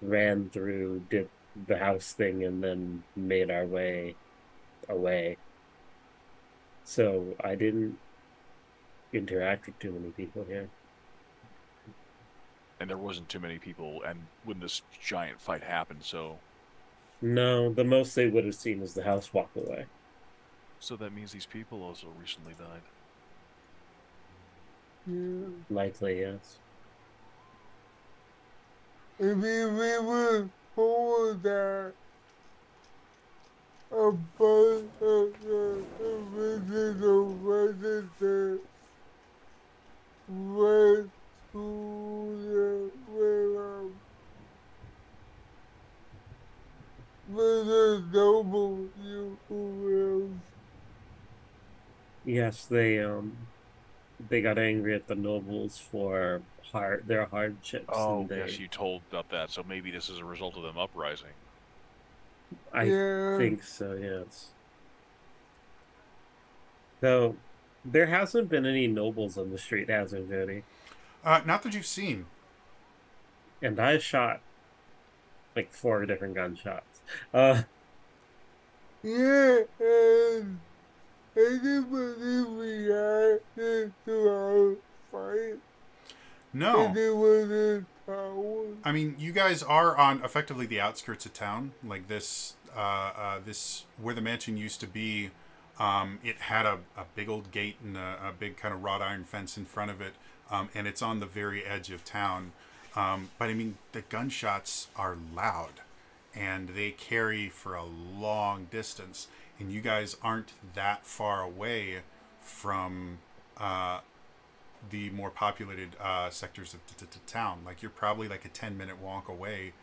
ran through, did the house thing, and then made our way away. So I didn't interact with too many people here. And there wasn't too many people, and when this giant fight happened, so... No, the most they would have seen is the house walk away. So that means these people also recently died. Yeah. Likely, yes. I mean, we were told that a bunch of the original residents went to where the noble you live. Yes, they got angry at the nobles for their hardships. Oh, yes, you told about that. So maybe this is a result of them uprising. I think so, yes. So, there hasn't been any nobles on the street, has there, Jody? Not that you've seen. And I shot like 4 different gunshots. Yeah, and anybody reacted to our fight? No. And it was in town. I mean, you guys are on effectively the outskirts of town. Like this, where the mansion used to be, it had a big old gate and a big kind of wrought iron fence in front of it. And it's on the very edge of town. But I mean, the gunshots are loud and they carry for a long distance. And you guys aren't that far away from the more populated sectors of town. Like you're probably like a 10-minute walk away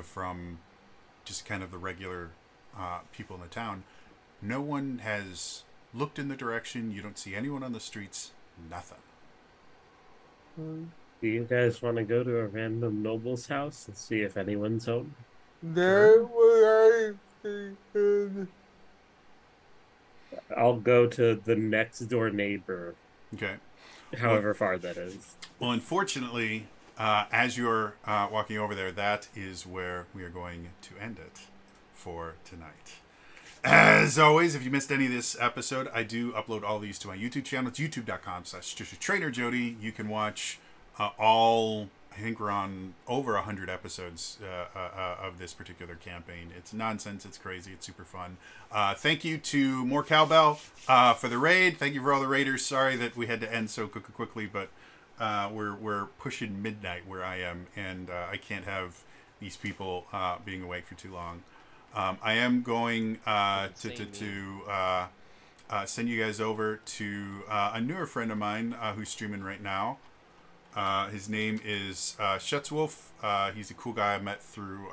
from just kind of the regular people in the town. No one has looked in the direction. You don't see anyone on the streets. Nothing. Do you guys want to go to a random noble's house and see if anyone's home? That's what I thinking. I'll go to the next door neighbor. Okay. However far that is. Well, unfortunately, as you're walking over there, that is where we are going to end it for tonight. As always, if you missed any of this episode, I do upload all these to my YouTube channel. It's youtube.com/TraderJody. You can watch all, I I think we're on over 100 episodes of this particular campaign. It's nonsense. It's crazy. It's super fun. Thank you to More Cowbell for the raid. Thank you for all the raiders. Sorry that we had to end so quickly, but we're pushing midnight where I am, and I can't have these people being awake for too long. I am going to send you guys over to a newer friend of mine who's streaming right now. His name is Shutswolf. He's a cool guy I met through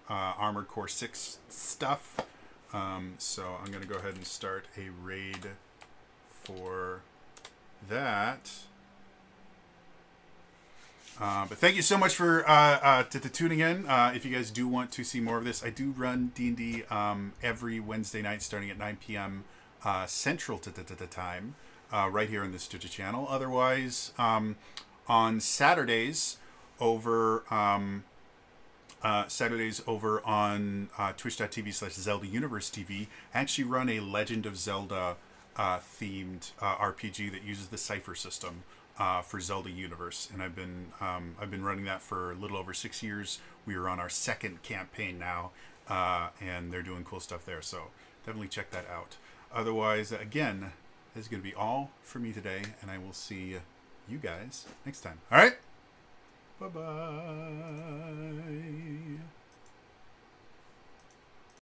Armored Core 6 stuff. So I'm going to go ahead and start a raid for that. But thank you so much for tuning in. If you guys do want to see more of this, I do run D&D every Wednesday night starting at 9 p.m. Central time, right here on the Stitcher channel. Otherwise, on Saturdays over on twitch.tv/Zelda Universe TV, I actually run a Legend of Zelda themed RPG that uses the Cipher system for Zelda Universe, and I've been running that for a little over 6 years. We are on our second campaign now, and they're doing cool stuff there. So definitely check that out. Otherwise, again, this is going to be all for me today, and I will see you guys next time. All right, bye bye.